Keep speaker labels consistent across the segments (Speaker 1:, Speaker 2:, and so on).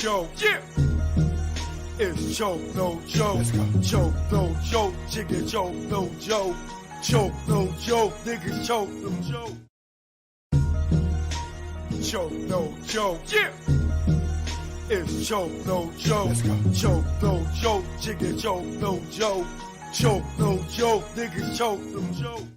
Speaker 1: Joe. Yeah. It's Joe, no Joe. Joe, no Joe. Jigga Joe, no Joe. Joe, no Joe. Nigga Joe, no Joe. Joe, no Joe. Yeah. It's Joe, no Joe. Joe, no Joe. Jigga Joe, no Joe. Joe, no Joe. Nigga Joe, no Joe.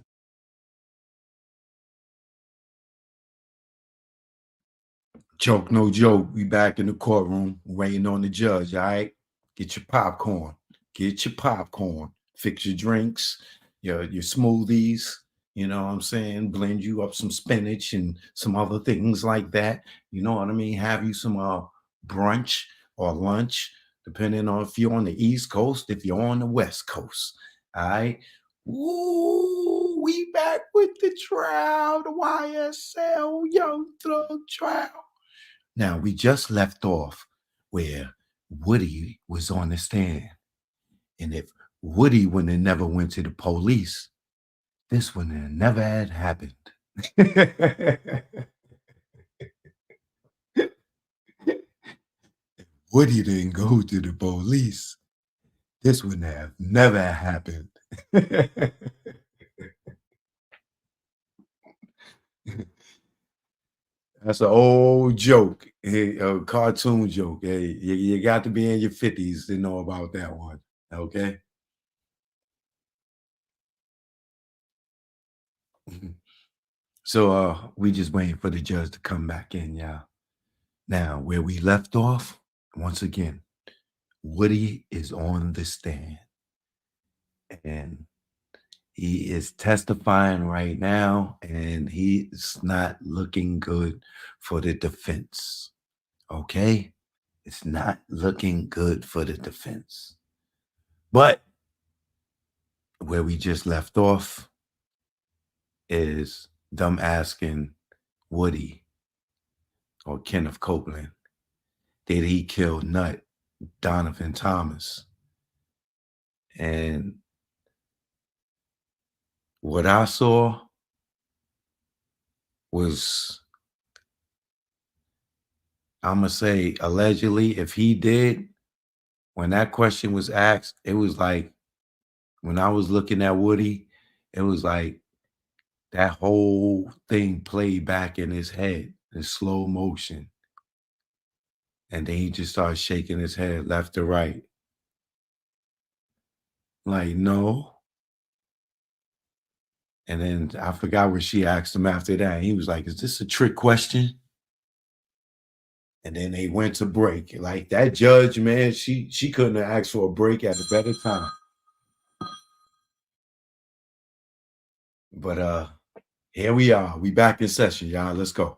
Speaker 2: Joke, no joke. We back in the courtroom waiting on the judge. All right. Get your popcorn. Get your popcorn. Fix your drinks, your smoothies. You know what I'm saying? Blend you up some spinach and some other things like that. You know what I mean? Have you some brunch or lunch, depending on if you're on the East Coast, if you're on the West Coast. All right. Ooh, we back with the trial, the YSL Young Thug trial. Now, we just left off where Woody was on the stand. And if Woody wouldn't have never went to the police, this would have never had happened. Woody didn't go to the police, this would have never happened. That's an old joke, a cartoon joke. Hey, you got to be in your 50s to know about that one. Okay. So we just waiting for the judge to come back in, y'all. Now, where we left off, once again, Woody is on the stand and he is testifying right now, and he's not looking good for the defense. Okay? It's not looking good for the defense. But where we just left off is them asking Woody or Kenneth Copeland, did he kill Nut Donovan Thomas? And what I saw was, I'm going to say, allegedly, if he did, when that question was asked, it was like, when I was looking at Woody, it was like that whole thing played back in his head in slow motion. And then he just started shaking his head left to right. Like, no. And then I forgot what she asked him after that. He was like, is this a trick question? And then they went to break. Like that judge, man, she couldn't have asked for a break at a better time. But here we are. We back in session, y'all. Let's go.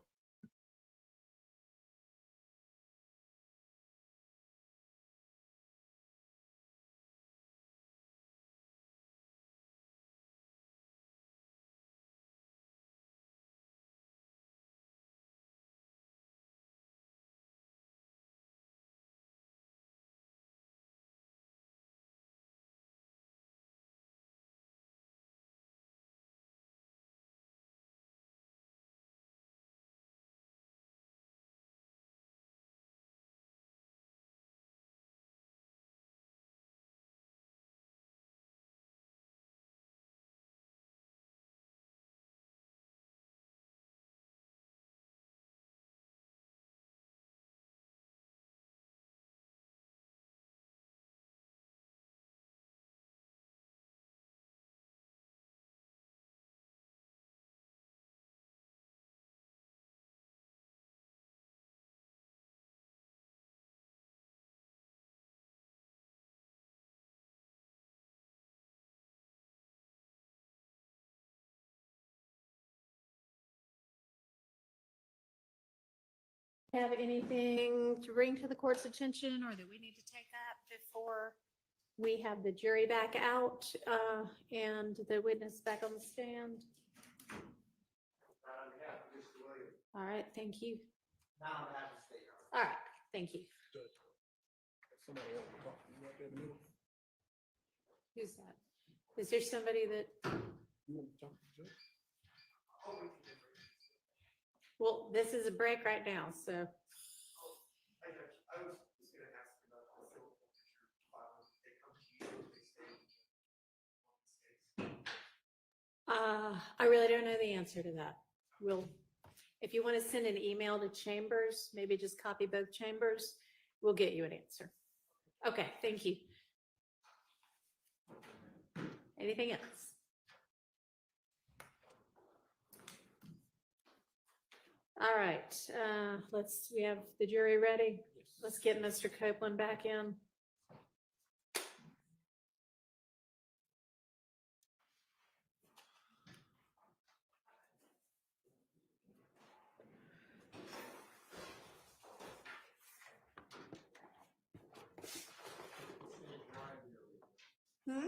Speaker 3: Have anything to bring to the court's attention, or that we need to take up before we have the jury back out and the witness back on the stand? All right, thank you. All right, thank you. Who's that? Is there somebody that? Well, this is a break right now, so.
Speaker 4: I was just gonna ask about the civil forfeiture files. They come to you, they stay on the states.
Speaker 3: I really don't know the answer to that. If you want to send an email to Chambers, maybe just copy both chambers, we'll get you an answer. Okay, thank you. Anything else? All right, we have the jury ready. Let's get Mr. Copeland back in. Hmm?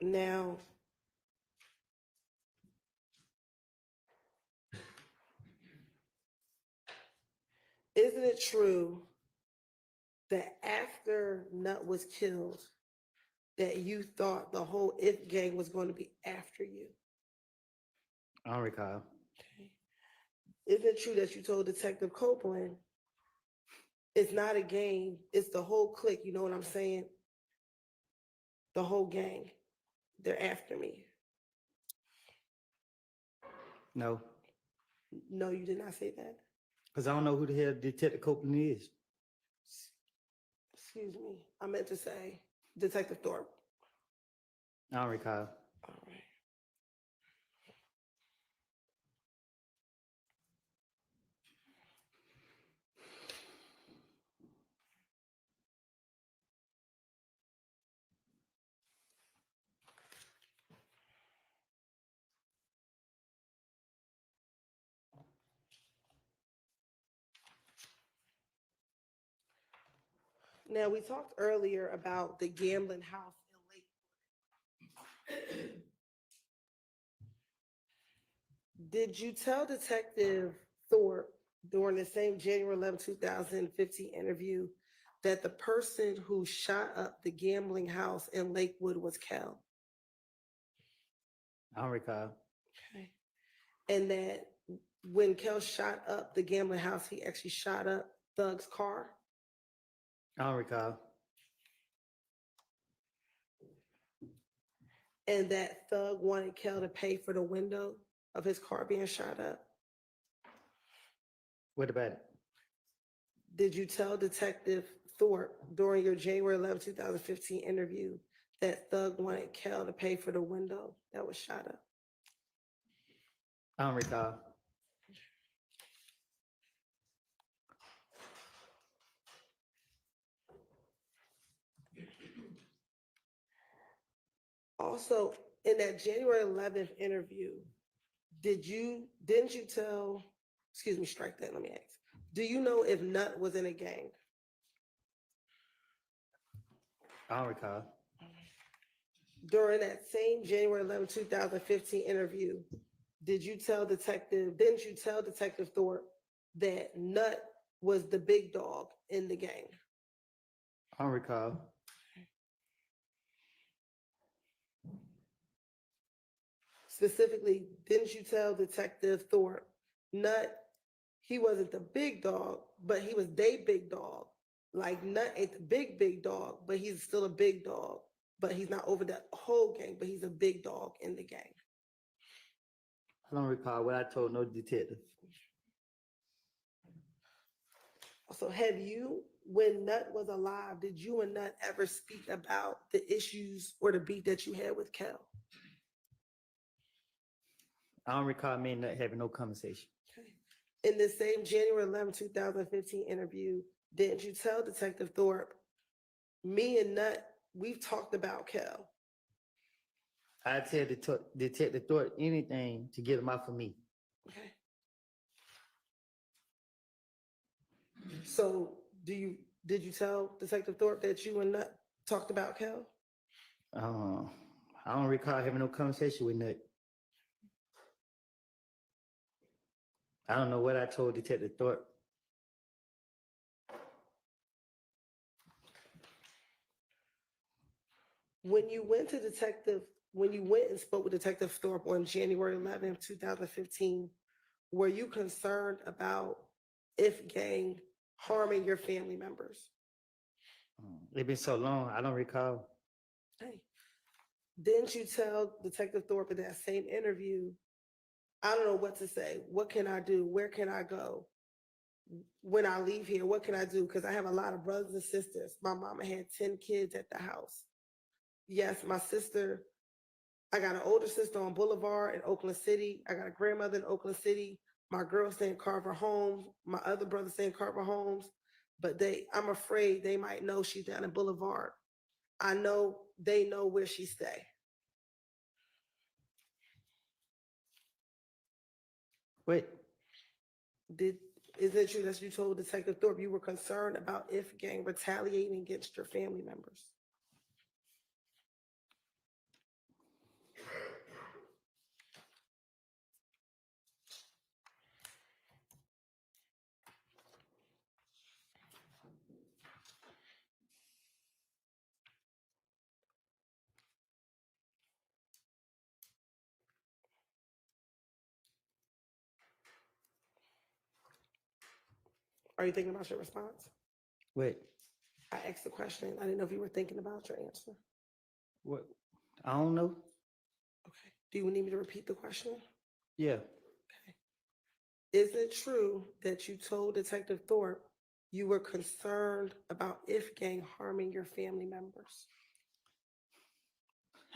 Speaker 5: Now, isn't it true that after Nut was killed, that you thought the whole If gang was going to be after you?
Speaker 6: I don't recall.
Speaker 5: Okay. Isn't it true that you told Detective Copeland it's not a game, it's the whole clique, you know what I'm saying? The whole gang, they're after me.
Speaker 6: No,
Speaker 5: No, you did not say that.
Speaker 6: because I don't know who the hell Detective Copeland is.
Speaker 5: Excuse me, I meant to say Detective Thorpe.
Speaker 6: I don't recall.
Speaker 5: All right. Now, we talked earlier about the gambling house in Lakewood. Did you tell Detective Thorpe during the same January 11, 2015 interview that the person who shot up the gambling house in Lakewood was Cal?
Speaker 6: I don't recall.
Speaker 5: Okay. And that when Kel shot up the gambling house, he actually shot up Thug's car?
Speaker 6: I don't recall.
Speaker 5: And that Thug wanted Kel to pay for the window of his car being shot up?
Speaker 6: What about it?
Speaker 5: Did you tell Detective Thorpe during your January 11, 2015 interview that Thug wanted Kel to pay for the window that was shot up?
Speaker 6: I don't recall.
Speaker 5: Also, in that January 11th interview, didn't you tell, excuse me, strike that, let me ask. Do you know if Nut was in a gang?
Speaker 6: I don't recall.
Speaker 5: During that same January 11, 2015 interview, didn't you tell Detective Thorpe that Nut was the big dog in the gang?
Speaker 6: I don't recall.
Speaker 5: Specifically, didn't you tell Detective Thorpe, Nut, he wasn't the big dog, but he was they big dog. Like Nut ain't the big dog, but he's still a big dog. But he's not over the whole gang, but he's a big dog in the gang.
Speaker 6: I don't recall what I told no detective.
Speaker 5: So have you, when Nut was alive, did you and Nut ever speak about the issues or the beef that you had with Kel?
Speaker 6: I don't recall me and Nut having no conversation.
Speaker 5: Okay. In the same January 11, 2015 interview, didn't you tell Detective Thorpe, me and Nut, we've talked about Kel?
Speaker 6: I tell Detective Thorpe anything to get him out for me.
Speaker 5: Okay. So did you tell Detective Thorpe that you and Nut talked about Kel?
Speaker 6: I don't recall having no conversation with Nut. I don't know what I told Detective Thorpe.
Speaker 5: When you went and spoke with Detective Thorpe on January 11, 2015, were you concerned about If gang harming your family members?
Speaker 6: It's been so long, I don't recall.
Speaker 5: Hey, didn't you tell Detective Thorpe in that same interview, I don't know what to say. What can I do? Where can I go? When I leave here, what can I do? Because I have a lot of brothers and sisters. My mama had 10 kids at the house. Yes, my sister, I got an older sister on Boulevard in Oakland City. I got a grandmother in Oakland City. My girls stay in Carver Homes. My other brothers stay in Carver Homes. But I'm afraid they might know she's down in Boulevard. I know they know where she stay.
Speaker 6: Wait,
Speaker 5: Is it true that you told Detective Thorpe you were concerned about If gang retaliating against your family members? Are you thinking about your response?
Speaker 6: What?
Speaker 5: I asked the question. I didn't know if you were thinking about your answer.
Speaker 6: What? I don't know.
Speaker 5: Okay. Do you need me to repeat the question?
Speaker 6: Yeah.
Speaker 5: Is it true that you told Detective Thorpe you were concerned about if gang harming your family members?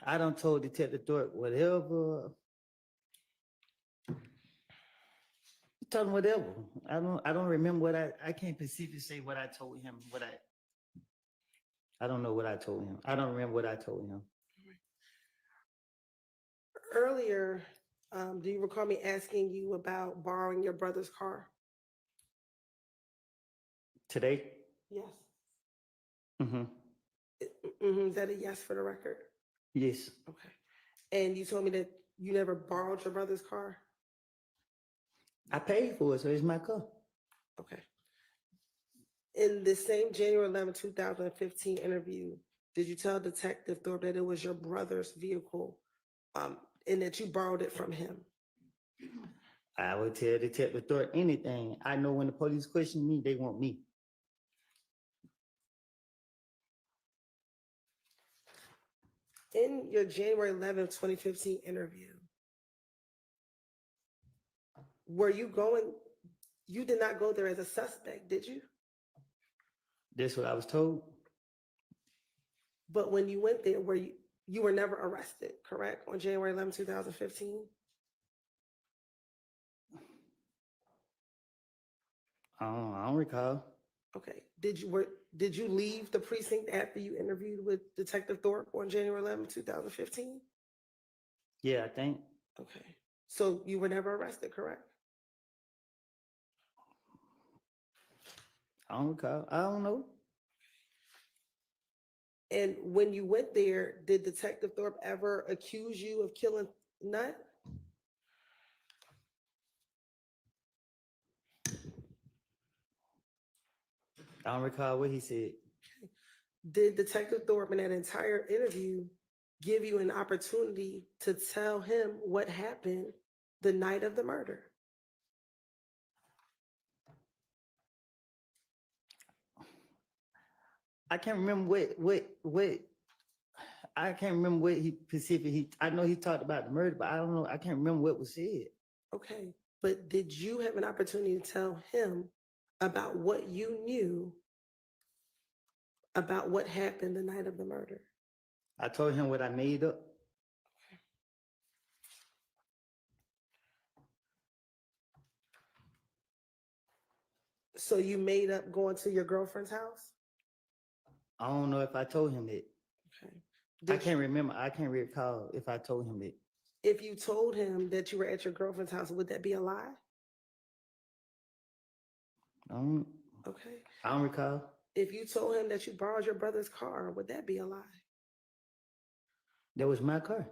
Speaker 6: I done told Detective Thorpe whatever. Told him whatever. I don't remember what I can't specifically say what I told him. I don't know what I told him. I don't remember what I told him.
Speaker 5: Earlier, do you recall me asking you about borrowing your brother's car?
Speaker 6: Today?
Speaker 5: Yes.
Speaker 6: Mm-hmm.
Speaker 5: Is that a yes for the record?
Speaker 6: Yes.
Speaker 5: Okay. And you told me that you never borrowed your brother's car?
Speaker 6: I paid for it, so it's my car.
Speaker 5: Okay. In the same January 11, 2015 interview, did you tell Detective Thorpe that it was your brother's vehicle and that you borrowed it from him?
Speaker 6: I would tell Detective Thorpe anything. I know when the police question me, they want me.
Speaker 5: In your January 11, 2015 interview, you did not go there as a suspect, did you?
Speaker 6: That's what I was told.
Speaker 5: But when you went there, you were never arrested, correct? On January 11, 2015?
Speaker 6: I don't recall.
Speaker 5: Okay. Did you leave the precinct after you interviewed with Detective Thorpe on January 11, 2015?
Speaker 6: Yeah, I think.
Speaker 5: Okay. So you were never arrested, correct?
Speaker 6: I don't recall. I don't know.
Speaker 5: And when you went there, did Detective Thorpe ever accuse you of killing Nut?
Speaker 6: I don't recall what he said.
Speaker 5: Did Detective Thorpe in that entire interview give you an opportunity to tell him what happened the night of the murder?
Speaker 6: I can't remember what I can't remember what he specific. I know he talked about the murder, but I don't know. I can't remember what was said.
Speaker 5: Okay, but did you have an opportunity to tell him about what you knew about what happened the night of the murder?
Speaker 6: I told him what I made up.
Speaker 5: So you made up going to your girlfriend's house?
Speaker 6: I don't know if I told him that.
Speaker 5: Okay.
Speaker 6: I can't remember. I can't recall if I told him that.
Speaker 5: If you told him that you were at your girlfriend's house, would that be a lie? Okay.
Speaker 6: I don't recall.
Speaker 5: If you told him that you borrowed your brother's car, would that be a lie?
Speaker 6: That was my car.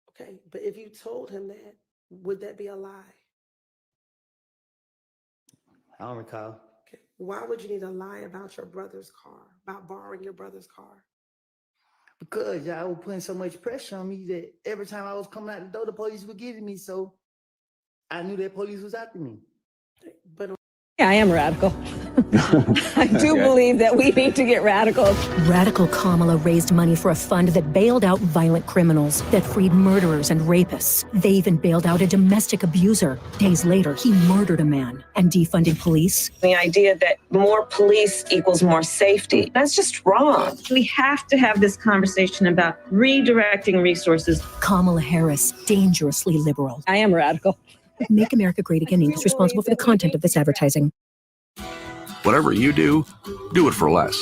Speaker 5: Okay, but if you told him that, would that be a lie?
Speaker 6: I don't recall.
Speaker 5: Okay. Why would you need to lie about your brother's car, about borrowing your brother's car?
Speaker 6: Because y'all were putting so much pressure on me that every time I was coming out the door, the police were getting me. So I knew that police was after me.
Speaker 5: But
Speaker 7: Yeah, I am radical. I do believe that we need to get radical.
Speaker 8: Radical Kamala raised money for a fund that bailed out violent criminals, that freed murderers and rapists. They even bailed out a domestic abuser. Days later, he murdered a man. And defunding police?
Speaker 9: The idea that more police equals more safety, that's just wrong. We have to have this conversation about redirecting resources.
Speaker 8: Kamala Harris, dangerously liberal.
Speaker 7: I am radical.
Speaker 8: Make America Great Again Inc. is responsible for the content of this advertising.
Speaker 10: Whatever you do it for less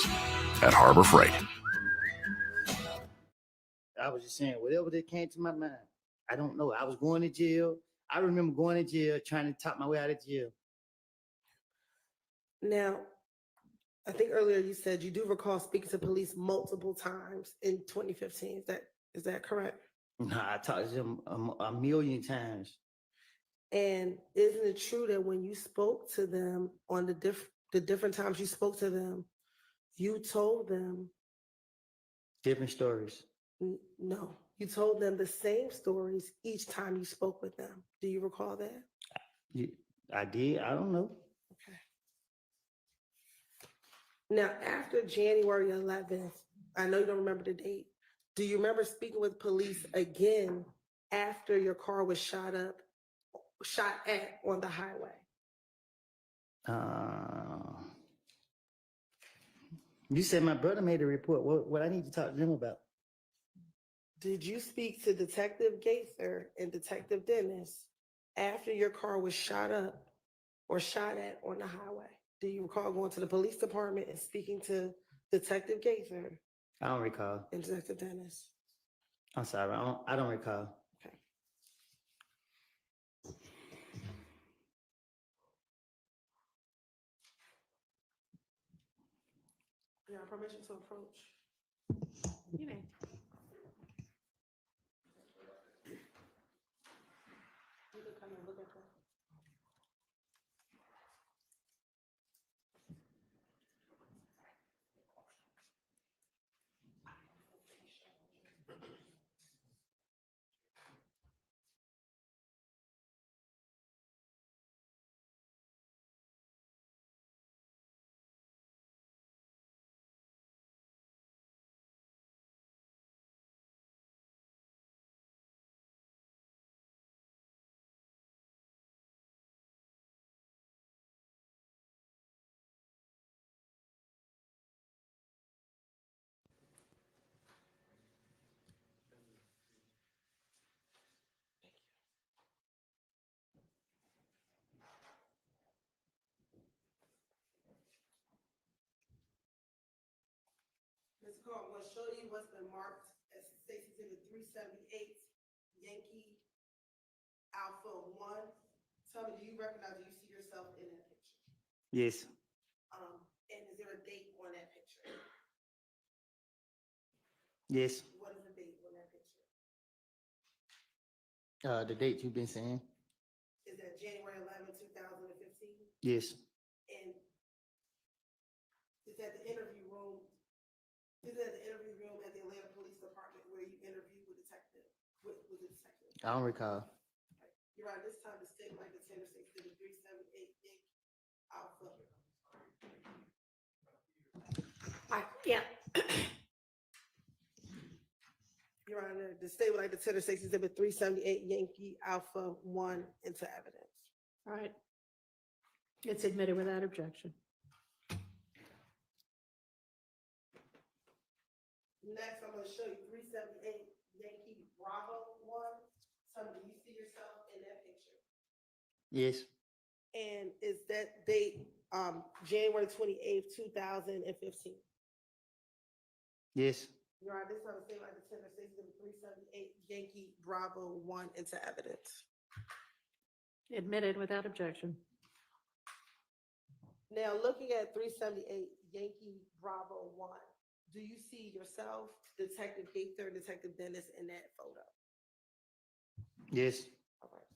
Speaker 10: at Harbor Freight.
Speaker 6: I was just saying whatever that came to my mind. I don't know. I was going to jail. I remember going to jail, trying to top my way out of jail.
Speaker 5: now, I think earlier you said you do recall speaking to police multiple times in 2015. Is that correct?
Speaker 6: Nah, I talked to them a million times.
Speaker 5: And isn't it true that when you spoke to them on the different times you spoke to them, you told them
Speaker 6: Different stories.
Speaker 5: no, you told them the same stories each time you spoke with them. Do you recall that?
Speaker 6: I did. I don't know.
Speaker 5: Okay. Now, after January 11th, I know you don't remember the date. Do you remember speaking with police again after your car was shot at on the highway?
Speaker 6: You said my brother made a report. What I need to talk to them about?
Speaker 5: Did you speak to Detective Gaither and Detective Dennis after your car was shot up or shot at on the highway? Do you recall going to the police department and speaking to Detective Gaither
Speaker 6: I don't recall.
Speaker 5: and Detective Dennis?
Speaker 6: I'm sorry. I don't recall.
Speaker 5: Okay. You have permission to approach?
Speaker 3: You may.
Speaker 5: You can come and look at that. Ms. Carl, I'm going to show you what's been marked as Stacy Exhibit 378, Yankee Alpha 1. Tell me, do you recognize, do you see yourself in that picture?
Speaker 6: Yes.
Speaker 5: And is there a date on that picture?
Speaker 6: Yes.
Speaker 5: What is the date on that picture?
Speaker 6: The date you've been saying?
Speaker 5: Is that January 11, 2015?
Speaker 6: Yes.
Speaker 5: And is that the interview room? Is that the interview room at the Atlanta Police Department where you interviewed with detective, with the detective?
Speaker 6: I don't recall.
Speaker 5: You're right, this time the state like the Tennessee Exhibit 378 Yankee Alpha.
Speaker 3: Yeah.
Speaker 5: Your Honor, the state would like to Tennessee Exhibit 378 Yankee Alpha 1 into evidence.
Speaker 3: All right. It's admitted without objection.
Speaker 5: Next, I'm going to show you 378 Yankee Bravo 1. Tell me, do you see yourself in that picture?
Speaker 6: Yes.
Speaker 5: And is that date January 28th, 2015?
Speaker 6: Yes.
Speaker 5: Your Honor, this time the state like to Tennessee Exhibit 378 Yankee Bravo 1 into evidence.
Speaker 3: Admitted without objection.
Speaker 5: Now, looking at 378 Yankee Bravo 1, do you see yourself, Detective Gaither, Detective Dennis in that photo?
Speaker 6: Yes.
Speaker 5: All right.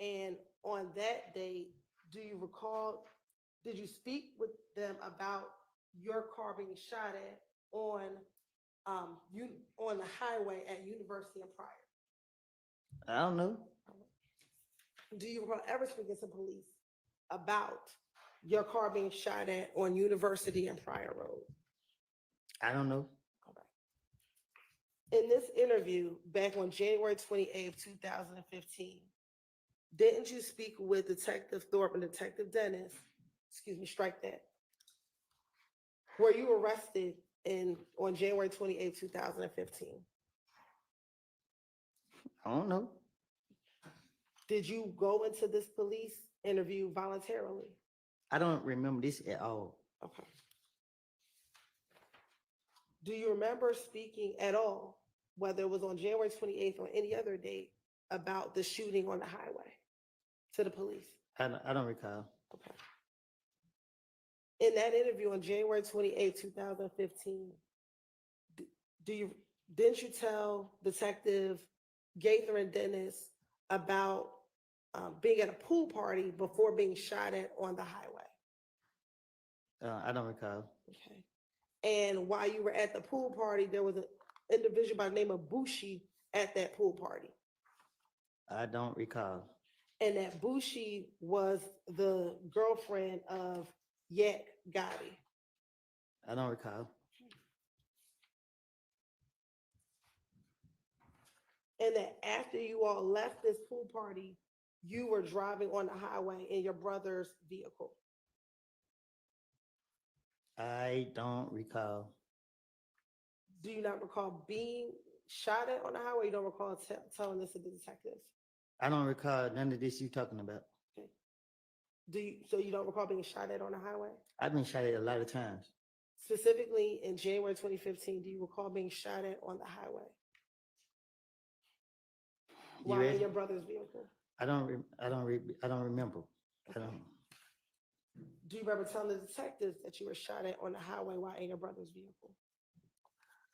Speaker 5: And on that date, do you recall, did you speak with them about your car being shot at on the highway at University and Pryor?
Speaker 6: I don't know.
Speaker 5: Do you recall ever speaking to police about your car being shot at on University and Pryor Road?
Speaker 6: I don't know.
Speaker 5: In this interview back on January 28th, 2015, didn't you speak with Detective Thorpe and Detective Dennis? Excuse me, strike that. Were you arrested on January 28th, 2015?
Speaker 6: I don't know.
Speaker 5: Did you go into this police interview voluntarily?
Speaker 6: I don't remember this at all.
Speaker 5: Okay. Do you remember speaking at all, whether it was on January 28th or any other date, about the shooting on the highway to the police?
Speaker 6: I don't recall.
Speaker 5: Okay. In that interview on January 28th, 2015, didn't you tell Detective Gaither and Dennis about being at a pool party before being shot at on the highway?
Speaker 6: I don't recall.
Speaker 5: Okay. And while you were at the pool party, there was an individual by the name of Bushi at that pool party.
Speaker 6: I don't recall.
Speaker 5: And that Bushi was the girlfriend of Yak Gotti.
Speaker 6: I don't recall.
Speaker 5: And that after you all left this pool party, you were driving on the highway in your brother's vehicle.
Speaker 6: I don't recall.
Speaker 5: Do you not recall being shot at on the highway? You don't recall telling this to the detectives?
Speaker 6: I don't recall none of this you talking about.
Speaker 5: Okay. So you don't recall being shot at on the highway?
Speaker 6: I've been shot at a lot of times.
Speaker 5: Specifically in January 2015, do you recall being shot at on the highway? While in your brother's vehicle?
Speaker 6: I don't remember. I don't.
Speaker 5: Do you remember telling the detectives that you were shot at on the highway while in your brother's vehicle?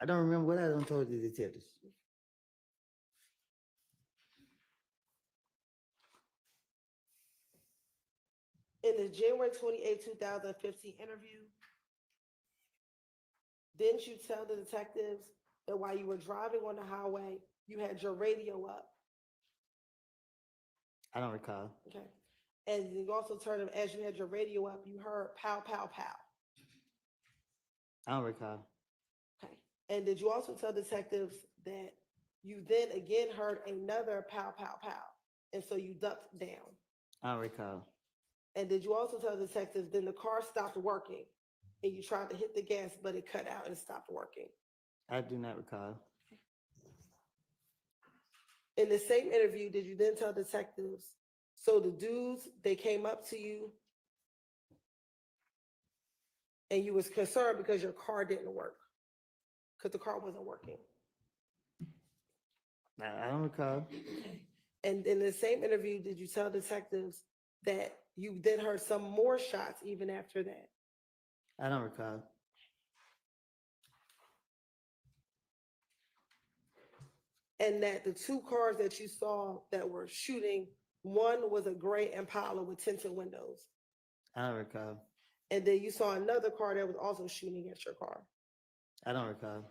Speaker 6: I don't remember what I done told the detectives.
Speaker 5: In the January 28, 2015 interview, didn't you tell the detectives that while you were driving on the highway, you had your radio up?
Speaker 6: I don't recall.
Speaker 5: Okay. And you also told them as you had your radio up, you heard pow, pow, pow.
Speaker 6: I don't recall.
Speaker 5: Okay. And did you also tell detectives that you then again heard another pow, pow, pow? And so you ducked down.
Speaker 6: I don't recall.
Speaker 5: And did you also tell detectives then the car stopped working and you tried to hit the gas, but it cut out and stopped working?
Speaker 6: I do not recall.
Speaker 5: In the same interview, did you then tell detectives, so the dudes, they came up to you and you was concerned because your car didn't work, because the car wasn't working?
Speaker 6: I don't recall.
Speaker 5: Okay. And in the same interview, did you tell detectives that you then heard some more shots even after that?
Speaker 6: I don't recall.
Speaker 5: And that the two cars that you saw that were shooting, one was a gray Impala with tinted windows.
Speaker 6: I don't recall.
Speaker 5: And then you saw another car that was also shooting at your car.
Speaker 6: I don't recall.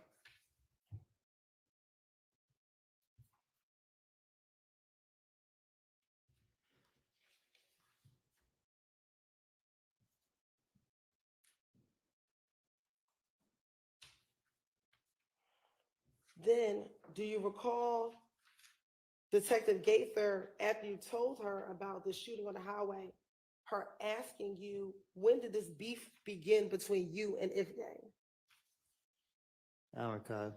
Speaker 5: Then, do you recall Detective Gaither, after you told her about the shooting on the highway, her asking you, when did this beef begin between you and Ifgang?
Speaker 6: I don't recall.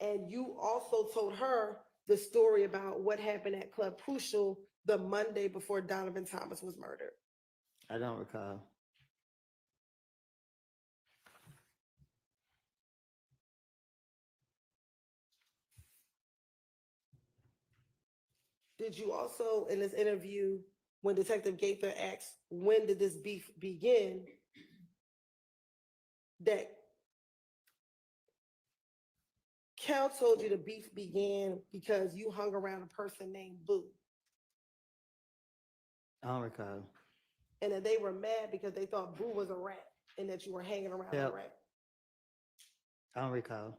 Speaker 5: And you also told her the story about what happened at Club Crucial the Monday before Donovan Thomas was murdered.
Speaker 6: I don't recall.
Speaker 5: Did you also, in this interview, when Detective Gaither asked, when did this beef begin, that Cal told you the beef began because you hung around a person named Boo,
Speaker 6: I don't recall.
Speaker 5: and that they were mad because they thought Boo was a rat and that you were hanging around a
Speaker 6: Yep.
Speaker 5: rat?
Speaker 6: I don't recall.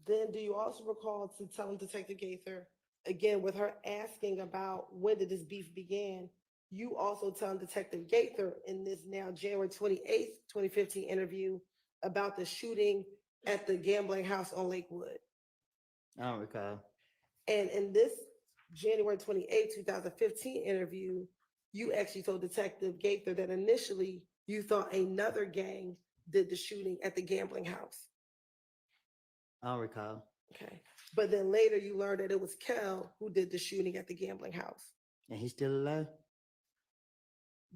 Speaker 5: Then do you also recall to telling Detective Gaither, again, with her asking about when did this beef begin, you also telling Detective Gaither in this now January 28th, 2015 interview about the shooting at the gambling house on Lakewood?
Speaker 6: I don't recall.
Speaker 5: And in this January 28th, 2015 interview, you actually told Detective Gaither that initially you thought another gang did the shooting at the gambling house.
Speaker 6: I don't recall.
Speaker 5: Okay. But then later you learned that it was Kel who did the shooting at the gambling house.
Speaker 6: And he's still alive?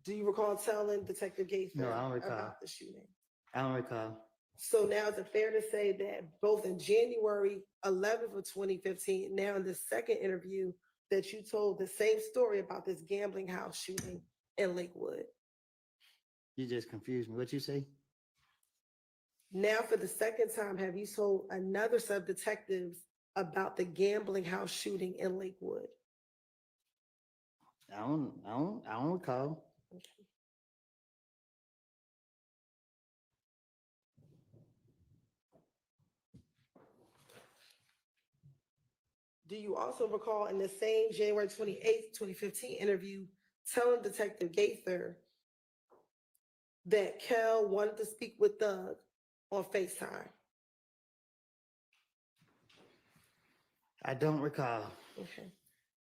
Speaker 5: Do you recall telling Detective Gaither
Speaker 6: No, I don't recall.
Speaker 5: about the shooting?
Speaker 6: I don't recall.
Speaker 5: So now is it fair to say that both in January 11th of 2015, now in the second interview, that you told the same story about this gambling house shooting in Lakewood?
Speaker 6: You just confused me. What you say?
Speaker 5: Now for the second time, have you told another set of detectives about the gambling house shooting in Lakewood?
Speaker 6: I don't recall.
Speaker 5: Do you also recall in the same January 28th, 2015 interview, telling Detective Gaither that Kel wanted to speak with Doug on FaceTime?
Speaker 6: I don't recall.
Speaker 5: Okay.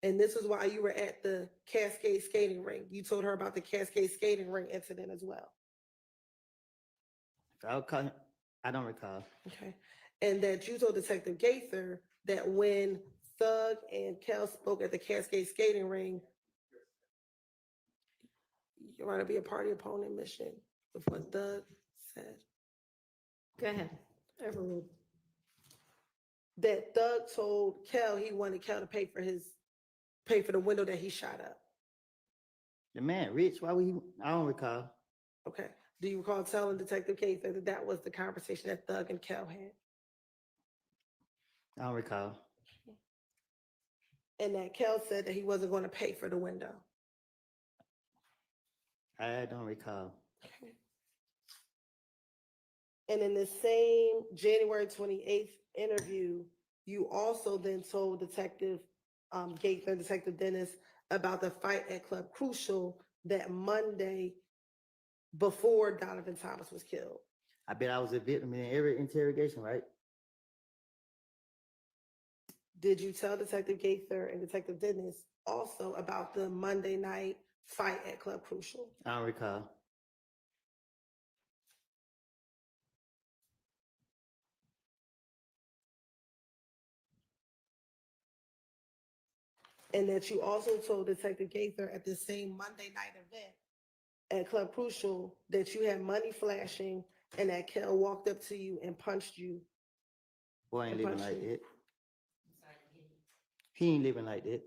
Speaker 5: And this is why you were at the Cascade skating rink. You told her about the Cascade skating rink incident as well.
Speaker 6: I don't recall.
Speaker 5: Okay. And that you told Detective Gaither that when Thug and Kel spoke at the Cascade skating ring, you're going to be a party opponent mission with what Thug said.
Speaker 3: Go ahead. Overruled.
Speaker 5: That Thug told Kel he wanted Kel to pay for the window that he shot up.
Speaker 6: The man rich, why would he? I don't recall.
Speaker 5: Okay. Do you recall telling Detective Gaither that that was the conversation that Thug and Kel had?
Speaker 6: I don't recall.
Speaker 5: And that Kel said that he wasn't going to pay for the window.
Speaker 6: I don't recall.
Speaker 5: Okay. And in the same January 28th interview, you also then told Detective Gaither, Detective Dennis, about the fight at Club Crucial that Monday before Donovan Thomas was killed.
Speaker 6: I bet I was a victim in every interrogation, right?
Speaker 5: Did you tell Detective Gaither and Detective Dennis also about the Monday night fight at Club Crucial?
Speaker 6: I don't recall.
Speaker 5: And that you also told Detective Gaither at the same Monday night event at Club Crucial that you had money flashing and that Kel walked up to you and punched you.
Speaker 6: Boy ain't
Speaker 5: And
Speaker 6: living
Speaker 5: punched
Speaker 6: like
Speaker 5: you.
Speaker 6: that. He ain't living like that.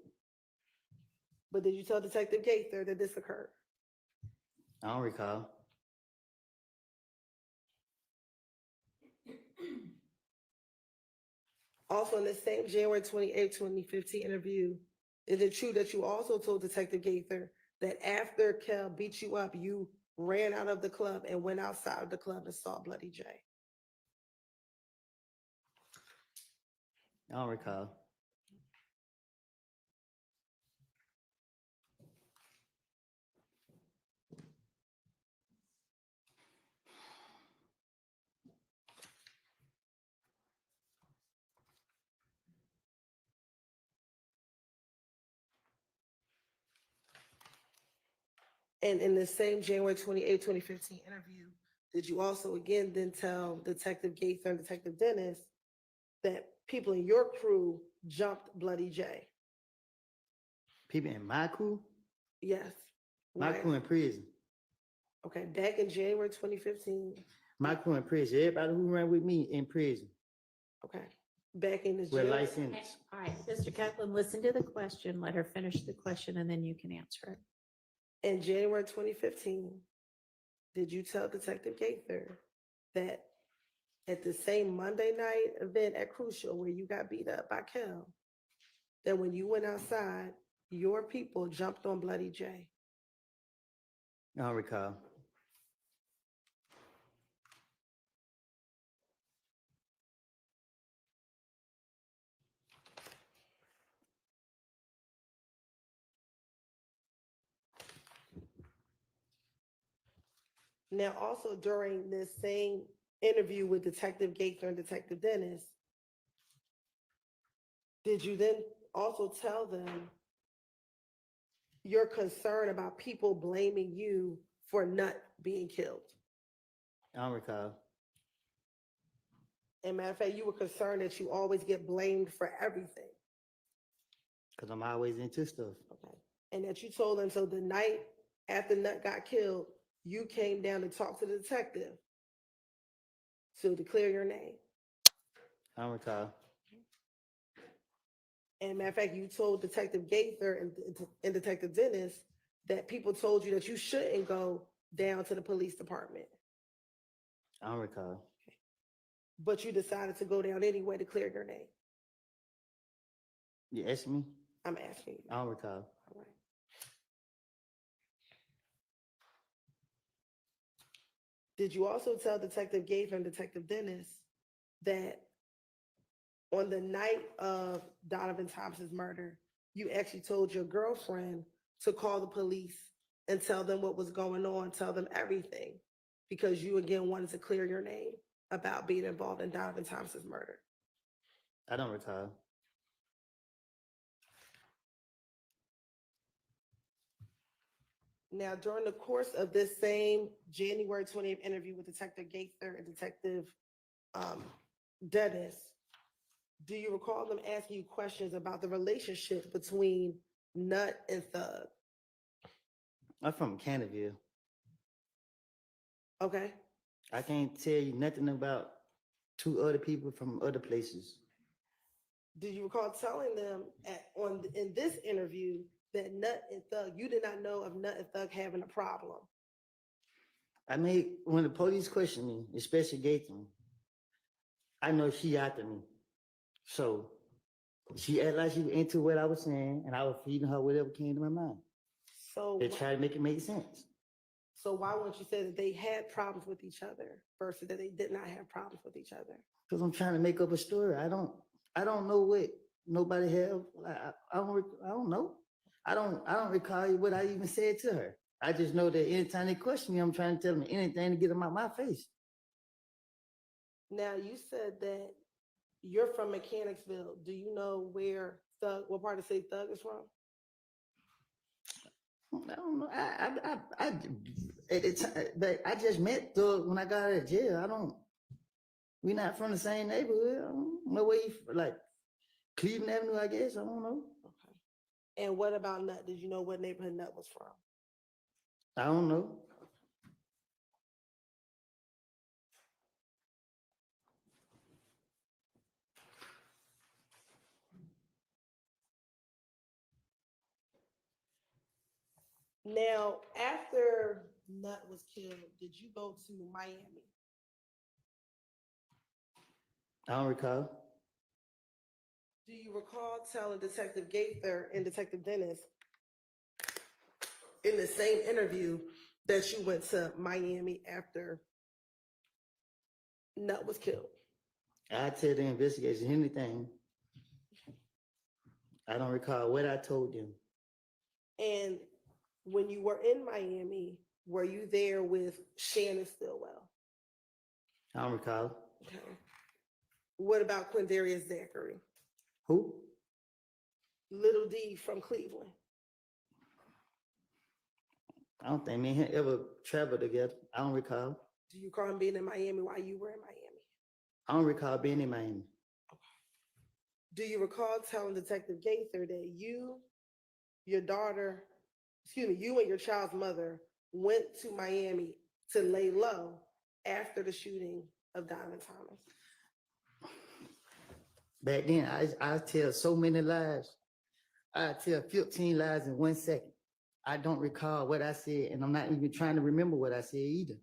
Speaker 5: But did you tell Detective Gaither that this occurred?
Speaker 6: I don't recall.
Speaker 5: Also, in the same January 28, 2015 interview, is it true that you also told Detective Gaither that after Kel beat you up, you ran out of the club and went outside of the club and saw Bloody J?
Speaker 6: I don't recall.
Speaker 5: And in the same January 28, 2015 interview, did you also again then tell Detective Gaither and Detective Dennis that people in your crew jumped Bloody J?
Speaker 6: People in my crew?
Speaker 5: Yes.
Speaker 6: My
Speaker 5: Why?
Speaker 6: crew in prison.
Speaker 5: Okay, back in January 2015.
Speaker 6: My crew in prison. Everybody who ran with me in prison.
Speaker 5: Okay, back in the
Speaker 6: We're
Speaker 5: January.
Speaker 6: licensed.
Speaker 3: All right, Mr. Kaplan, listen to the question, let her finish the question, and then you can answer it.
Speaker 5: In January 2015, did you tell Detective Gaither that at the same Monday night event at Crucial where you got beat up by Kel, that when you went outside, your people jumped on Bloody J?
Speaker 6: I don't recall.
Speaker 5: Now, also during this same interview with Detective Gaither and Detective Dennis, did you then also tell them your concern about people blaming you for Nut being killed?
Speaker 6: I don't recall.
Speaker 5: And matter of fact, you were concerned that you always get blamed for everything.
Speaker 6: Because I'm always into stuff.
Speaker 5: Okay. And that you told them, so the night after Nut got killed, you came down to talk to the detective to declare your name.
Speaker 6: I don't recall.
Speaker 5: And matter of fact, you told Detective Gaither and Detective Dennis that people told you that you shouldn't go down to the police department.
Speaker 6: I don't recall.
Speaker 5: But you decided to go down anyway to clear your name.
Speaker 6: You asked me?
Speaker 5: I'm asking you.
Speaker 6: I don't recall.
Speaker 5: All right. Did you also tell Detective Gaither and Detective Dennis that on the night of Donovan Thompson's murder, you actually told your girlfriend to call the police and tell them what was going on, tell them everything, because you again wanted to clear your name about being involved in Donovan Thompson's murder?
Speaker 6: I don't recall.
Speaker 5: Now, during the course of this same January 20th interview with Detective Gaither and Detective Dennis, do you recall them asking you questions about the relationship between Nut and Thug?
Speaker 6: I'm from Canterville.
Speaker 5: Okay.
Speaker 6: I can't tell you nothing about two other people from other places.
Speaker 5: Do you recall telling them in this interview that Nut and Thug, you did not know of Nut and Thug having a problem?
Speaker 6: I mean, when the police questioned me, especially Gaither, I know she after me. So she acted like she was into what I was saying, and I was feeding her whatever came to my mind.
Speaker 5: So
Speaker 6: They tried to make it make sense.
Speaker 5: So why wouldn't you say that they had problems with each other versus that they did not have problems with each other?
Speaker 6: Because I'm trying to make up a story. I don't know what nobody have. I don't know. I don't recall what I even said to her. I just know that anytime they question me, I'm trying to tell them anything to get them out my face.
Speaker 5: Now, you said that you're from Mechanicsville. Do you know where Thug, what part of the city Thug is from?
Speaker 6: I don't know. I at the time, but I just met Thug when I got out of jail. We're not from the same neighborhood. I don't know where you like Cleveland Avenue, I guess. I don't know.
Speaker 5: Okay. And what about Nut? Did you know what neighborhood Nut was from?
Speaker 6: I don't know.
Speaker 5: Now, after Nut was killed, did you go to Miami?
Speaker 6: I don't recall.
Speaker 5: Do you recall telling Detective Gaither and Detective Dennis in the same interview that you went to Miami after Nut was killed?
Speaker 6: I tell the investigation anything. I don't recall what I told them.
Speaker 5: And when you were in Miami, were you there with Shannon Stillwell?
Speaker 6: I don't recall.
Speaker 5: Okay. What about Quindarius Zachary?
Speaker 6: Who?
Speaker 5: Little D from Cleveland.
Speaker 6: I don't think me and him ever traveled together. I don't recall.
Speaker 5: Do you recall him being in Miami while you were in Miami?
Speaker 6: I don't recall being in Miami.
Speaker 5: Do you recall telling Detective Gaither that you, your daughter, you and your child's mother went to Miami to lay low after the shooting of Donovan Thomas?
Speaker 6: Back then, I tell so many lies. I tell 15 lies in 1 second. I don't recall what I said, and I'm not even trying to remember what I said either.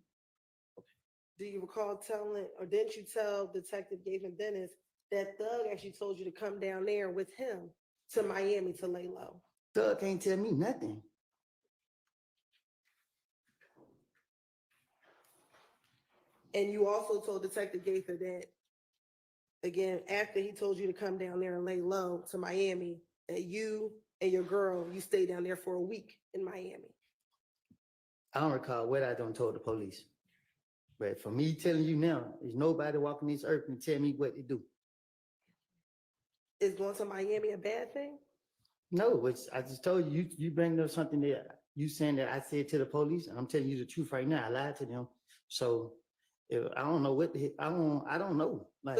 Speaker 5: Do you recall telling, or didn't you tell Detective Gaither Dennis that Thug actually told you to come down there with him to Miami to lay low?
Speaker 6: Thug can't tell me nothing.
Speaker 5: And you also told Detective Gaither that, again, after he told you to come down there and lay low to Miami, that you and your girl, you stayed down there for a week in Miami.
Speaker 6: I don't recall what I done told the police. But for me telling you now, there's nobody walking this earth and tell me what to do.
Speaker 5: Is going to Miami a bad thing?
Speaker 6: No, but I just told you, you bring up something that you saying that I said to the police, and I'm telling you the truth right now. I lied to them. So I don't know what the I don't know. Like,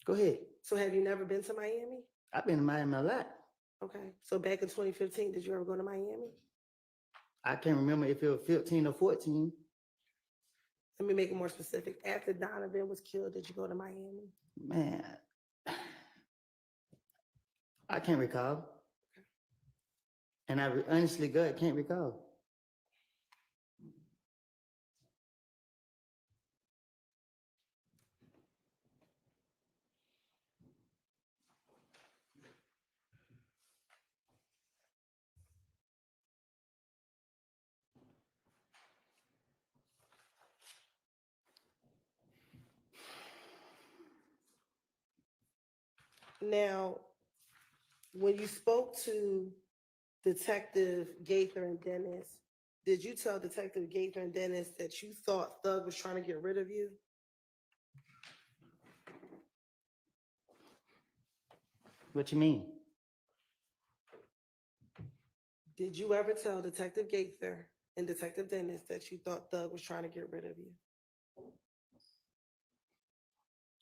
Speaker 6: go ahead.
Speaker 5: So have you never been to Miami?
Speaker 6: I've been to Miami a lot.
Speaker 5: Okay. So back in 2015, did you ever go to Miami?
Speaker 6: I can't remember if it was 15 or 14.
Speaker 5: Let me make it more specific. After Donovan was killed, did you go to Miami?
Speaker 6: Man, I can't recall. And I honestly, God, can't recall.
Speaker 5: Now, when you spoke to Detective Gaither and Dennis, did you tell Detective Gaither and Dennis that you thought Thug was trying to get rid of you?
Speaker 6: What you mean?
Speaker 5: Did you ever tell Detective Gaither and Detective Dennis that you thought Thug was trying to get rid of you?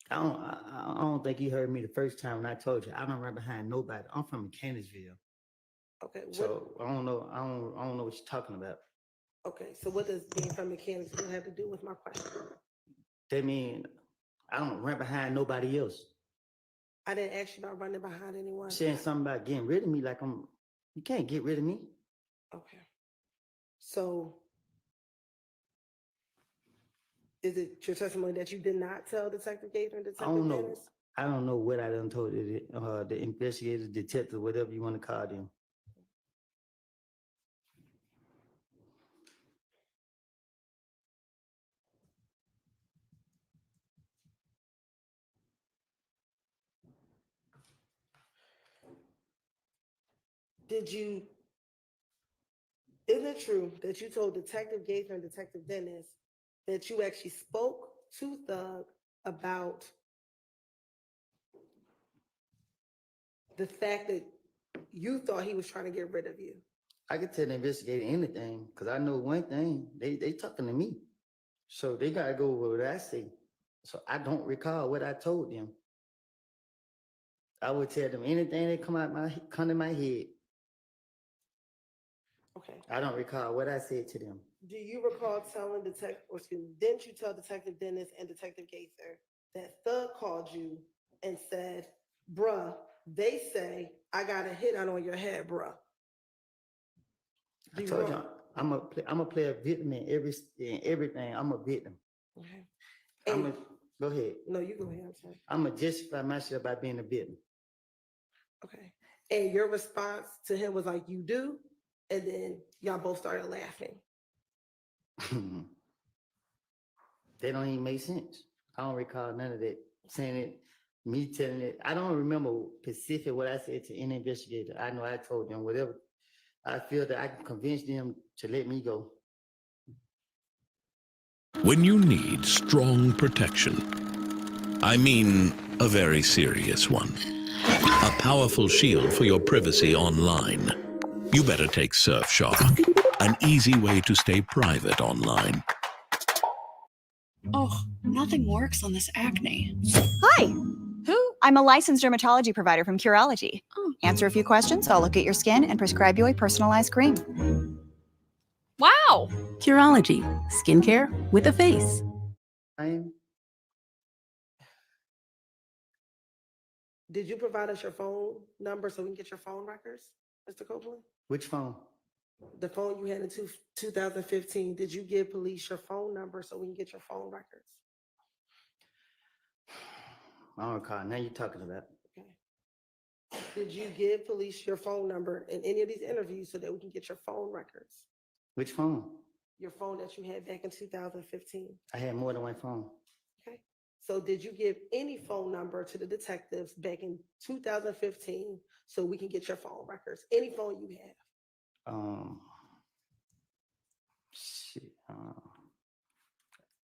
Speaker 6: I don't think you heard me the first time when I told you I don't run behind nobody. I'm from Mechanicsville.
Speaker 5: Okay,
Speaker 6: So I don't know. I don't know what you're talking about.
Speaker 5: okay, so what does being from Mechanicsville have to do with my question?
Speaker 6: That mean I don't run behind nobody else.
Speaker 5: I didn't ask you about running behind anyone.
Speaker 6: Saying something about getting rid of me, like you can't get rid of me.
Speaker 5: Okay. So is it your testimony that you did not tell Detective Gaither and
Speaker 6: I
Speaker 5: Detective
Speaker 6: don't know.
Speaker 5: Dennis?
Speaker 6: I don't know what I done told the investigator, detective, whatever you want to call them.
Speaker 5: Isn't it true that you told Detective Gaither and Detective Dennis that you actually spoke to Thug about the fact that you thought he was trying to get rid of you?
Speaker 6: I could tell the investigator anything because I know one thing. They talking to me, so they gotta go with what I say. So I don't recall what I told them. I would tell them anything that come to my head.
Speaker 5: Okay.
Speaker 6: I don't recall what I said to them.
Speaker 5: Do you recall telling didn't you tell Detective Dennis and Detective Gaither that Thug called you and said, bruh, they say I got a hit out on your head, bruh?
Speaker 6: I told you I'm a player victim in everything. I'm a victim.
Speaker 5: Okay.
Speaker 6: Go ahead.
Speaker 5: No, you go ahead. I'm sorry.
Speaker 6: I'm gonna justify myself by being a victim.
Speaker 5: Okay. And your response to him was like, you do? And then y'all both started laughing.
Speaker 6: They don't even make sense. I don't recall none of that. Saying it, me telling it. I don't remember specific what I said to any investigator. I know I told them whatever. I feel that I can convince them to let me go.
Speaker 10: When you need strong protection, I mean a very serious one, a powerful shield for your privacy online, you better take Surfshark, an easy way to stay private online.
Speaker 11: Oh, nothing works on this acne.
Speaker 12: Hi. Who? I'm a licensed dermatology provider from Curology.
Speaker 11: Oh.
Speaker 12: Answer a few questions, I'll look at your skin and prescribe you a personalized cream.
Speaker 11: Wow.
Speaker 13: Curology, skincare with a face.
Speaker 5: Did you provide us your phone number so we can get your phone records, Mr. Copeland?
Speaker 6: Which phone?
Speaker 5: The phone you had in 2015. Did you give police your phone number so we can get your phone records?
Speaker 6: I don't recall. Now you're talking about.
Speaker 5: Okay. Did you give police your phone number in any of these interviews so that we can get your phone records?
Speaker 6: Which phone?
Speaker 5: Your phone that you had back in 2015.
Speaker 6: I had more than one phone.
Speaker 5: Okay. So did you give any phone number to the detectives back in 2015 so we can get your phone records? Any phone you have?
Speaker 6: Shit.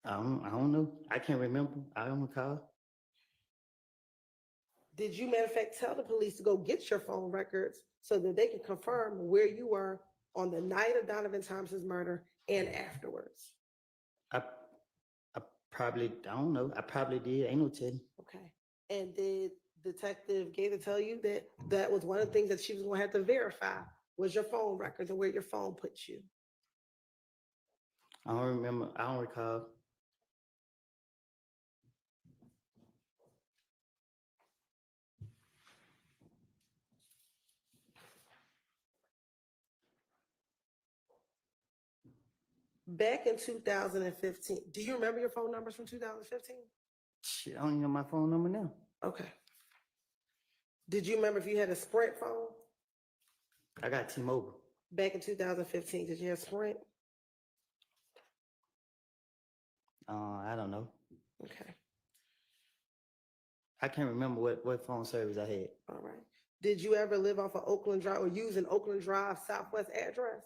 Speaker 6: I don't know. I can't remember. I don't recall.
Speaker 5: Did you, matter of fact, tell the police to go get your phone records so that they can confirm where you were on the night of Donovan Thompson's murder and afterwards?
Speaker 6: I probably, I don't know. I probably did. Ain't no telling.
Speaker 5: Okay. And did Detective Gaither tell you that that was one of the things that she was going to have to verify was your phone records and where your phone puts you?
Speaker 6: I don't remember. I don't recall.
Speaker 5: Back in 2015, do you remember your phone numbers from 2015?
Speaker 6: Shit, I don't even know my phone number now.
Speaker 5: Okay. Did you remember if you had a Sprint phone?
Speaker 6: I got T-Mobile.
Speaker 5: Back in 2015, did you have Sprint?
Speaker 6: I don't know.
Speaker 5: Okay.
Speaker 6: I can't remember what phone service I had.
Speaker 5: All right. Did you ever live off of Oakland Drive or use an Oakland Drive Southwest address?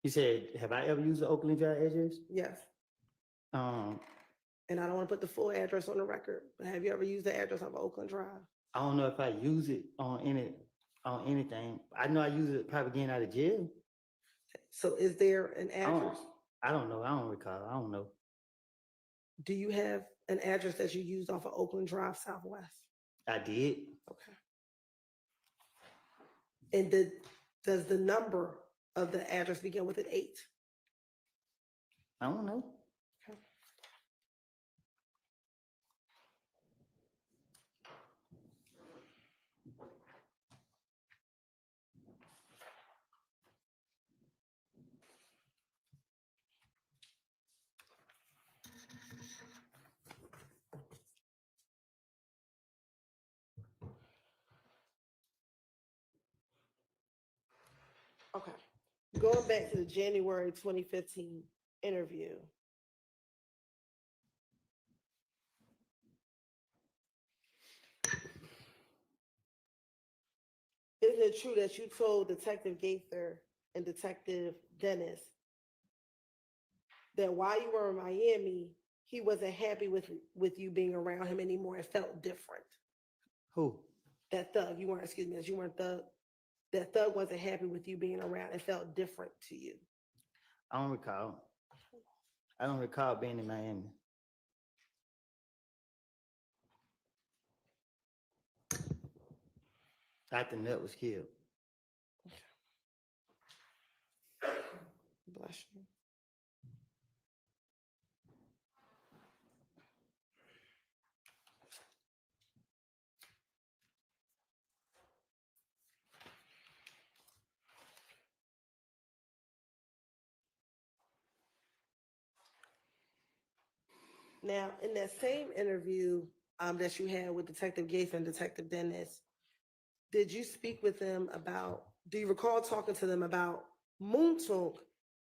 Speaker 6: You said, have I ever used the Oakland Drive address?
Speaker 5: Yes.
Speaker 6: Um,
Speaker 5: And I don't want to put the full address on the record, but have you ever used the address of Oakland Drive?
Speaker 6: I don't know if I use it on anything. I know I use it probably getting out of jail.
Speaker 5: So is there an
Speaker 6: I don't,
Speaker 5: address?
Speaker 6: I don't know. I don't recall. I don't know.
Speaker 5: Do you have an address that you used off of Oakland Drive Southwest?
Speaker 6: I did.
Speaker 5: Okay. And does the number of the address begin with an 8?
Speaker 6: I don't know.
Speaker 5: Okay. Okay. Going back to the January 2015 interview. Isn't it true that you told Detective Gaither and Detective Dennis that while you were in Miami, he wasn't happy with you being around him anymore? It felt different.
Speaker 6: Who?
Speaker 5: That thug, you weren't, excuse me, that you weren't thug. That thug wasn't happy with you being around. It felt different to you.
Speaker 6: I don't recall. I don't recall being in Miami. After Nut was killed.
Speaker 5: Bless you. Now, in that same interview that you had with Detective Gaither and Detective Dennis, did you speak with them about, do you recall talking to them about Moontunk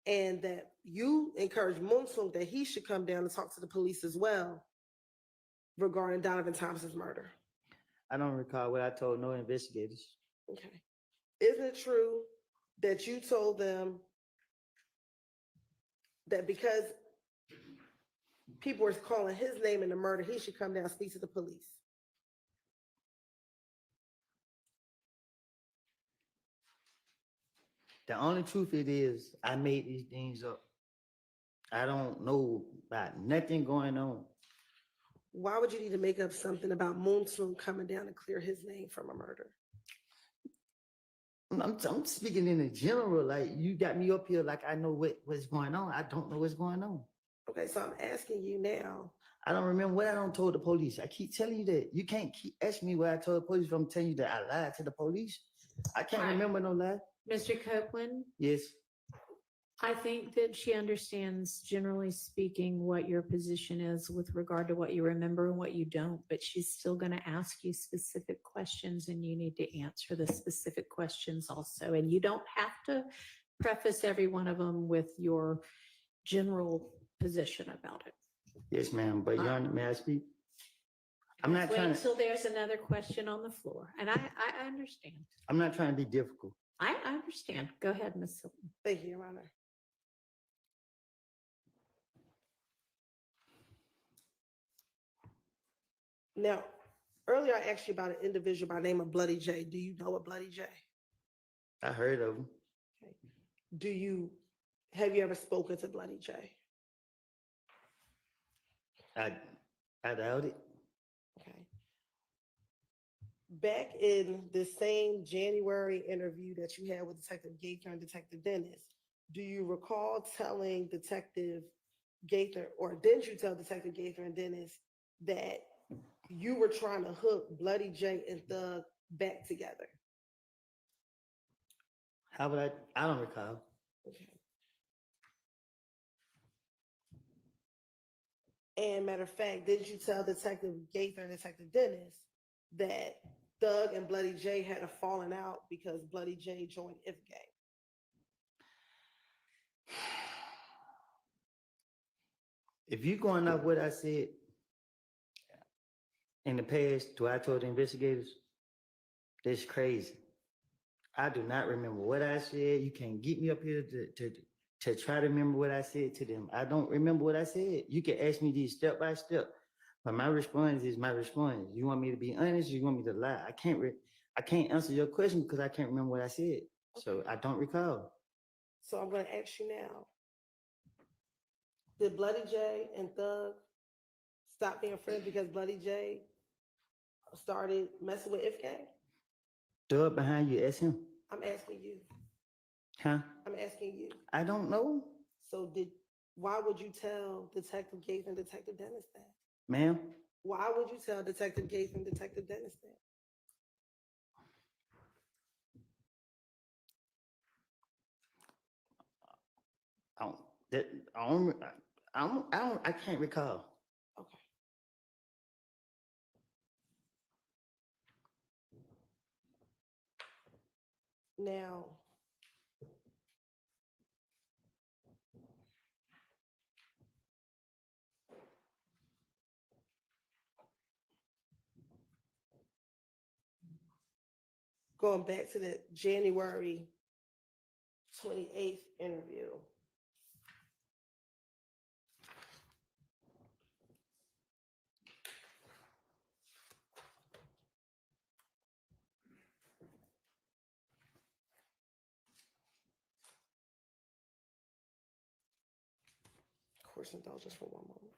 Speaker 5: and that you encouraged Moontunk that he should come down and talk to the police as well regarding Donovan Thompson's murder?
Speaker 6: I don't recall what I told no investigators.
Speaker 5: Okay. Isn't it true that you told them that because people were calling his name in the murder, he should come down and speak to the police?
Speaker 6: The only truth it is, I made these things up. I don't know about nothing going on.
Speaker 5: Why would you need to make up something about Moonsoon coming down to clear his name from a murder?
Speaker 6: I'm speaking in a general, like you got me up here like I know what's going on. I don't know what's going on.
Speaker 5: Okay, so I'm asking you now.
Speaker 6: I don't remember what I don't told the police. I keep telling you that. You can't keep asking me what I told the police if I'm telling you that I lied to the police. I can't
Speaker 3: Right.
Speaker 6: remember no lie.
Speaker 3: Mr. Copeland,
Speaker 6: Yes.
Speaker 3: I think that she understands, generally speaking, what your position is with regard to what you remember and what you don't, but she's still going to ask you specific questions and you need to answer the specific questions also. And you don't have to preface every one of them with your general position about it.
Speaker 6: Yes, ma'am. But Your Honor, may I speak? I'm not
Speaker 3: Wait
Speaker 6: trying to.
Speaker 3: until there's another question on the floor. And I understand.
Speaker 6: I'm not trying to be difficult.
Speaker 3: I understand. Go ahead, Ms. Silton.
Speaker 5: Thank you, Your Honor. Now, earlier I asked you about an individual by the name of Bloody J. Do you know a Bloody J?
Speaker 6: I heard of him.
Speaker 5: Okay. Have you ever spoken to Bloody J?
Speaker 6: I doubt it.
Speaker 5: Okay. Back in the same January interview that you had with Detective Gaither and Detective Dennis, do you recall telling Detective Gaither, or didn't you tell Detective Gaither and Dennis that you were trying to hook Bloody J and Thug back together?
Speaker 6: How would I don't recall.
Speaker 5: Okay. And matter of fact, didn't you tell Detective Gaither and Detective Dennis that Thug and Bloody J had a falling out because Bloody J joined If Gang?
Speaker 6: If you going off what I said, In the past, do I told the investigators? That's crazy. I do not remember what I said. You can't get me up here to try to remember what I said to them. I don't remember what I said. You can ask me these step by step, but my response is my response. You want me to be honest? You want me to lie? I can't answer your question because I can't remember what I said. So I don't recall.
Speaker 5: So I'm gonna ask you now. Did Bloody J and Thug stop being friends because Bloody J started messing with FK?
Speaker 6: Thug behind you, ask him.
Speaker 5: I'm asking you.
Speaker 6: Huh?
Speaker 5: I'm asking you.
Speaker 6: I don't know.
Speaker 5: So why would you tell Detective Gates and Detective Dennis that?
Speaker 6: Ma'am?
Speaker 5: Why would you tell Detective Gates and Detective Dennis that?
Speaker 6: I can't recall.
Speaker 5: Okay. Now, going back to the January 28th interview. Of course, indulgence for one moment.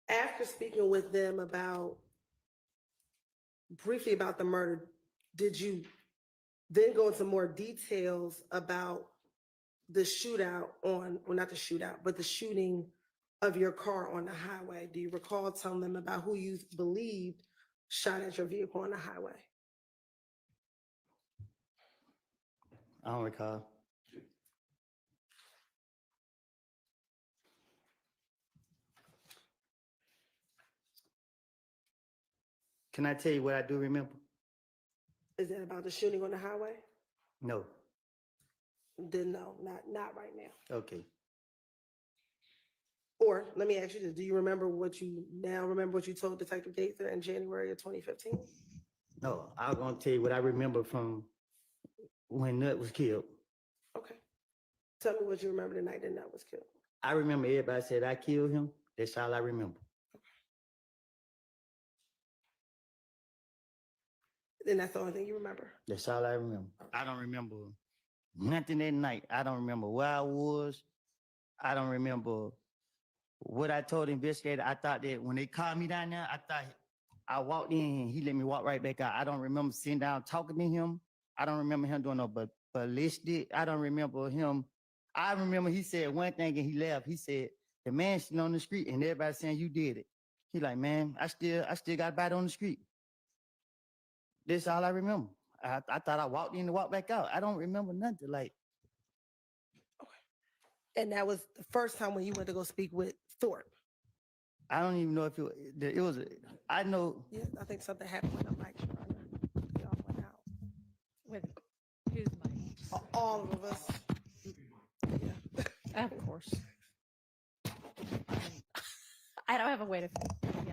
Speaker 5: After speaking with them briefly about the murder, did you then go into more details about the shootout not the shootout, but the shooting of your car on the highway? Do you recall telling them about who you believed shot at your vehicle on the highway?
Speaker 6: I don't recall. Can I tell you what I do remember?
Speaker 5: Is that about the shooting on the highway?
Speaker 6: No.
Speaker 5: Then no, not right now.
Speaker 6: Okay.
Speaker 5: Or let me ask you this: do you remember what you told Detective Gaither in January of 2015?
Speaker 6: No, I was gonna tell you what I remember from when Nut was killed.
Speaker 5: Okay. Tell me what you remember the night that Nut was killed.
Speaker 6: I remember everybody said I killed him. That's all I remember.
Speaker 5: Then that's the only thing you remember.
Speaker 6: That's all I remember. I don't remember nothing that night. I don't remember where I was. I don't remember what I told the investigator. I thought that when they called me down there, I thought I walked in and he let me walk right back out. I don't remember sitting down talking to him. I don't remember him doing no ballistic. I don't remember him. I remember he said one thing and he left. He said, the man sitting on the street and everybody saying you did it. He like, man, I still got a bite on the street. That's all I remember. I thought I walked in and walked back out. I don't remember nothing. Like,
Speaker 5: And that was the first time when you went to go speak with Thorpe.
Speaker 6: I don't even know if it was. I know.
Speaker 5: Yeah, I think something happened with the mic. They all went out.
Speaker 3: With whose mic?
Speaker 5: All of us. Yeah.
Speaker 3: Of course. I don't have a way to. Yeah.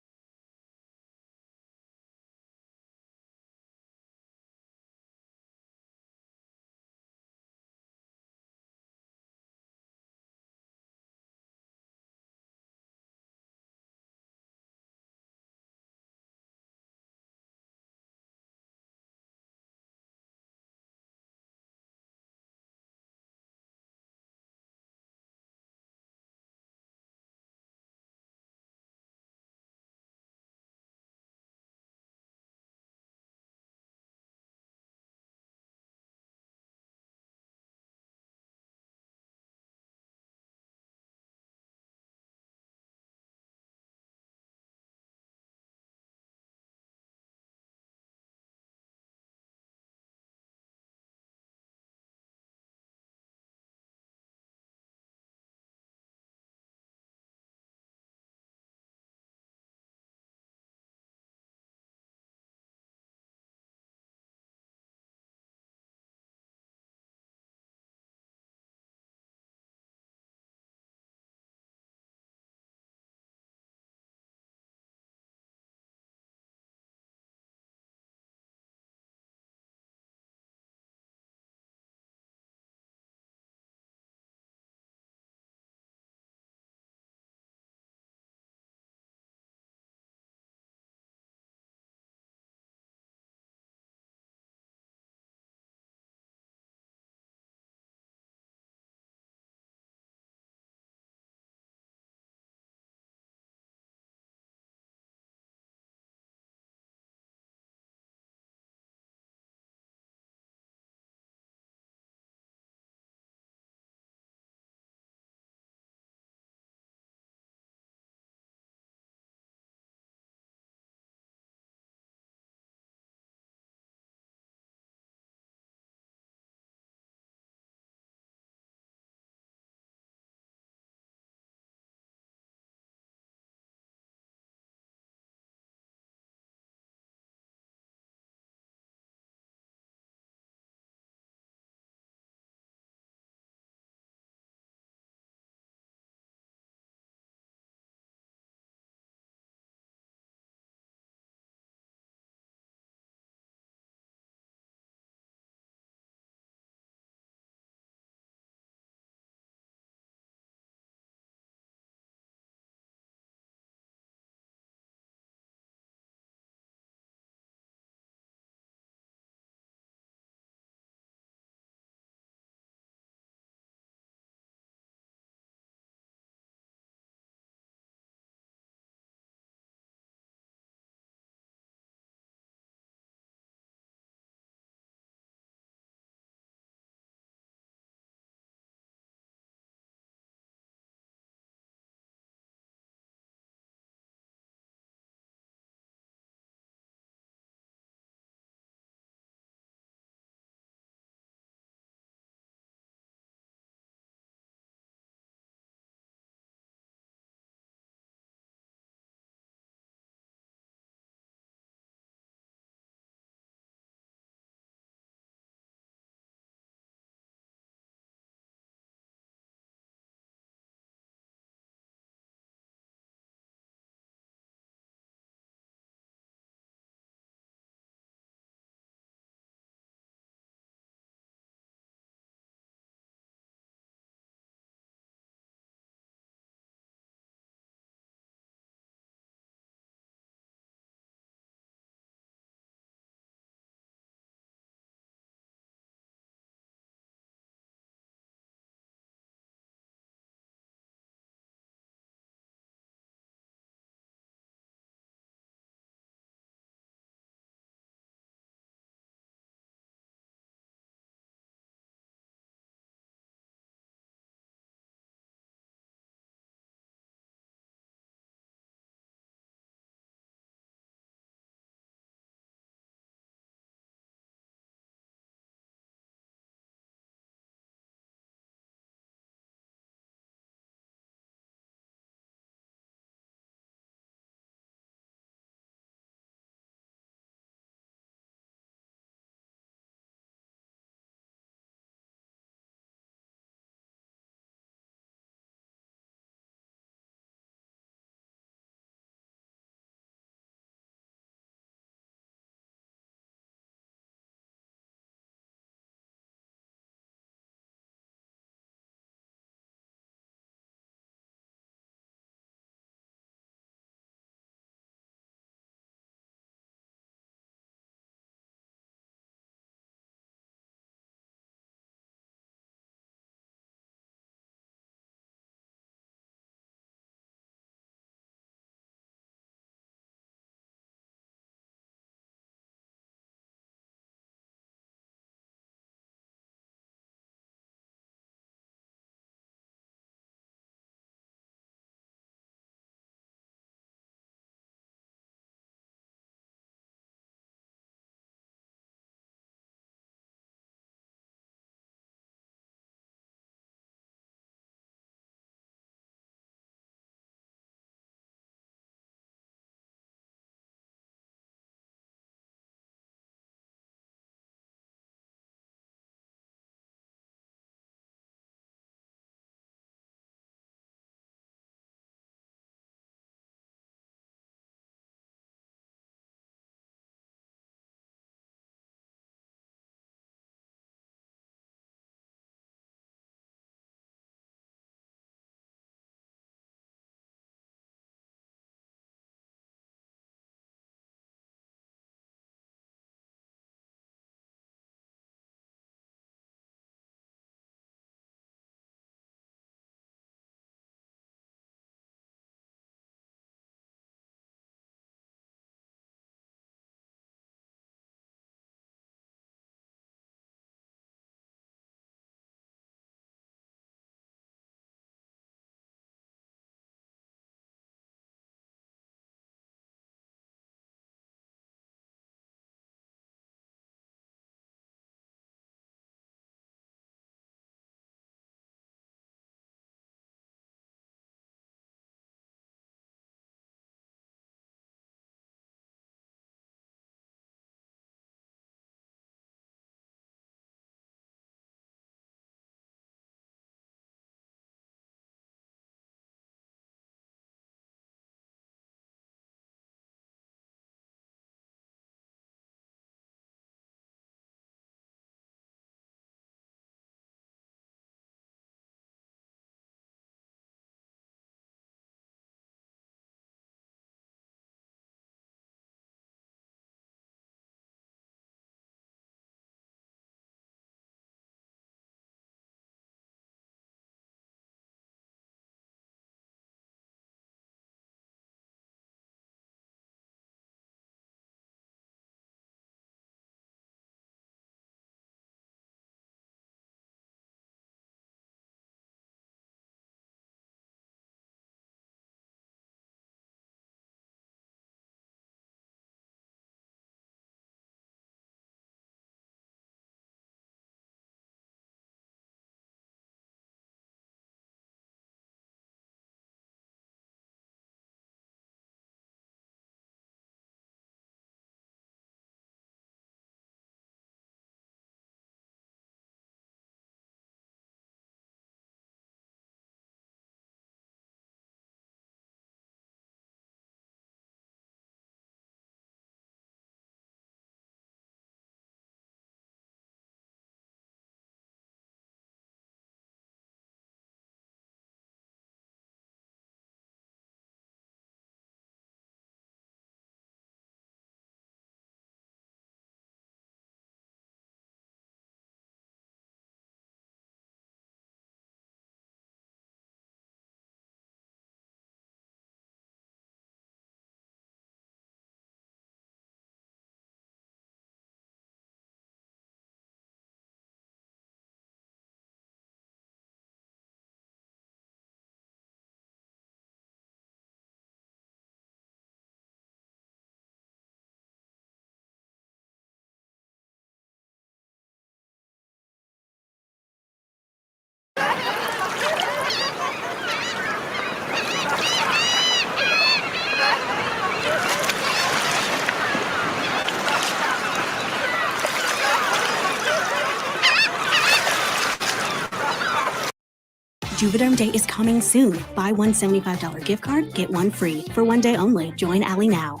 Speaker 14: Juvederm Day is coming soon. Buy one $75 gift card, get one free. For one day only. Join Ally now.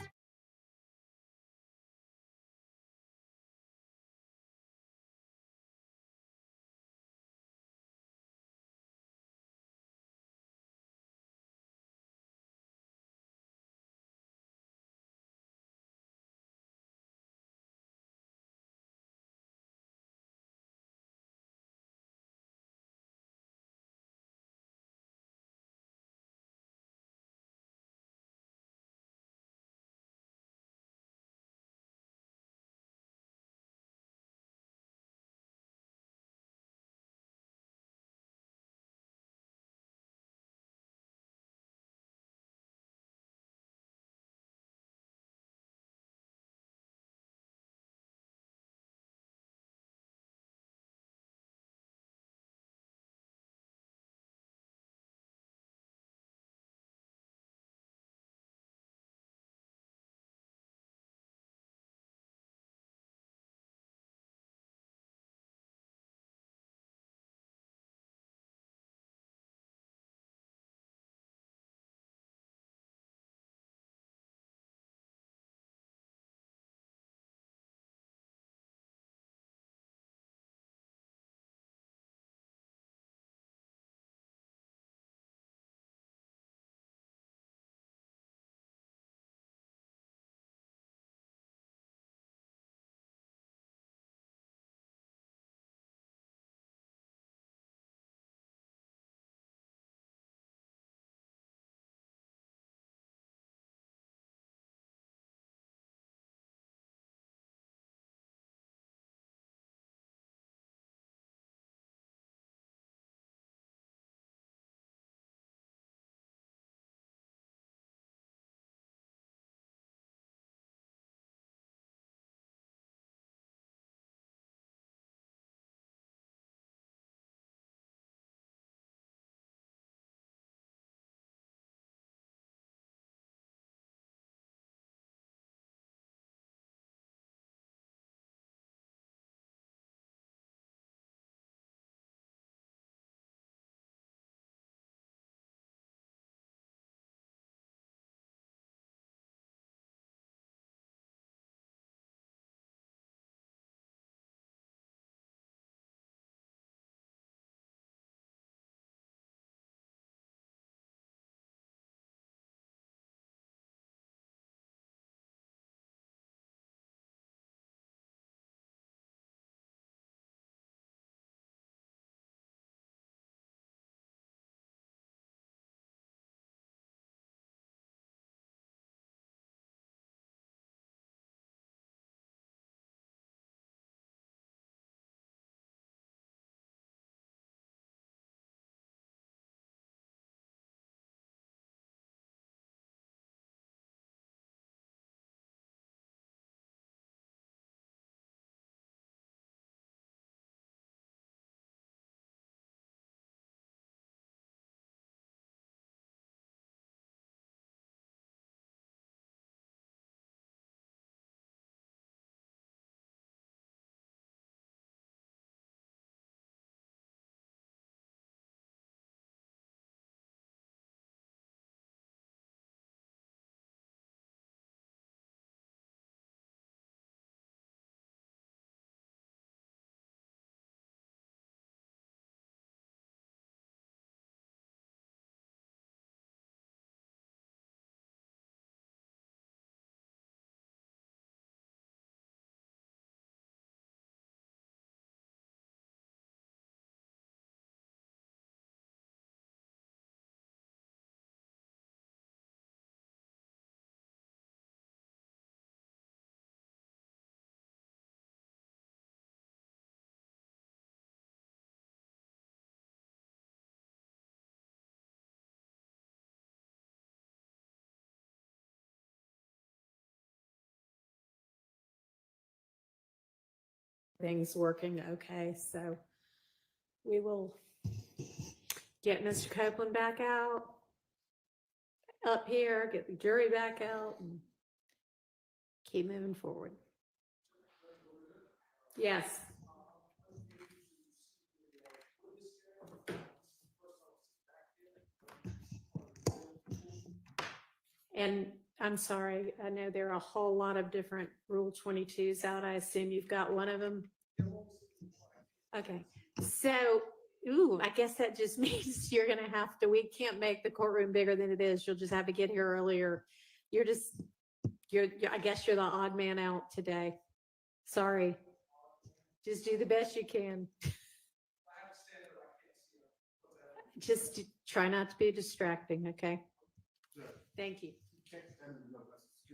Speaker 3: Things working okay, so we will get Mr. Copeland back out up here, get the jury back out, and keep moving forward. Yes. And I'm sorry, I know there are a whole lot of different Rule 22s out. I assume you've got one of them. Okay, so, I guess that just means you're gonna have to, we can't make the courtroom bigger than it is. You'll just have to get here earlier. I guess you're the odd man out today. Sorry. Just do the best you can. Just try not to be distracting, okay? Thank you.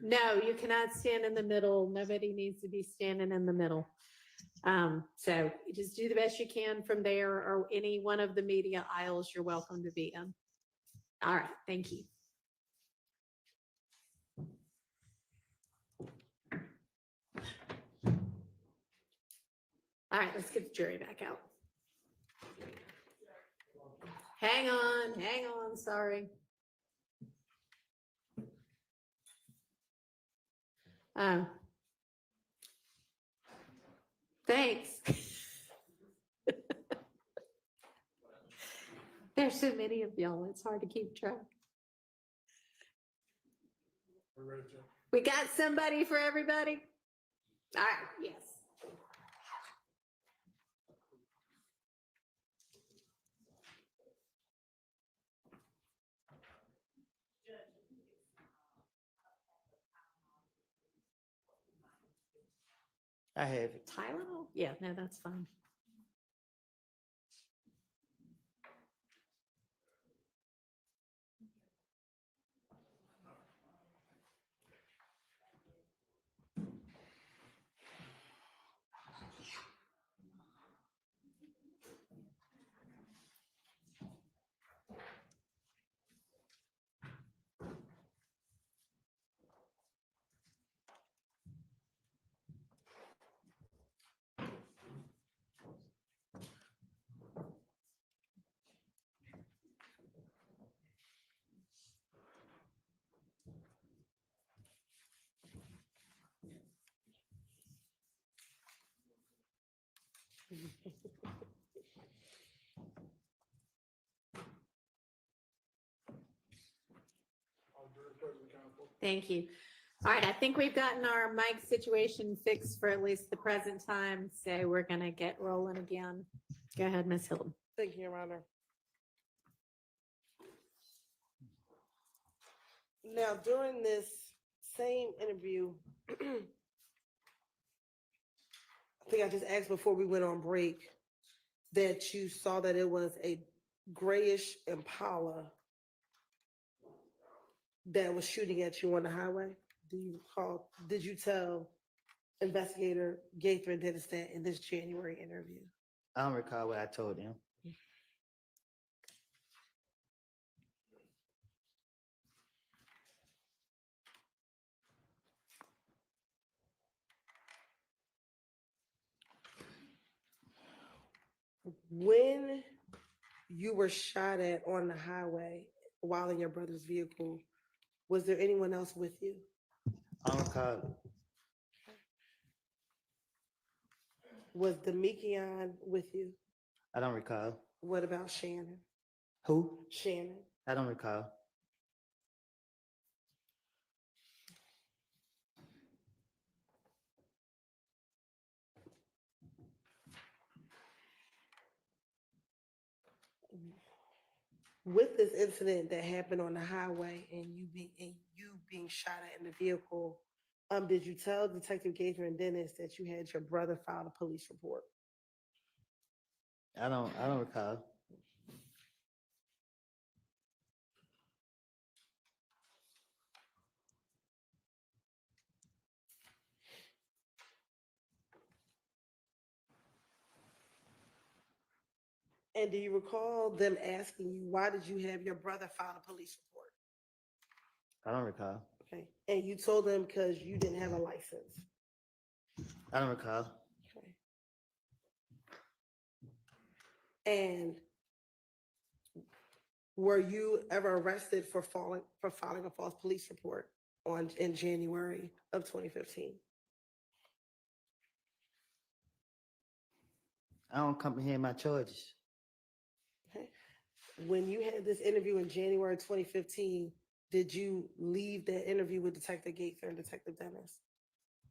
Speaker 3: No, you cannot stand in the middle. Nobody needs to be standing in the middle. So just do the best you can from there, or any one of the media aisles you're welcome to be in. All right, thank you. All right, let's get the jury back out. Hang on, sorry. Thanks. There's so many of y'all, it's hard to keep track. We got somebody for everybody? All right, yes.
Speaker 6: I have it.
Speaker 3: Tylenol? Yeah, no, that's fine. Thank you. All right, I think we've gotten our mic situation fixed for at least the present time, so we're gonna get rolling again. Go ahead, Ms. Hilton.
Speaker 5: Thank you, Your Honor. Now, during this same interview, I think I just asked before we went on break that you saw that it was a grayish Impala that was shooting at you on the highway. Do you recall? Did you tell investigator Gaither and Dennis that in this January interview?
Speaker 6: I don't recall what I told him.
Speaker 5: When you were shot at on the highway while in your brother's vehicle, was there anyone else with you?
Speaker 6: I don't recall it.
Speaker 5: Was Demekion with you?
Speaker 6: I don't recall.
Speaker 5: What about Shannon?
Speaker 6: Who?
Speaker 5: Shannon.
Speaker 6: I don't recall.
Speaker 5: With this incident that happened on the highway and you being shot at in the vehicle, did you tell Detective Gaither and Dennis that you had your brother file a police report?
Speaker 6: I don't recall.
Speaker 5: And do you recall them asking you, why did you have your brother file a police report?
Speaker 6: I don't recall.
Speaker 5: Okay. And you told them because you didn't have a license.
Speaker 6: I don't recall.
Speaker 5: Okay. And were you ever arrested for filing a false police report in January of 2015?
Speaker 6: I don't comprehend my charges.
Speaker 5: Okay. When you had this interview in January 2015, did you leave that interview with Detective Gaither and Detective Dennis?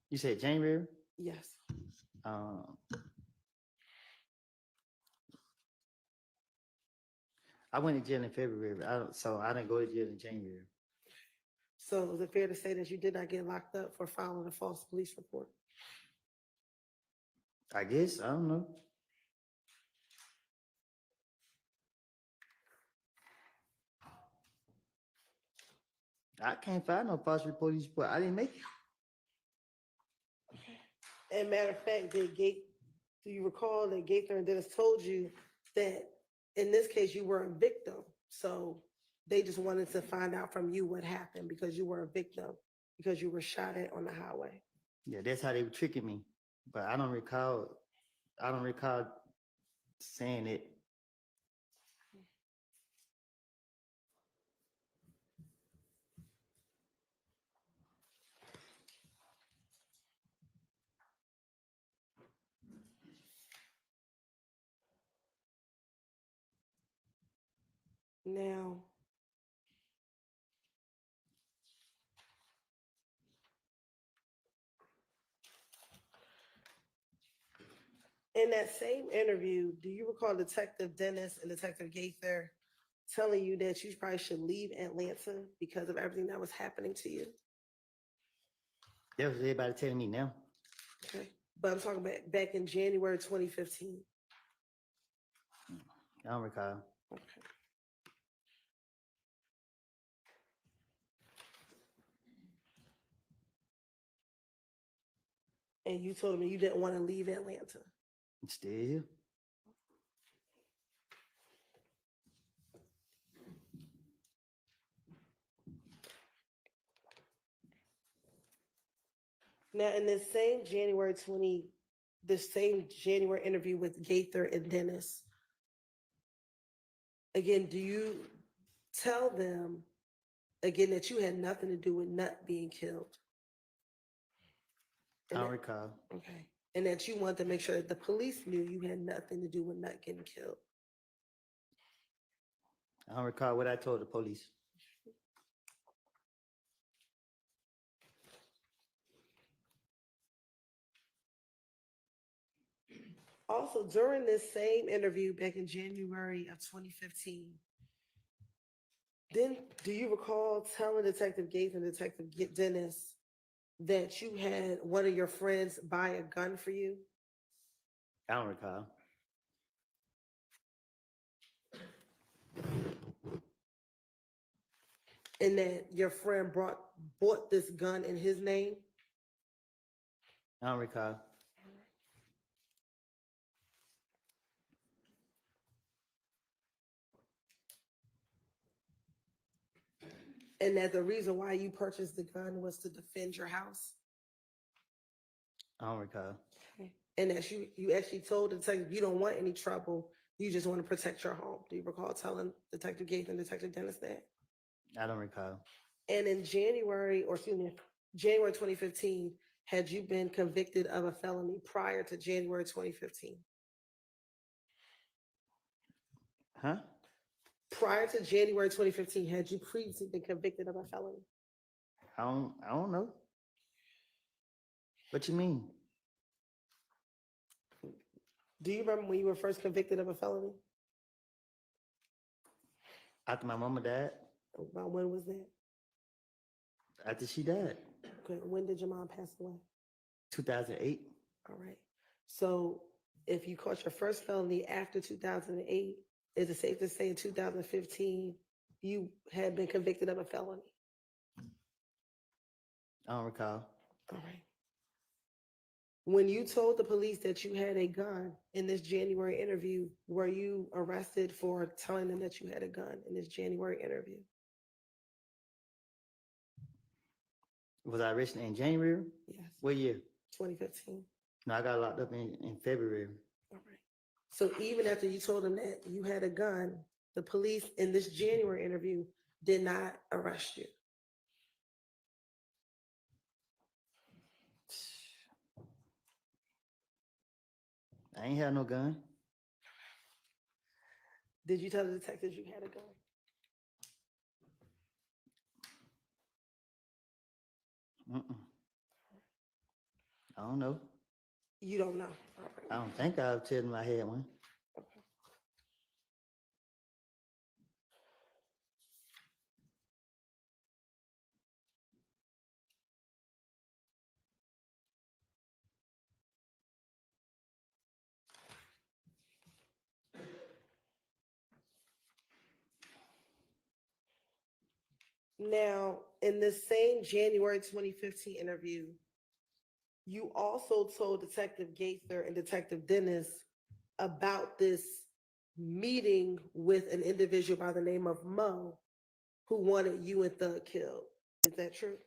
Speaker 6: You said January?
Speaker 5: Yes.
Speaker 6: I went to jail in February. So I didn't go to jail in January.
Speaker 5: So is it fair to say that you did not get locked up for filing a false police report?
Speaker 6: I guess, I don't know. I can't find no false police report. I didn't make it.
Speaker 5: And matter of fact, do you recall that Gaither and Dennis told you that in this case you were a victim? So they just wanted to find out from you what happened because you were a victim, because you were shot at on the highway.
Speaker 6: Yeah, that's how they were tricking me. But I don't recall saying it.
Speaker 5: Now, in that same interview, do you recall Detective Dennis and Detective Gaither telling you that you probably should leave Atlanta because of everything that was happening to you?
Speaker 6: That was everybody telling me now.
Speaker 5: Okay. But I'm talking about back in January 2015.
Speaker 6: I don't recall.
Speaker 5: Okay. And you told me you didn't want to leave Atlanta.
Speaker 6: I'm still here.
Speaker 5: Now, in this same January interview with Gaither and Dennis, again, do you tell them again that you had nothing to do with Nut being killed?
Speaker 6: I don't recall.
Speaker 5: Okay. And that you wanted to make sure that the police knew you had nothing to do with Nut getting killed.
Speaker 6: I don't recall what I told the police.
Speaker 5: Also, during this same interview back in January of 2015, then do you recall telling Detective Gates and Detective Dennis that you had one of your friends buy a gun for you?
Speaker 6: I don't recall.
Speaker 5: And that your friend bought this gun in his name?
Speaker 6: I don't recall.
Speaker 5: And that the reason why you purchased the gun was to defend your house?
Speaker 6: I don't recall.
Speaker 5: Okay. And that you actually told the detective you don't want any trouble, you just want to protect your home. Do you recall telling Detective Gates and Detective Dennis that?
Speaker 6: I don't recall.
Speaker 5: And in January 2015, had you been convicted of a felony prior to January 2015?
Speaker 6: Huh?
Speaker 5: Prior to January 2015, had you previously been convicted of a felony?
Speaker 6: I don't know. What you mean?
Speaker 5: Do you remember when you were first convicted of a felony?
Speaker 6: After my mama died?
Speaker 5: About when was that?
Speaker 6: After she died.
Speaker 5: Okay, when did your mom pass away?
Speaker 6: 2008.
Speaker 5: All right. So if you caught your first felony after 2008, is it safe to say in 2015 you had been convicted of a felony?
Speaker 6: I don't recall.
Speaker 5: All right. When you told the police that you had a gun in this January interview, were you arrested for telling them that you had a gun in this January interview?
Speaker 6: Was I arrested in January?
Speaker 5: Yes.
Speaker 6: What year?
Speaker 5: 2015.
Speaker 6: No, I got locked up in February.
Speaker 5: All right. So even after you told them that you had a gun, the police in this January interview did not arrest you.
Speaker 6: I ain't had no gun.
Speaker 5: Did you tell the detectives you had a gun?
Speaker 6: Mm-mm. I don't know.
Speaker 5: You don't know. All right.
Speaker 6: I don't think I'll tell them I had one.
Speaker 5: Now, in the same January 2015 interview, you also told Detective Gaither and Detective Dennis about this meeting with an individual by the name of Mo who wanted you and Thug killed. Is that true?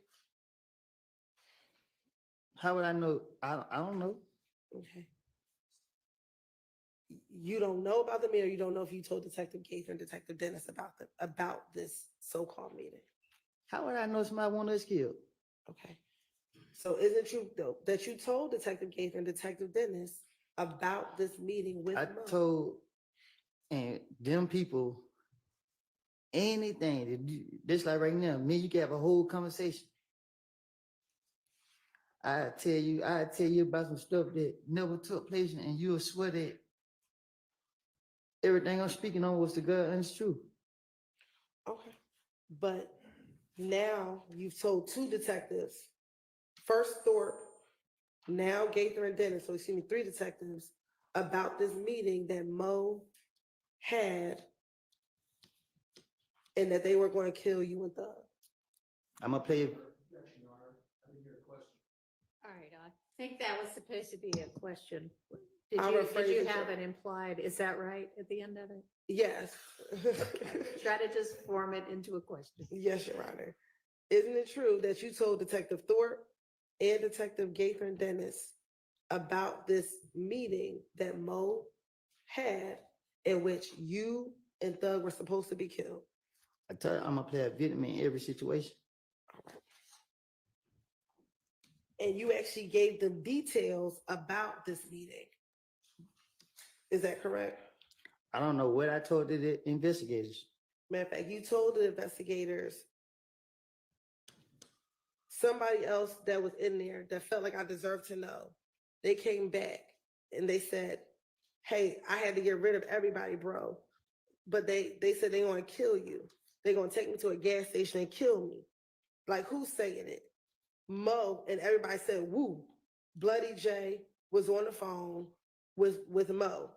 Speaker 6: How would I know? I don't know.
Speaker 5: Okay. You don't know about the meeting, or you don't know if you told Detective Gaither and Detective Dennis about this so-called meeting.
Speaker 6: How would I know somebody want us killed?
Speaker 5: Okay. So is it true though that you told Detective Gaither and Detective Dennis about this meeting with
Speaker 6: I
Speaker 5: Mo?
Speaker 6: told and them people anything. This like right now, me, you can have a whole conversation. I tell you about some stuff that never took place, and you'll swear that everything I'm speaking on was the God and it's true.
Speaker 5: Okay. But now you've told two detectives, first Thorpe, now Gaither and Dennis, so excuse me, three detectives, about this meeting that Mo had and that they were going to kill you and Thug.
Speaker 6: I'm gonna play.
Speaker 3: All right, I think that was supposed to be a question.
Speaker 5: I'm
Speaker 3: Did
Speaker 5: afraid
Speaker 3: you
Speaker 5: it's
Speaker 3: have
Speaker 5: a-
Speaker 3: it implied? Is that right at the end of it?
Speaker 5: Yes.
Speaker 3: Try to just form it into a question.
Speaker 5: Yes, Your Honor. Isn't it true that you told Detective Thorpe and Detective Gaither and Dennis about this meeting that Mo had in which you and Thug were supposed to be killed?
Speaker 6: I tell you, I'm gonna play a victim in every situation.
Speaker 5: And you actually gave them details about this meeting. Is that correct?
Speaker 6: I don't know what I told the investigators.
Speaker 5: Matter of fact, you told the investigators somebody else that was in there that felt like I deserved to know. They came back and they said, hey, I had to get rid of everybody, bro. But they said they want to kill you. They're going to take me to a gas station and kill me. Like, who's saying it? Mo, and everybody said, woo. Bloody J was on the phone with Mo,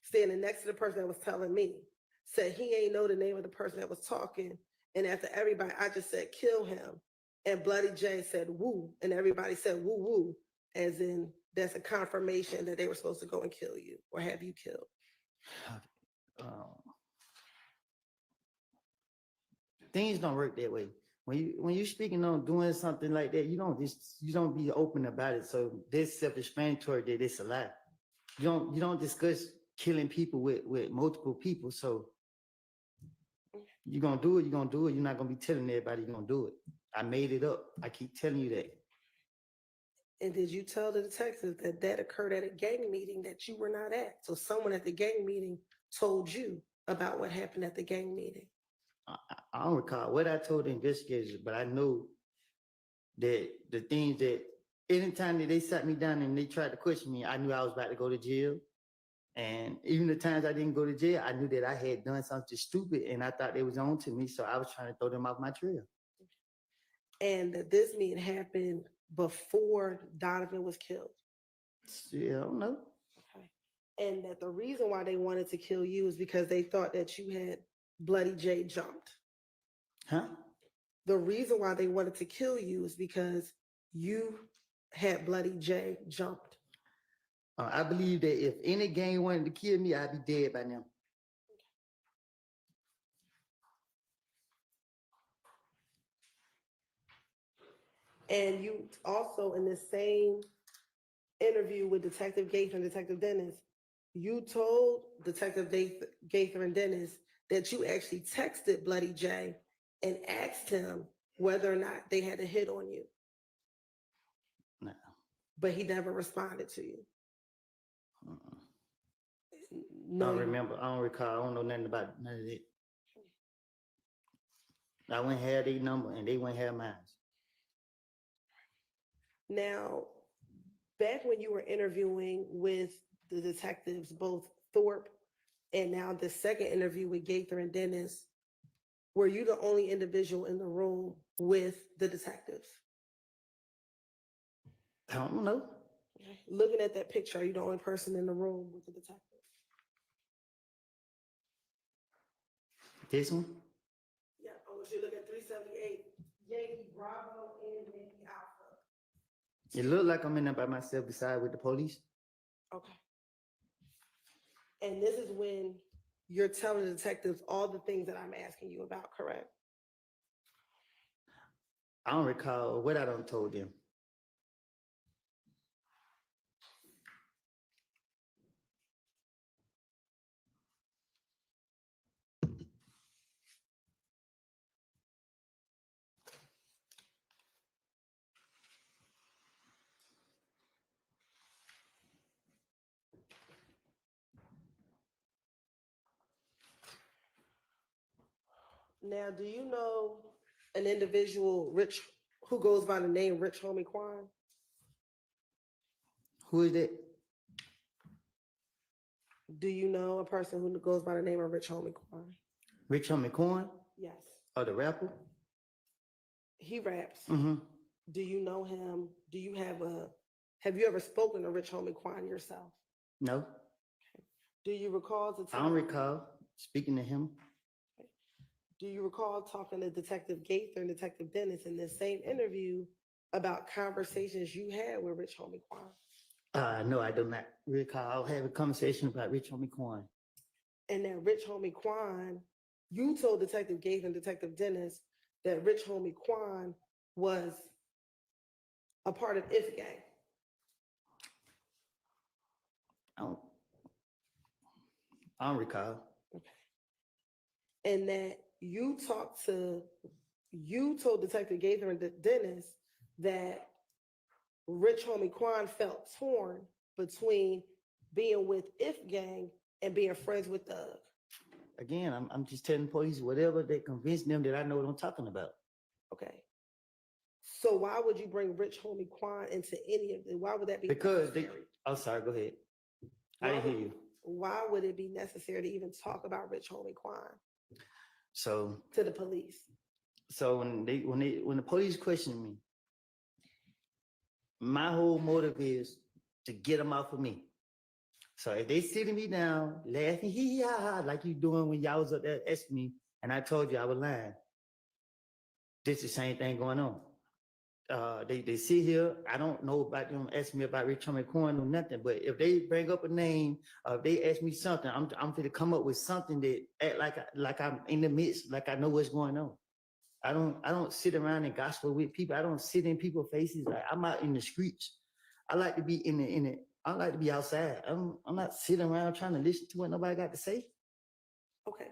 Speaker 5: standing next to the person that was telling me. Said he ain't know the name of the person that was talking. And after everybody, I just said, kill him. And Bloody J said, woo. And everybody said, woo, woo. As in, that's a confirmation that they were supposed to go and kill you or have you killed.
Speaker 6: Things don't work that way. When you speaking on doing something like that, you don't be open about it. So this self-explanatory that it's a lie. You don't discuss killing people with multiple people. So you're gonna do it, you're gonna do it. You're not gonna be telling everybody you're gonna do it. I made it up. I keep telling you that.
Speaker 5: And did you tell the detective that that occurred at a gang meeting that you were not at? So someone at the gang meeting told you about what happened at the gang meeting.
Speaker 6: I don't recall what I told the investigators, but I know that the things that anytime that they sat me down and they tried to question me, I knew I was about to go to jail. And even the times I didn't go to jail, I knew that I had done something stupid and I thought they was on to me. So I was trying to throw them off my trail.
Speaker 5: And that this meeting happened before Donovan was killed.
Speaker 6: Yeah, I don't know.
Speaker 5: Okay. And that the reason why they wanted to kill you is because they thought that you had Bloody J jumped.
Speaker 6: Huh?
Speaker 5: The reason why they wanted to kill you is because you had Bloody J jumped.
Speaker 6: I believe that if any gang wanted to kill me, I'd be dead by now.
Speaker 5: And you also, in the same interview with Detective Gaither and Detective Dennis, you told Detective Gaither and Dennis that you actually texted Bloody J and asked him whether or not they had a hit on you.
Speaker 6: No.
Speaker 5: But he never responded to you.
Speaker 6: No, I don't remember. I don't recall. I don't know nothing about none of that. I wouldn't have their number and they wouldn't have mine.
Speaker 5: Now, back when you were interviewing with the detectives, both Thorpe and now the second interview with Gaither and Dennis, were you the only individual in the room with the detectives?
Speaker 6: I don't know.
Speaker 5: Looking at that picture, are you the only person in the room with the detectives?
Speaker 6: This one?
Speaker 5: Yeah, I want you to look at 378, Yankee Bravo and Yankee Alpha.
Speaker 6: It looked like I'm in there by myself beside with the police.
Speaker 5: Okay. And this is when you're telling the detectives all the things that I'm asking you about, correct?
Speaker 6: I don't recall what I done told them.
Speaker 5: Now, do you know an individual who goes by the name Rich Homie Quan?
Speaker 6: Who is that?
Speaker 5: Do you know a person who goes by the name of Rich Homie Quan?
Speaker 6: Rich Homie Coin?
Speaker 5: Yes.
Speaker 6: Or the rapper?
Speaker 5: He raps.
Speaker 6: Mm-hmm.
Speaker 5: Do you know him? Have you ever spoken to Rich Homie Quan yourself?
Speaker 6: No.
Speaker 5: Do you recall
Speaker 6: I don't recall speaking to him.
Speaker 5: Do you recall talking to Detective Gaither and Detective Dennis in this same interview about conversations you had with Rich Homie Quan?
Speaker 6: No, I do not recall having a conversation about Rich Homie Coin.
Speaker 5: And that Rich Homie Quan, you told Detective Gaither and Detective Dennis that Rich Homie Quan was a part of If Gang.
Speaker 6: I don't recall.
Speaker 5: Okay. And that you told Detective Gaither and Dennis that Rich Homie Quan felt torn between being with If Gang and being friends with Thug.
Speaker 6: Again, I'm just telling police whatever they convince them that I know what I'm talking about.
Speaker 5: Okay. So why would you bring Rich Homie Quan into any of it? Why would that be
Speaker 6: Because
Speaker 5: necessary?
Speaker 6: I'm sorry, go ahead. I didn't hear you.
Speaker 5: Why would it be necessary to even talk about Rich Homie Quan
Speaker 6: So
Speaker 5: to the police?
Speaker 6: So when the police question me, my whole motive is to get them off of me. So if they sitting me down, laughing, hee ha ha, like you doing when y'all was up there asking me, and I told you I was lying. This is the same thing going on. They sit here. I don't know about them asking me about Rich Homie Coin or nothing. But if they bring up a name, or if they ask me something, I'm going to come up with something that act like I'm in the midst, like I know what's going on. I don't sit around and gospel with people. I don't sit in people's faces. Like I'm out in the streets. I like to be I like to be outside. I'm not sitting around trying to listen to what nobody got to say.
Speaker 5: Okay.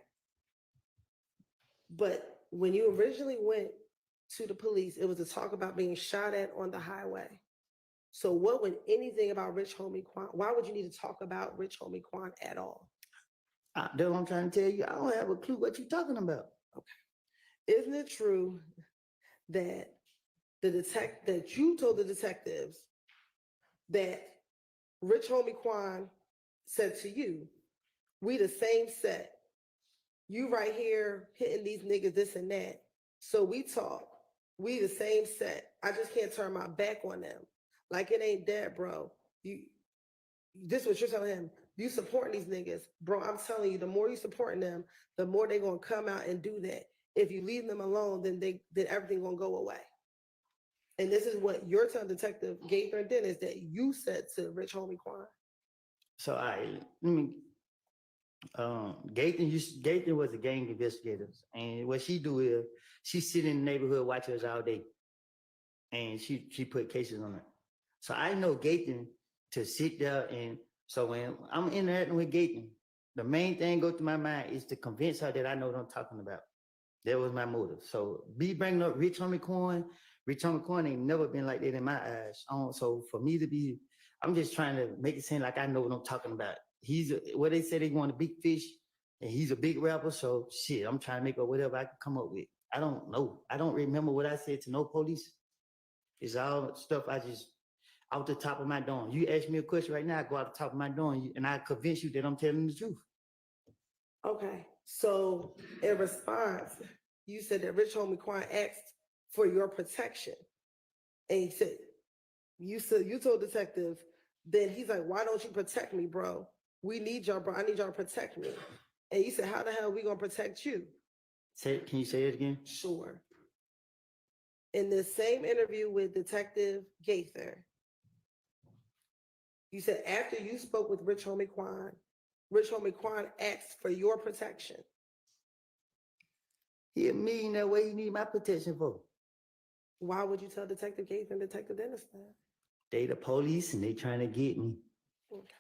Speaker 5: But when you originally went to the police, it was to talk about being shot at on the highway. So what would anything about Rich Homie Quan, why would you need to talk about Rich Homie Quan at all?
Speaker 6: That's what I'm trying to tell you. I don't have a clue what you're talking about.
Speaker 5: Okay. Isn't it true that that you told the detectives that Rich Homie Quan said to you, we the same set. You right here hitting these niggas, this and that. So we talk. We the same set. I just can't turn my back on them. Like it ain't that, bro. This is what you're telling him. You supporting these niggas. Bro, I'm telling you, the more you supporting them, the more they gonna come out and do that. If you leave them alone, then everything gonna go away. And this is what you're telling Detective Gaither and Dennis that you said to Rich Homie Quan.
Speaker 6: So Gaither was a gang investigator, and what she do is she sit in the neighborhood watching us all day, and she put cases on it. So I know Gaither to sit there, and so when I'm interacting with Gaither, the main thing go through my mind is to convince her that I know what I'm talking about. That was my motive. So be bringing up Rich Homie Coin ain't never been like that in my eyes. So for me to be, I'm just trying to make it seem like I know what I'm talking about. What they say they want a big fish, and he's a big rapper. So shit, I'm trying to make up whatever I can come up with. I don't know. I don't remember what I said to no police. It's all stuff I just out the top of my dome. You ask me a question right now, I go out the top of my dome and I convince you that I'm telling the truth.
Speaker 5: Okay, so in response, you said that Rich Homie Quan asked for your protection. And he said, you told detective, then he's like, why don't you protect me, bro? We need y'all, bro. I need y'all to protect me. And you said, how the hell are we gonna protect you?
Speaker 6: Can you say it again?
Speaker 5: Sure. In the same interview with Detective Gaither, you said after you spoke with Rich Homie Quan asked for your protection.
Speaker 6: He a millionaire, what he need my protection for?
Speaker 5: Why would you tell Detective Gaither and Detective Dennis that?
Speaker 6: They the police and they trying to get me.
Speaker 5: Okay.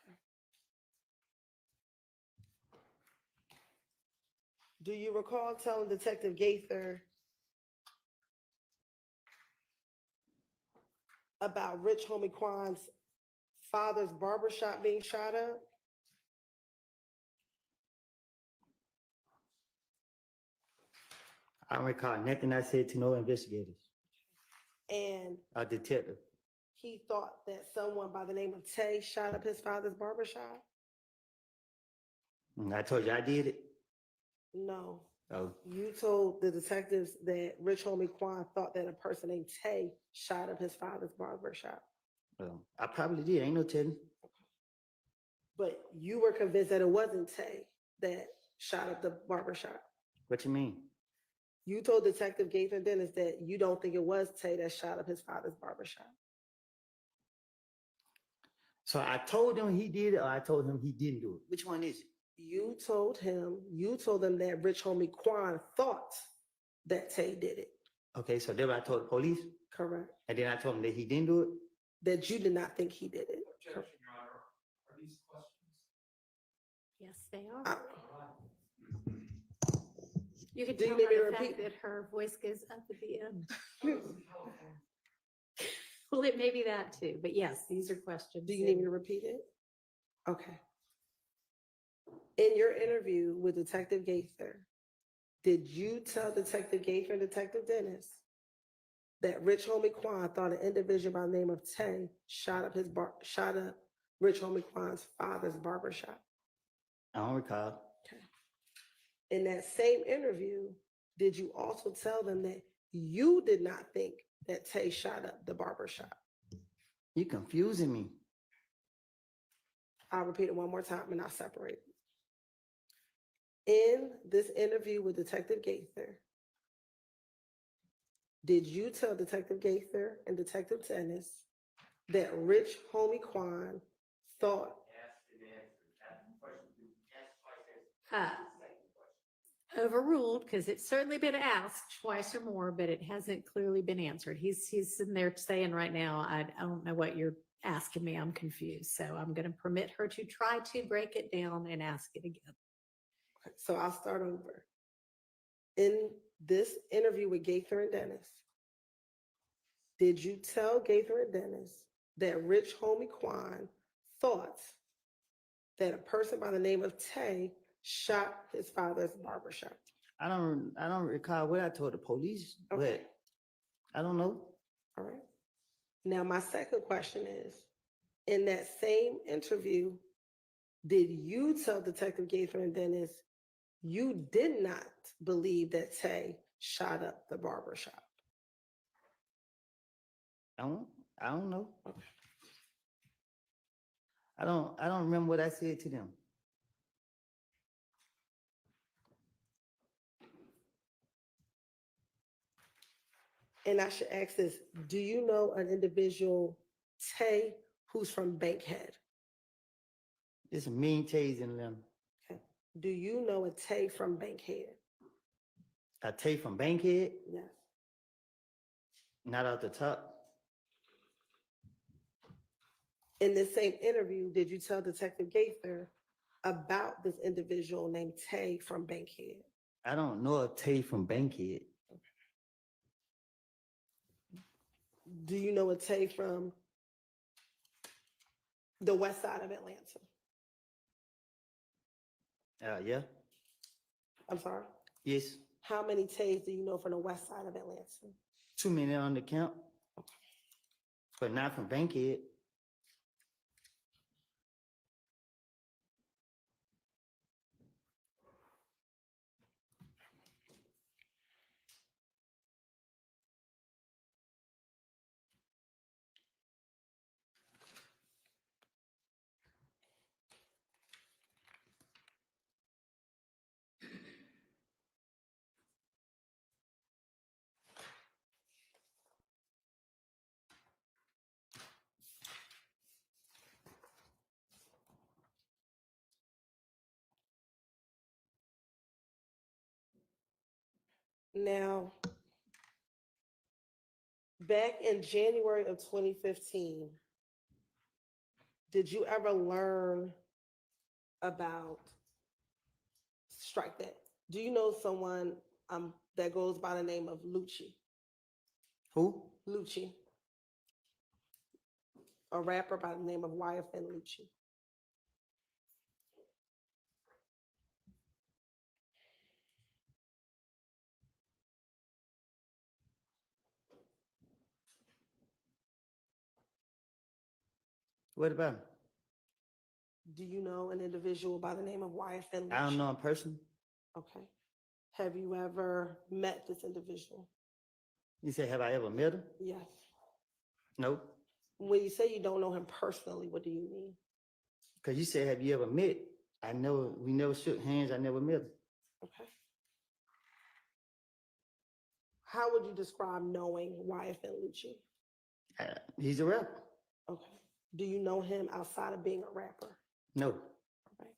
Speaker 5: Do you recall telling Detective Gaither about Rich Homie Quan's father's barbershop being shot up?
Speaker 6: I don't recall nothing I said to no investigators.
Speaker 5: And
Speaker 6: A detective.
Speaker 5: he thought that someone by the name of Tay shot up his father's barbershop?
Speaker 6: And I told you I did it.
Speaker 5: No.
Speaker 6: Oh,
Speaker 5: You told the detectives that Rich Homie Quan thought that a person named Tay shot up his father's barbershop.
Speaker 6: well, I probably did. Ain't no telling.
Speaker 5: But you were convinced that it wasn't Tay that shot up the barbershop.
Speaker 6: What you mean?
Speaker 5: You told Detective Gaither Dennis that you don't think it was Tay that shot up his father's barbershop.
Speaker 6: So I told him he did it, or I told him he didn't do it. Which one is it?
Speaker 5: You told them that Rich Homie Quan thought that Tay did it.
Speaker 6: Okay, so then I told the police,
Speaker 5: Correct.
Speaker 6: and then I told him that he didn't do it.
Speaker 5: That you did not think he did it.
Speaker 4: Objection, Your Honor. Are these questions?
Speaker 3: Yes, they are.
Speaker 5: I-
Speaker 3: You can
Speaker 5: Do you
Speaker 3: tell
Speaker 5: need
Speaker 3: by
Speaker 5: me to
Speaker 3: the fact
Speaker 5: repeat?
Speaker 3: that her voice goes up at the end. Well, it may be that too, but yes, these are questions.
Speaker 5: Do you need me to repeat it? Okay. In your interview with Detective Gaither, did you tell Detective Gaither and Detective Dennis that Rich Homie Quan thought an individual by the name of Tay shot up Rich Homie Quan's father's barbershop?
Speaker 6: I don't recall.
Speaker 5: Okay. In that same interview, did you also tell them that you did not think that Tay shot up the barbershop?
Speaker 6: You confusing me.
Speaker 5: I'll repeat it one more time and I'll separate it. In this interview with Detective Gaither, did you tell Detective Gaither and Detective Dennis that Rich Homie Quan thought
Speaker 3: Overruled, because it's certainly been asked twice or more, but it hasn't clearly been answered. He's sitting there saying right now, I don't know what you're asking me. I'm confused. So I'm going to permit her to try to break it down and ask it again.
Speaker 5: So I'll start over. In this interview with Gaither and Dennis, did you tell Gaither and Dennis that Rich Homie Quan thought that a person by the name of Tay shot his father's barbershop?
Speaker 6: I don't recall what I told the police,
Speaker 5: Okay.
Speaker 6: but I don't know.
Speaker 5: All right. Now, my second question is, in that same interview, did you tell Detective Gaither and Dennis you did not believe that Tay shot up the barbershop?
Speaker 6: I don't know. I don't remember what I said to them.
Speaker 5: And I should ask this, do you know an individual, Tay, who's from Bankhead?
Speaker 6: There's a mean Tays in them.
Speaker 5: Okay. Do you know a Tay from Bankhead?
Speaker 6: A Tay from Bankhead,
Speaker 5: Yes.
Speaker 6: not out the top.
Speaker 5: In this same interview, did you tell Detective Gaither about this individual named Tay from Bankhead?
Speaker 6: I don't know a Tay from Bankhead.
Speaker 5: Do you know a Tay from the west side of Atlanta?
Speaker 6: Yeah.
Speaker 5: I'm sorry?
Speaker 6: Yes.
Speaker 5: How many Tays do you know from the west side of Atlanta?
Speaker 6: Too many on the count. but not from Bankhead.
Speaker 5: Now, back in January of 2015, did you ever learn about, strike that, do you know someone that goes by the name of Lucci?
Speaker 6: Who?
Speaker 5: Lucci. A rapper by the name of YFN Lucci.
Speaker 6: What about him?
Speaker 5: Do you know an individual by the name of YFN Lucci?
Speaker 6: I don't know in person.
Speaker 5: Okay. Have you ever met this individual?
Speaker 6: You said, have I ever met him?
Speaker 5: Yes.
Speaker 6: Nope.
Speaker 5: When you say you don't know him personally, what do you mean?
Speaker 6: Because you said, have you ever met? We never shook hands. I never met him.
Speaker 5: Okay. How would you describe knowing YFN Lucci?
Speaker 6: He's a rapper.
Speaker 5: Okay. Do you know him outside of being a rapper?
Speaker 6: No.
Speaker 5: Okay.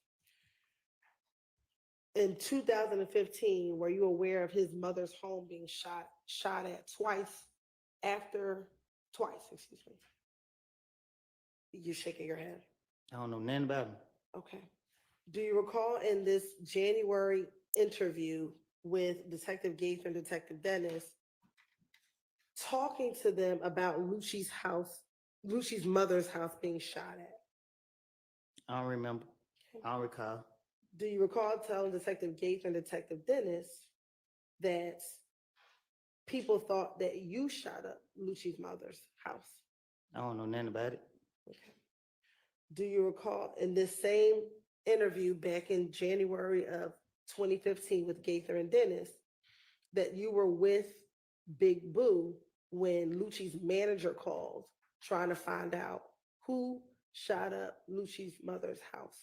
Speaker 5: In 2015, were you aware of his mother's home being shot at twice, excuse me? You're shaking your head.
Speaker 6: I don't know nothing about him.
Speaker 5: Okay. Do you recall in this January interview with Detective Gaither and Detective Dennis talking to them about Lucci's mother's house being shot at?
Speaker 6: I don't remember. I don't recall.
Speaker 5: Do you recall telling Detective Gaither and Detective Dennis that people thought that you shot up Lucci's mother's house?
Speaker 6: I don't know nothing about it.
Speaker 5: Okay. Do you recall in this same interview back in January of 2015 with Gaither and Dennis that you were with Big Boo when Lucci's manager called trying to find out who shot up Lucci's mother's house?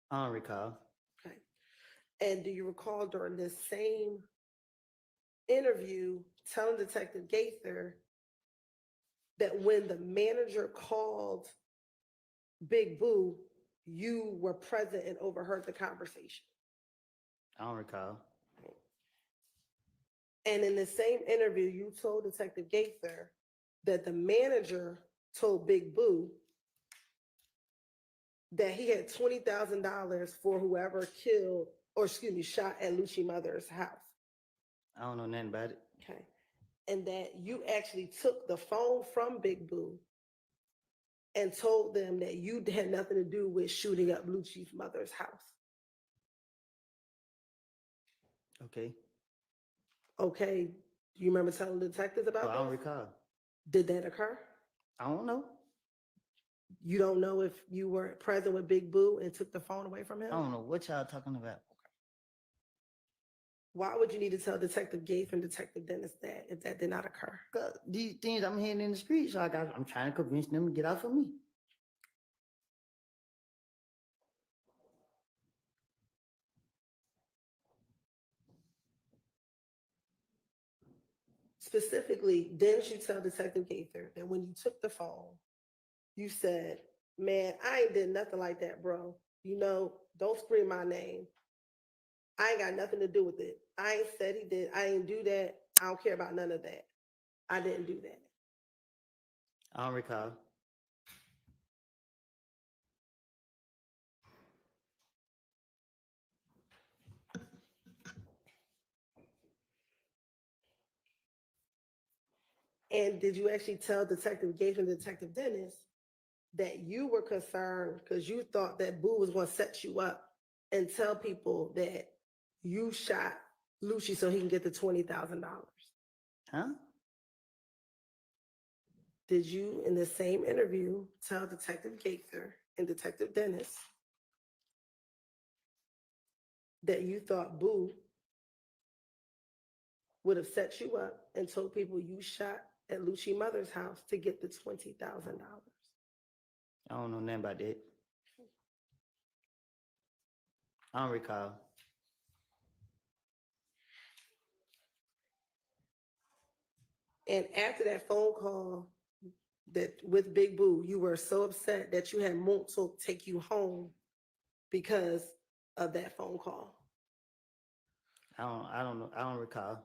Speaker 6: I don't recall.
Speaker 5: Okay. And do you recall during this same interview telling Detective Gaither that when the manager called Big Boo, you were present and overheard the conversation?
Speaker 6: I don't recall.
Speaker 5: And in the same interview, you told Detective Gaither that the manager told Big Boo that he had $20,000 for whoever shot at Lucci's mother's house.
Speaker 6: I don't know nothing about it.
Speaker 5: Okay. And that you actually took the phone from Big Boo and told them that you had nothing to do with shooting up Lucci's mother's house.
Speaker 6: Okay.
Speaker 5: Okay. Do you remember telling the detectives about
Speaker 6: I
Speaker 5: that?
Speaker 6: don't recall.
Speaker 5: Did that occur?
Speaker 6: I don't know.
Speaker 5: You don't know if you were present with Big Boo and took the phone away from him?
Speaker 6: I don't know what y'all talking about.
Speaker 5: Why would you need to tell Detective Gaither and Detective Dennis that if that did not occur?
Speaker 6: Because these things I'm hearing in the street, so I'm trying to convince them to get off of me.
Speaker 5: Specifically, didn't you tell Detective Gaither that when you took the phone, you said, man, I ain't did nothing like that, bro. You know, don't scream my name. I ain't got nothing to do with it. I ain't said he did. I ain't do that. I don't care about none of that. I didn't do that.
Speaker 6: I don't recall.
Speaker 5: And did you actually tell Detective Gaither and Detective Dennis that you were concerned because you thought that Boo was going to set you up and tell people that you shot Lucci so he can get the $20,000?
Speaker 6: Huh?
Speaker 5: Did you, in the same interview, tell Detective Gaither and Detective Dennis that you thought Boo would have set you up and told people you shot at Lucci mother's house to get the $20,000?
Speaker 6: I don't know nothing about that. I don't recall.
Speaker 5: And after that phone call that with Big Boo, you were so upset that you had Montel take you home because of that phone call.
Speaker 6: I don't know. I don't recall.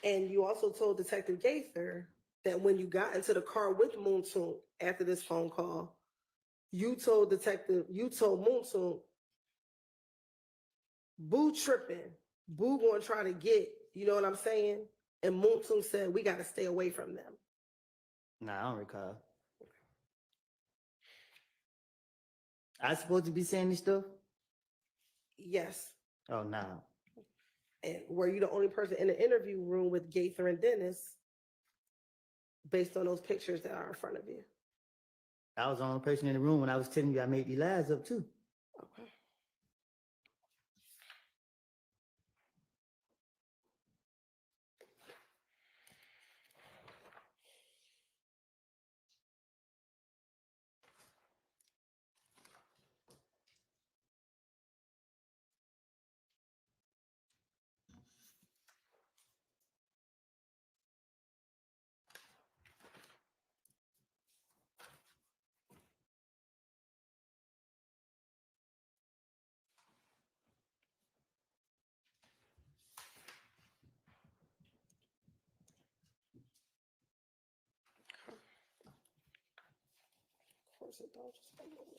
Speaker 5: And you also told Detective Gaither that when you got into the car with Montel after this phone call, you told Montel, Boo tripping, Boo gonna try to get, you know what I'm saying? And Montel said, we gotta stay away from them.
Speaker 6: Nah, I don't recall. I supposed to be saying this stuff?
Speaker 5: Yes.
Speaker 6: Oh, nah.
Speaker 5: And were you the only person in the interview room with Gaither and Dennis based on those pictures that are in front of you?
Speaker 6: I was the only person in the room when I was telling you I made these lies up too.
Speaker 5: Okay. Of course it don't. Just a moment.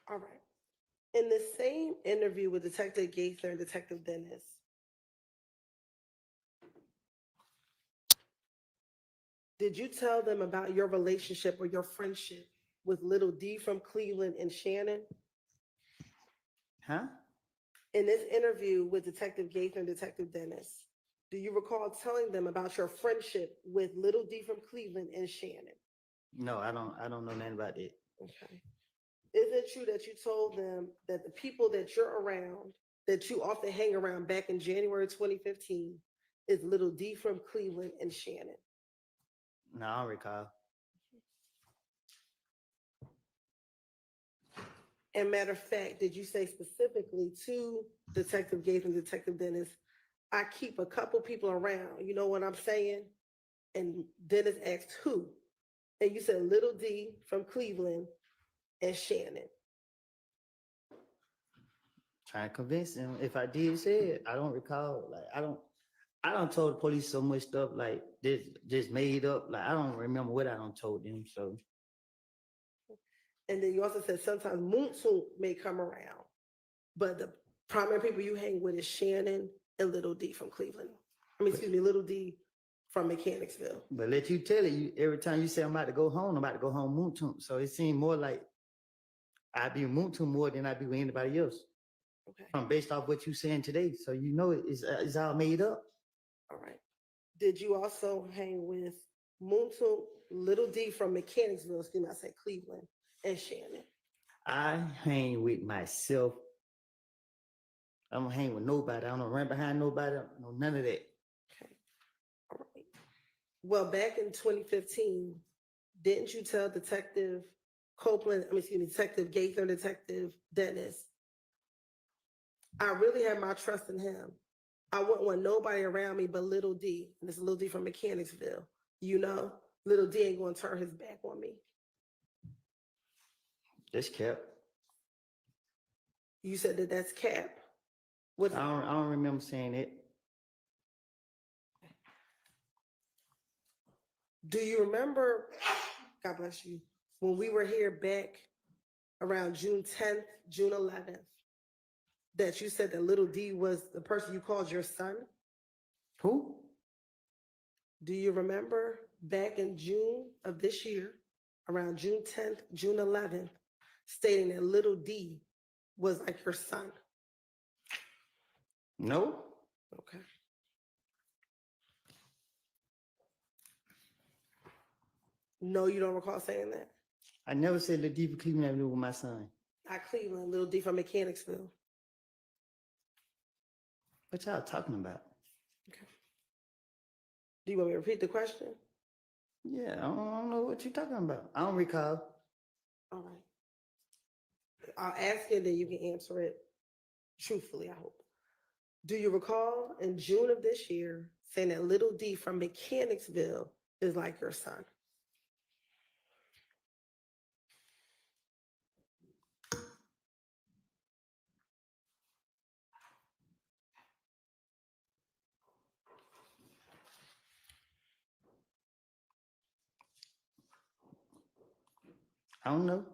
Speaker 5: All right. In the same interview with Detective Gaither and Detective Dennis, did you tell them about your relationship or your friendship with Little D from Cleveland and Shannon?
Speaker 6: Huh?
Speaker 5: In this interview with Detective Gaither and Detective Dennis, do you recall telling them about your friendship with Little D from Cleveland and Shannon?
Speaker 6: No, I don't know nothing about it.
Speaker 5: Okay. Is it true that you told them that the people that you're around, that you often hang around back in January 2015, is Little D from Cleveland and Shannon?
Speaker 6: No, I don't recall.
Speaker 5: And matter of fact, did you say specifically to Detective Gates and Detective Dennis, I keep a couple people around, you know what I'm saying? And Dennis asked who? And you said Little D from Cleveland and Shannon.
Speaker 6: Trying to convince him. If I did say it, I don't recall. Like I don't told the police so much stuff like this just made up. Like I don't remember what I don't told them. So
Speaker 5: And then you also said sometimes Moonsoon may come around, but the primary people you hang with is Shannon and Little D from Cleveland. I mean, excuse me, Little D from Mechanicsville.
Speaker 6: but let you tell it, you every time you say I'm about to go home, I'm about to go home Moontoon. So it seemed more like I be Moontoon more than I be with anybody else.
Speaker 5: Okay.
Speaker 6: From based off what you saying today. So you know it's all made up.
Speaker 5: All right. Did you also hang with Moontoon, Little D from Mechanicsville, excuse me, I said Cleveland, and Shannon?
Speaker 6: I hang with myself. I don't hang with nobody. I don't run behind nobody. I don't know none of that.
Speaker 5: Okay. All right. Well, back in 2015, didn't you tell Detective Copeland, Detective Gaither, Detective Dennis, I really have my trust in him. I wouldn't want nobody around me but Little D. And it's Little D from Mechanicsville. You know, Little D ain't gonna turn his back on me.
Speaker 6: That's cap.
Speaker 5: You said that that's cap.
Speaker 6: I don't remember saying it.
Speaker 5: Do you remember, God bless you, when we were here back around June 10th, June 11th, that you said that Little D was the person you called your son?
Speaker 6: Who?
Speaker 5: Do you remember back in June of this year, around June 10th, June 11th, stating that Little D was like your son?
Speaker 6: No,
Speaker 5: Okay. No, you don't recall saying that?
Speaker 6: I never said the deeper Cleveland Avenue with my son.
Speaker 5: Not Cleveland, Little D from Mechanicsville.
Speaker 6: What y'all talking about?
Speaker 5: Do you want me to repeat the question?
Speaker 6: Yeah, I don't know what you're talking about. I don't recall.
Speaker 5: All right. I'll ask it, then you can answer it truthfully, I hope. Do you recall in June of this year saying that Little D from Mechanicsville is like your son?
Speaker 6: I don't know.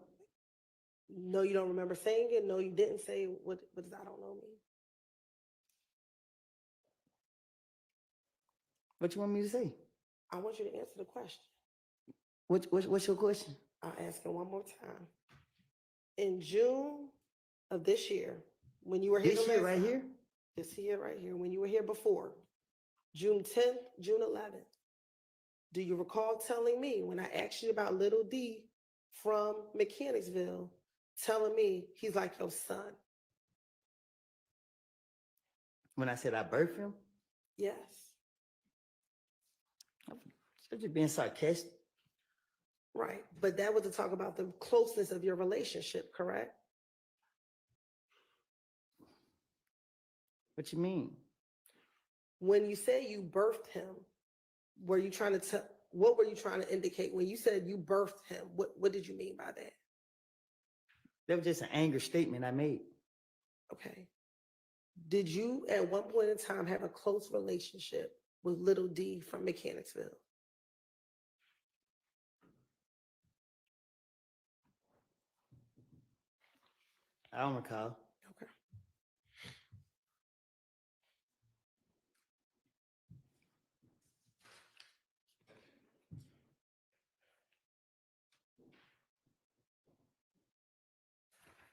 Speaker 5: No, you don't remember saying it? No, you didn't say what does I don't know mean?
Speaker 6: What you want me to say?
Speaker 5: I want you to answer the question.
Speaker 6: What's your question?
Speaker 5: I'll ask it one more time. In June of this year, when you were here
Speaker 6: This
Speaker 5: the
Speaker 6: year
Speaker 5: last
Speaker 6: right
Speaker 5: time-
Speaker 6: here?
Speaker 5: This year right here, when you were here before, June 10th, June 11th, do you recall telling me when I asked you about Little D from Mechanicsville, telling me he's like your son?
Speaker 6: When I said I birthed him?
Speaker 5: Yes.
Speaker 6: I'm just being sarcastic.
Speaker 5: Right, but that was to talk about the closeness of your relationship, correct?
Speaker 6: What you mean?
Speaker 5: When you say you birthed him, were you trying to tell, what were you trying to indicate when you said you birthed him? What did you mean by that?
Speaker 6: That was just an anger statement I made.
Speaker 5: Okay. Did you at one point in time have a close relationship with Little D from Mechanicsville?
Speaker 6: I don't recall.
Speaker 5: Okay.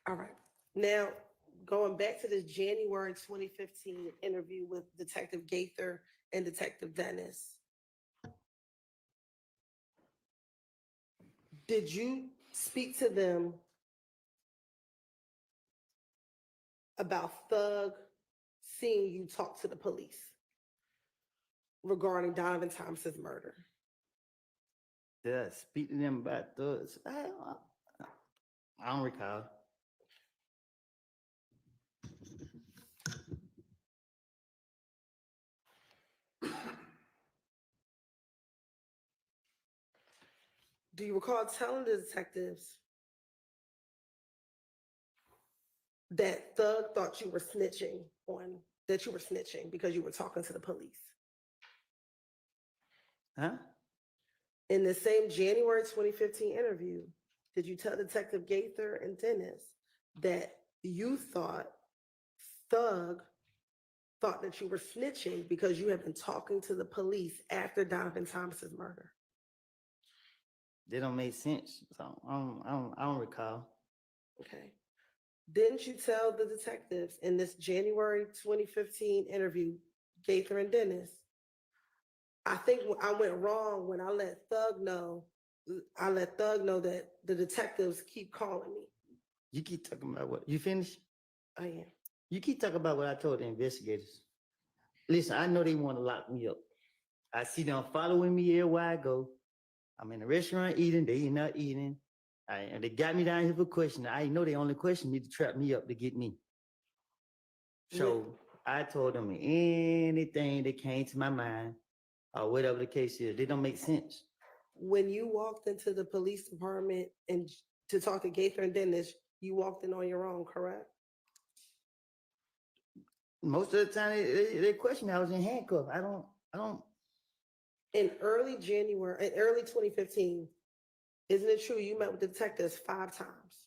Speaker 5: All right. Now, going back to this January 2015 interview with Detective Gaither and Detective Dennis, did you speak to them about Thug seeing you talk to the police regarding Donovan Thomas's murder?
Speaker 6: Did I speak to them about thugs? I don't recall.
Speaker 5: Do you recall telling the detectives that Thug thought you were snitching because you were talking to the police?
Speaker 6: Huh?
Speaker 5: In the same January 2015 interview, did you tell Detective Gaither and Dennis that you thought Thug thought that you were snitching because you had been talking to the police after Donovan Thomas's murder?
Speaker 6: They don't make sense. So I don't recall.
Speaker 5: Okay. Didn't you tell the detectives in this January 2015 interview, Gaither and Dennis, I think I went wrong when I let Thug know that the detectives keep calling me.
Speaker 6: You keep talking about what? You finished?
Speaker 5: I am.
Speaker 6: You keep talking about what I told the investigators. Listen, I know they want to lock me up. I see them following me everywhere I go. I'm in the restaurant eating, they not eating. And they got me down here for questioning. I know they only question me to trap me up to get me. So I told them anything that came to my mind, or whatever the case is, they don't make sense.
Speaker 5: When you walked into the police department and to talk to Gaither and Dennis, you walked in on your own, correct?
Speaker 6: Most of the time they question me. I was in handcuffs. I don't.
Speaker 5: In early 2015, isn't it true you met with detectives 5 times?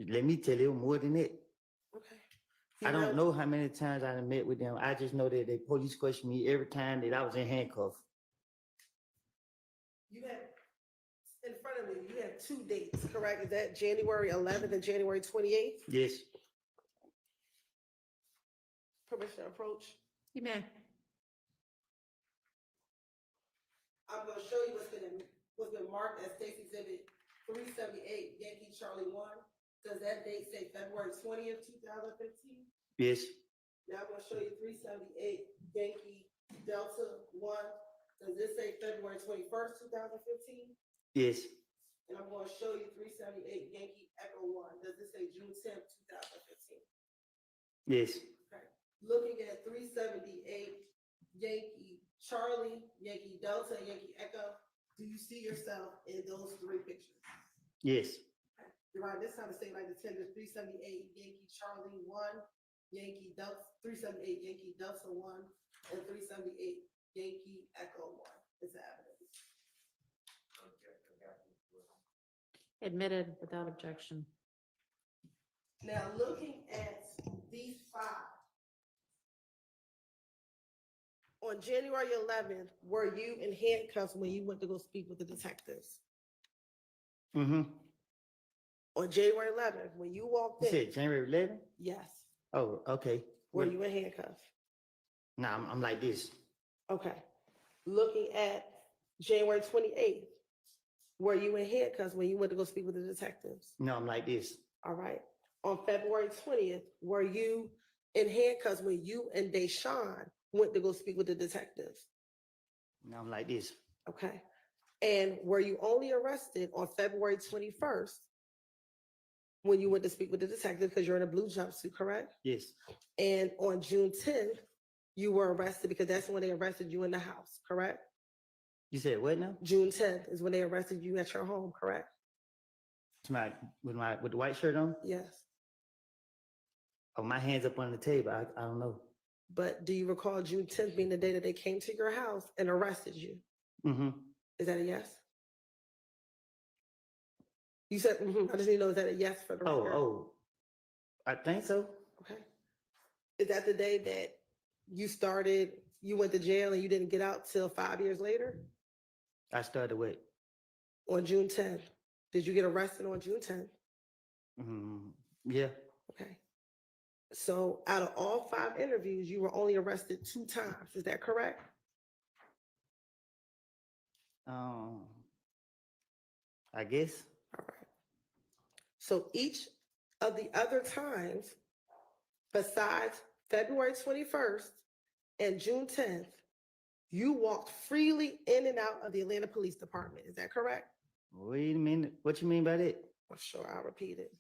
Speaker 6: Let me tell you more than that.
Speaker 5: Okay.
Speaker 6: I don't know how many times I met with them. I just know that they police questioned me every time that I was in handcuffs.
Speaker 5: You have, in front of me, you have 2 dates, correct? Is that January 11th and January 28th?
Speaker 6: Yes.
Speaker 5: permission to approach?
Speaker 3: You may.
Speaker 5: I'm gonna show you what's been marked as State's Exhibit 378, Yankee Charlie 1. Does that date say February 20th, 2015?
Speaker 6: Yes.
Speaker 5: Now I'm gonna show you 378, Yankee Delta 1. Does this say February 21st, 2015?
Speaker 6: Yes.
Speaker 5: And I'm gonna show you 378, Yankee Echo 1. Does this say June 10th, 2015?
Speaker 6: Yes.
Speaker 5: Okay. Looking at 378, Yankee Charlie, Yankee Delta, Yankee Echo, do you see yourself in those three pictures?
Speaker 6: Yes.
Speaker 5: Okay. You're right, this time to say like the tender 378, Yankee Charlie 1, Yankee Delta, 378, Yankee Delta 1, and 378, Yankee Echo 1 is the evidence.
Speaker 3: Admitted without objection.
Speaker 5: Now, looking at these five, on January 11th, were you in handcuffs when you went to go speak with the detectives?
Speaker 6: Mm-hmm.
Speaker 5: On January 11th, when you walked
Speaker 6: You
Speaker 5: in?
Speaker 6: said January 11th?
Speaker 5: Yes.
Speaker 6: Oh, okay.
Speaker 5: Were you in handcuffs?
Speaker 6: Nah, I'm like this.
Speaker 5: Okay. Looking at January 28th, were you in handcuffs when you went to go speak with the detectives?
Speaker 6: No, I'm like this.
Speaker 5: All right. On February 20th, were you in handcuffs when you and Deshaun went to go speak with the detectives?
Speaker 6: No, I'm like this.
Speaker 5: Okay. And were you only arrested on February 21st when you went to speak with the detective because you're in a blue jumpsuit, correct?
Speaker 6: Yes.
Speaker 5: And on June 10th, you were arrested because that's when they arrested you in the house, correct?
Speaker 6: You said what now?
Speaker 5: June 10th is when they arrested you at your home, correct?
Speaker 6: With the white shirt on?
Speaker 5: Yes.
Speaker 6: Oh, my hands up on the table. I don't know.
Speaker 5: But do you recall June 10th being the day that they came to your house and arrested you?
Speaker 6: Mm-hmm.
Speaker 5: Is that a yes? You said, I just need to know, is that a yes for the record?
Speaker 6: Oh, I think so.
Speaker 5: Okay. Is that the day that you went to jail and you didn't get out till 5 years later?
Speaker 6: I started with.
Speaker 5: On June 10th. Did you get arrested on June 10th?
Speaker 6: Yeah.
Speaker 5: Okay. So out of all 5 interviews, you were only arrested 2 times. Is that correct?
Speaker 6: I guess.
Speaker 5: All right. So each of the other times, besides February 21st and June 10th, you walked freely in and out of the Atlanta Police Department. Is that correct?
Speaker 6: Wait a minute. What you mean by that?
Speaker 5: Well, sure, I'll repeat it.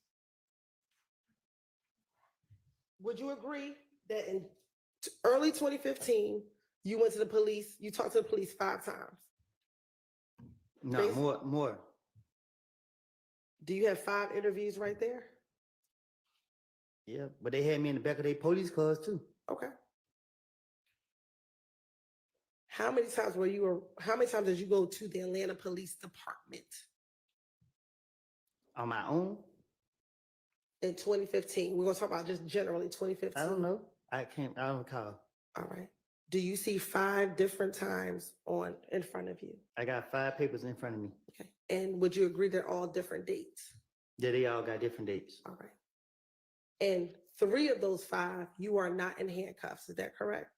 Speaker 5: Would you agree that in early 2015, you went to the police, you talked to the police 5 times?
Speaker 6: No, more.
Speaker 5: Do you have 5 interviews right there?
Speaker 6: Yeah, but they had me in the back of their police cars too.
Speaker 5: Okay. How many times did you go to the Atlanta Police Department?
Speaker 6: On my own?
Speaker 5: In 2015. We're gonna talk about just generally 2015.
Speaker 6: I don't know. I don't recall.
Speaker 5: All right. Do you see 5 different times in front of you?
Speaker 6: I got 5 papers in front of me.
Speaker 5: Okay. And would you agree they're all different dates?
Speaker 6: Yeah, they all got different dates.
Speaker 5: All right. And 3 of those 5, you are not in handcuffs. Is that correct?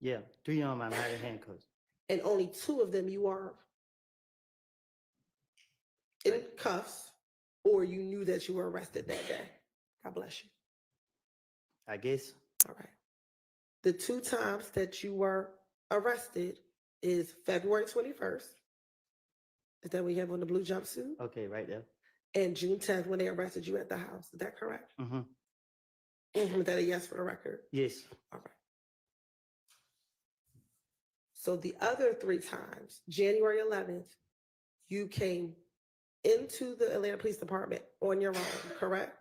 Speaker 6: Yeah, 3 of them I'm not in handcuffs.
Speaker 5: And only 2 of them you are in cuffs, or you knew that you were arrested that day. God bless you.
Speaker 6: I guess.
Speaker 5: All right. The 2 times that you were arrested is February 21st. Is that what you have on the blue jumpsuit?
Speaker 6: Okay, right there.
Speaker 5: And June 10th when they arrested you at the house. Is that correct?
Speaker 6: Mm-hmm.
Speaker 5: Is that a yes for the record?
Speaker 6: Yes.
Speaker 5: All right. So the other 3 times, January 11th, you came into the Atlanta Police Department on your own, correct?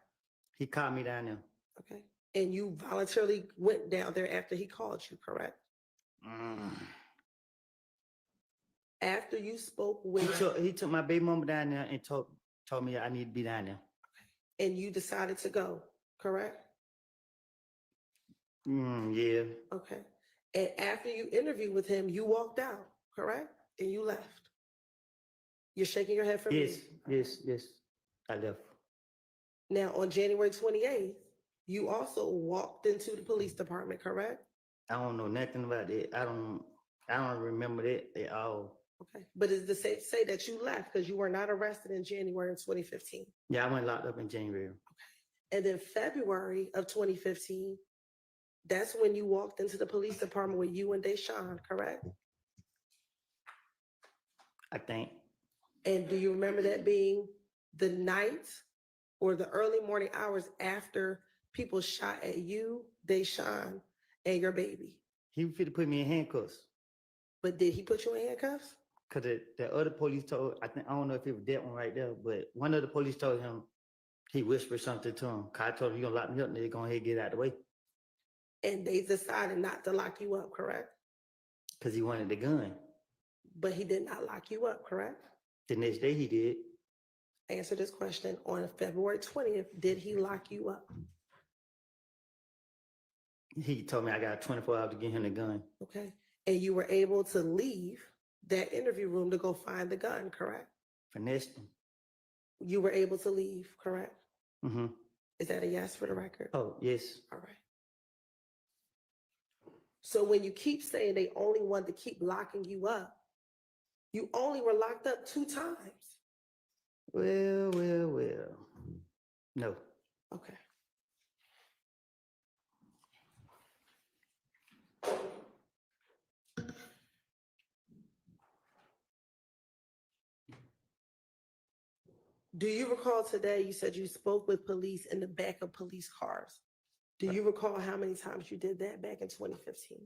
Speaker 6: He called me down there.
Speaker 5: Okay. And you voluntarily went down there after he called you, correct? After you spoke with...
Speaker 6: He took my baby mama down there and told me I need to be down there.
Speaker 5: And you decided to go, correct?
Speaker 6: Yeah.
Speaker 5: Okay. And after you interviewed with him, you walked out, correct? And you left. You're shaking your head for me.
Speaker 6: Yes. I left.
Speaker 5: Now, on January 28th, you also walked into the police department, correct?
Speaker 6: I don't know nothing about it. I don't remember that at all.
Speaker 5: Okay, but is the say that you left because you were not arrested in January of 2015?
Speaker 6: Yeah, I went locked up in January.
Speaker 5: And then February of 2015, that's when you walked into the police department with you and Deshaun, correct?
Speaker 6: I think.
Speaker 5: And do you remember that being the night or the early morning hours after people shot at you, Deshaun, and your baby?
Speaker 6: He was fit to put me in handcuffs.
Speaker 5: But did he put you in handcuffs?
Speaker 6: Cause the other police told, I don't know if it was that one right there, but one of the police told him, he whispered something to him. I told him, you gonna lock me up, nigga, go ahead and get out of the way.
Speaker 5: And they decided not to lock you up, correct?
Speaker 6: Cause he wanted the gun.
Speaker 5: But he did not lock you up, correct?
Speaker 6: The next day he did.
Speaker 5: Answer this question. On February 20th, did he lock you up?
Speaker 6: He told me I got 24 hours to get him the gun.
Speaker 5: Okay. And you were able to leave that interview room to go find the gun, correct?
Speaker 6: Finessed him.
Speaker 5: You were able to leave, correct?
Speaker 6: Mm-hmm.
Speaker 5: Is that a yes for the record?
Speaker 6: Oh, yes.
Speaker 5: All right. So when you keep saying they only want to keep locking you up, you only were locked up 2 times.
Speaker 6: Well. No.
Speaker 5: Okay. Do you recall today, you said you spoke with police in the back of police cars. Do you recall how many times you did that back in 2015?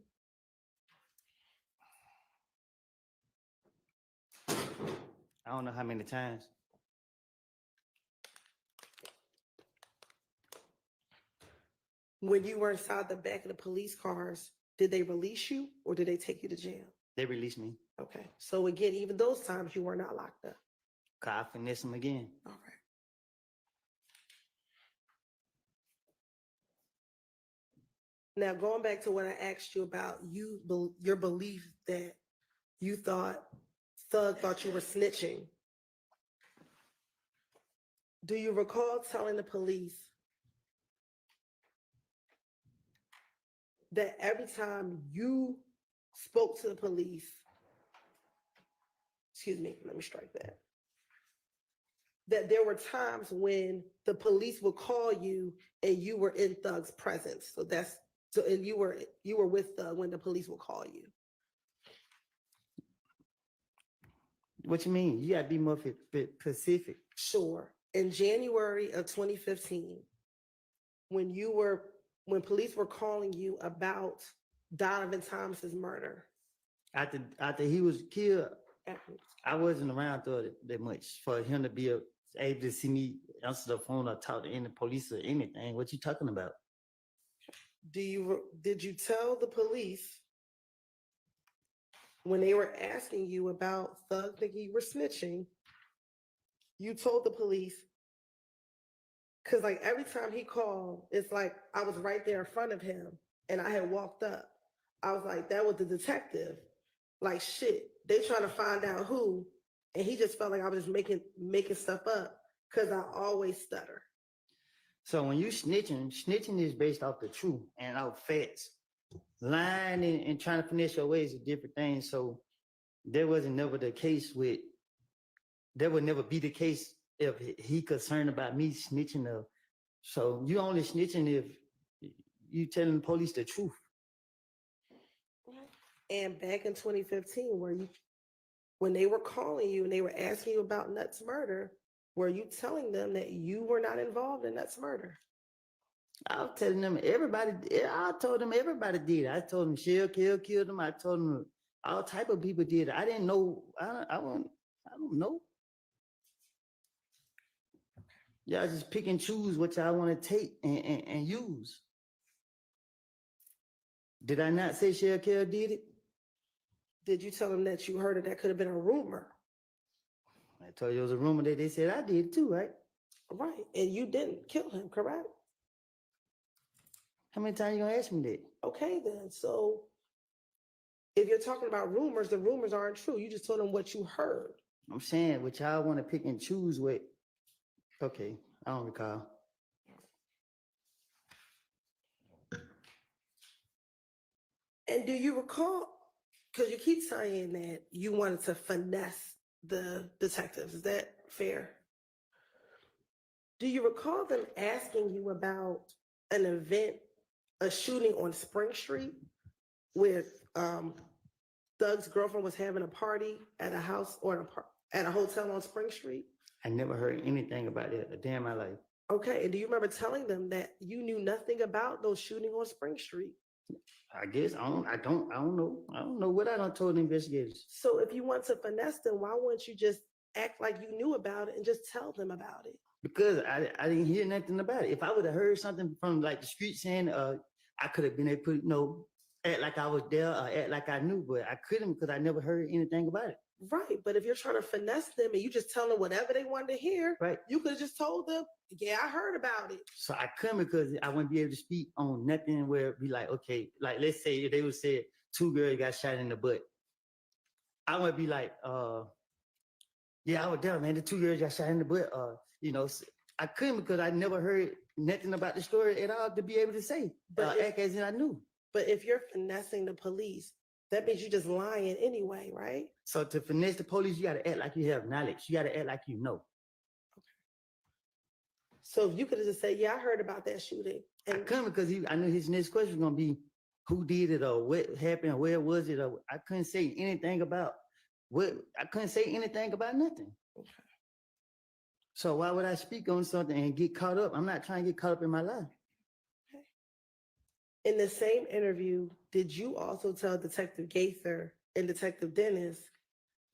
Speaker 6: I don't know how many times.
Speaker 5: When you were inside the back of the police cars, did they release you or did they take you to jail?
Speaker 6: They released me.
Speaker 5: Okay. So again, even those times you were not locked up.
Speaker 6: I finessed him again.
Speaker 5: All right. Now, going back to what I asked you about your belief that you thought Thug thought you were snitching. Do you recall telling the police that every time you spoke to the police, excuse me, let me strike that, that there were times when the police would call you and you were in Thug's presence? And you were with Thug when the police would call you.
Speaker 6: What you mean? You gotta be more specific.
Speaker 5: Sure. In January of 2015, when police were calling you about Donovan Thomas's murder.
Speaker 6: After he was killed, I wasn't around that much for him to be able to see me answer the phone or talk to any police or anything. What you talking about?
Speaker 5: Did you tell the police when they were asking you about Thug thinking you were snitching, you told the police, because like every time he called, it's like I was right there in front of him and I had walked up. I was like, that was the detective. Like, shit, they trying to find out who. And he just felt like I was just making stuff up because I always stutter.
Speaker 6: So when you snitching is based off the truth and off facts. Lying and trying to finesse your ways is different things. So there would never be the case if he concerned about me snitching. So you only snitching if you telling the police the truth.
Speaker 5: And back in 2015, when they were calling you and they were asking you about Nuts' murder, were you telling them that you were not involved in Nuts' murder?
Speaker 6: I was telling them I told them everybody did. I told them Shell killed them. I told them all type of people did. I didn't know. I don't know. Y'all just pick and choose what y'all want to take and use. Did I not say Shell did it?
Speaker 5: Did you tell them that you heard that could have been a rumor?
Speaker 6: I told you it was a rumor that they said I did it too, right?
Speaker 5: Right. And you didn't kill him, correct?
Speaker 6: How many times you gonna ask me that?
Speaker 5: Okay, then. So if you're talking about rumors, the rumors aren't true. You just told them what you heard.
Speaker 6: I'm saying what y'all want to pick and choose with. Okay, I don't recall.
Speaker 5: And do you recall, because you keep saying that you wanted to finesse the detectives, is that fair? Do you recall them asking you about an event, a shooting on Spring Street where Doug's girlfriend was having a party at a house or at a hotel on Spring Street?
Speaker 6: I never heard anything about it a day in my life.
Speaker 5: Okay, and do you remember telling them that you knew nothing about those shooting on Spring Street?
Speaker 6: I guess I don't know. I don't know what I done told the investigators.
Speaker 5: So if you want to finesse them, why wouldn't you just act like you knew about it and just tell them about it?
Speaker 6: Because I didn't hear nothing about it. If I would have heard something from like the street saying, I could have been able to, act like I was there or act like I knew, but I couldn't because I never heard anything about it.
Speaker 5: Right, but if you're trying to finesse them and you just tell them whatever they wanted to hear,
Speaker 6: right?
Speaker 5: You could have just told them, yeah, I heard about it.
Speaker 6: So I couldn't because I wouldn't be able to speak on nothing where it'd be like, okay, like let's say they would say 2 girls got shot in the butt. I would be like, yeah, I was there, man. The 2 girls got shot in the butt. I couldn't because I never heard nothing about the story at all to be able to say, act as if I knew.
Speaker 5: But if you're finessing the police, that means you're just lying anyway, right?
Speaker 6: So to finesse the police, you got to act like you have knowledge. You got to act like you know.
Speaker 5: Okay. So if you could have just said, yeah, I heard about that shooting.
Speaker 6: And I couldn't because I knew his next question was going to be who did it or what happened or where was it. Or I couldn't say anything about I couldn't say anything about nothing.
Speaker 5: Okay.
Speaker 6: So why would I speak on something and get caught up? I'm not trying to get caught up in my life.
Speaker 5: Okay. In the same interview, did you also tell Detective Gaither and Detective Dennis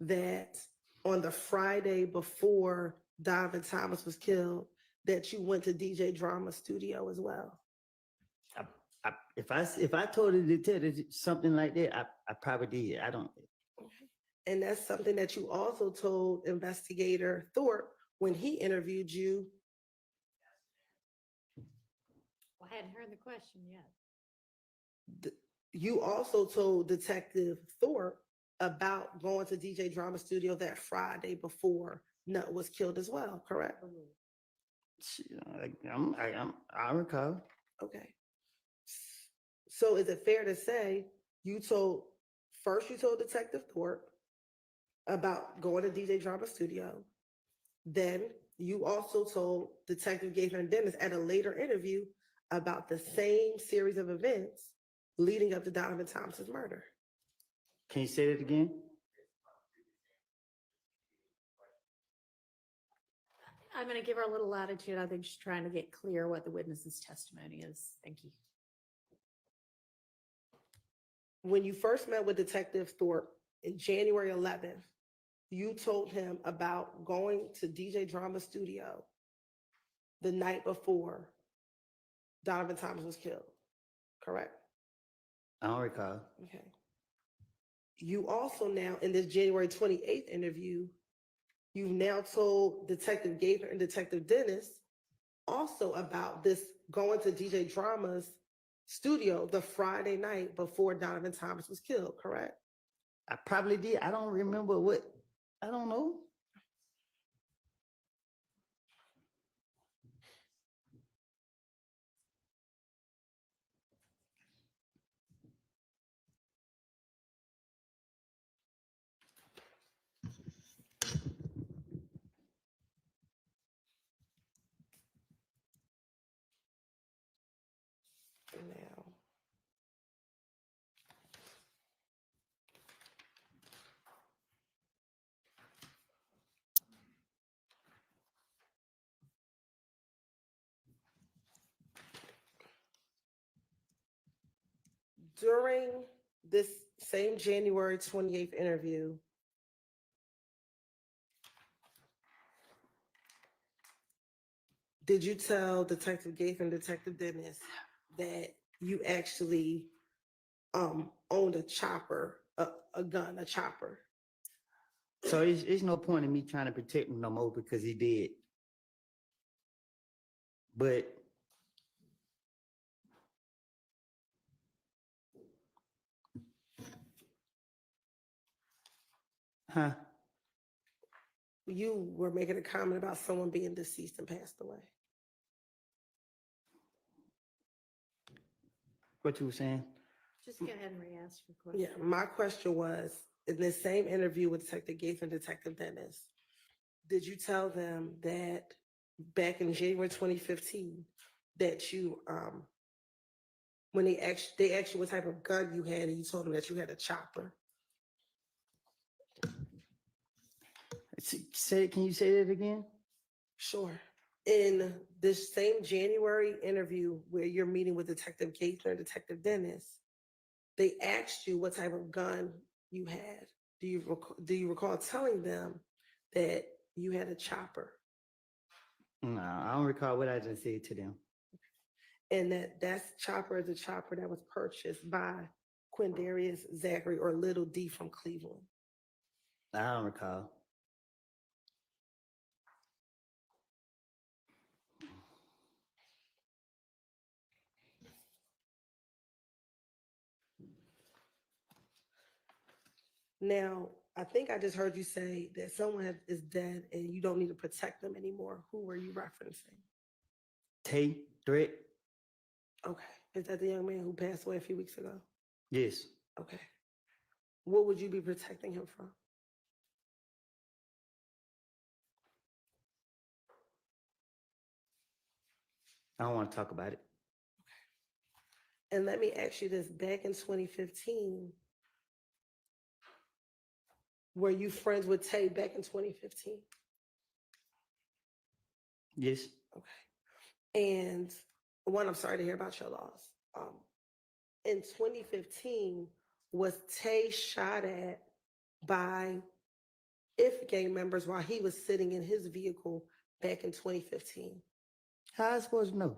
Speaker 5: that on the Friday before Donovan Thomas was killed, that you went to DJ Drama Studio as well?
Speaker 6: If I told the detective something like that, I probably did. I don't.
Speaker 5: And that's something that you also told Investigator Thorpe when he interviewed you.
Speaker 3: Well, I hadn't heard the question yet.
Speaker 5: You also told Detective Thorpe about going to DJ Drama Studio that Friday before Nut was killed as well, correct?
Speaker 6: I recall.
Speaker 5: Okay. So is it fair to say you told Detective Thorpe about going to DJ Drama Studio, then you also told Detective Gaither and Dennis at a later interview about the same series of events leading up to Donovan Thomas's murder?
Speaker 6: Can you say that again?
Speaker 3: I'm going to give her a little latitude. I think she's trying to get clear what the witness's testimony is. Thank you.
Speaker 5: When you first met with Detective Thorpe in January 11th, you told him about going to DJ Drama Studio the night before Donovan Thomas was killed, correct?
Speaker 6: I don't recall.
Speaker 5: Okay. You also now, in this January 28th interview, you've now told Detective Gaither and Detective Dennis also about this going to DJ Drama's studio the Friday night before Donovan Thomas was killed, correct?
Speaker 6: I probably did. I don't remember what. I don't know.
Speaker 5: Now, during this same January 28th interview, did you tell Detective Gaither and Detective Dennis that you actually owned a chopper, a gun, a chopper?
Speaker 6: So it's no point in me trying to protect him no more because he did. But
Speaker 5: you were making a comment about someone being deceased and passed away.
Speaker 6: What you were saying?
Speaker 3: Just go ahead and re-ask your question.
Speaker 5: Yeah, my question was, in this same interview with Detective Gates and Detective Dennis, did you tell them that back in January 2015, that you, when they asked you what type of gun you had, and you told them that you had a chopper?
Speaker 6: Can you say that again?
Speaker 5: Sure. In this same January interview where you're meeting with Detective Gates and Detective Dennis, they asked you what type of gun you had. Do you recall telling them that you had a chopper?
Speaker 6: No, I don't recall what I just said to them.
Speaker 5: And that chopper is a chopper that was purchased by Quindarius Zachary, or Little D, from Cleveland.
Speaker 6: I don't recall.
Speaker 5: Now, I think I just heard you say that someone is dead and you don't need to protect them anymore. Who were you referencing?
Speaker 6: Tay, Threat?
Speaker 5: Okay. Is that the young man who passed away a few weeks ago?
Speaker 6: Yes.
Speaker 5: Okay. What would you be protecting him from?
Speaker 6: I don't want to talk about it.
Speaker 5: And let me ask you this, back in 2015, were you friends with Tay back in 2015?
Speaker 6: Yes.
Speaker 5: Okay. And one, I'm sorry to hear about your loss. In 2015, was Tay shot at by IF gang members while he was sitting in his vehicle back in 2015?
Speaker 6: How I supposed to know?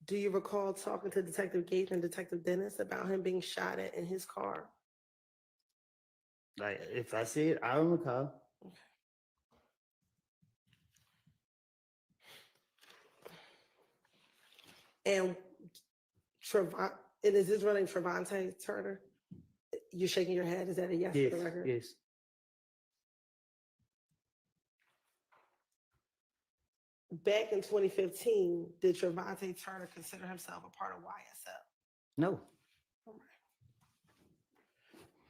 Speaker 5: Do you recall talking to Detective Gates and Detective Dennis about him being shot at in his car?
Speaker 6: Like, if I see it, I don't recall.
Speaker 5: And Trevon, and is his real name Trevante Turner? You're shaking your head. Is that a yes
Speaker 6: Yes,
Speaker 5: for the record?
Speaker 6: yes.
Speaker 5: Back in 2015, did Trevante Turner consider himself a part of YSL?
Speaker 6: No.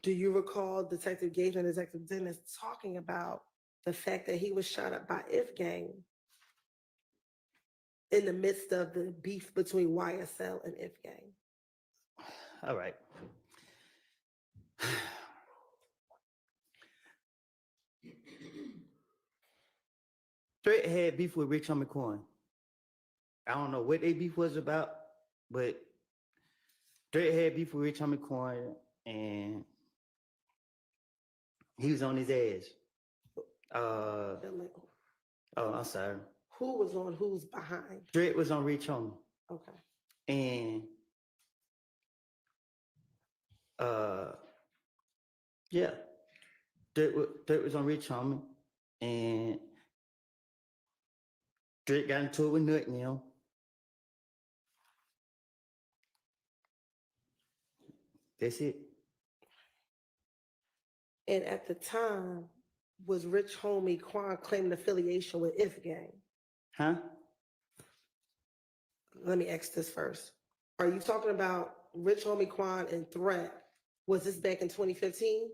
Speaker 5: Do you recall Detective Gates and Detective Dennis talking about the fact that he was shot up by IF gang in the midst of the beef between YSL and IF gang?
Speaker 6: All right. Threat had beef with Rich Homie Coin. I don't know what they beef was about, but Threat had beef with Rich Homie Coin, and he was on his ass. Oh, I'm sorry.
Speaker 5: Who was on who's behind?
Speaker 6: Threat was on Rich Homie.
Speaker 5: Okay.
Speaker 6: And yeah, Threat was on Rich Homie, and Threat got into it with Nut and him. That's it.
Speaker 5: And at the time, was Rich Homie Quan claiming affiliation with IF gang?
Speaker 6: Huh?
Speaker 5: Let me ask this first. Are you talking about Rich Homie Quan and Threat? Was this back in 2015?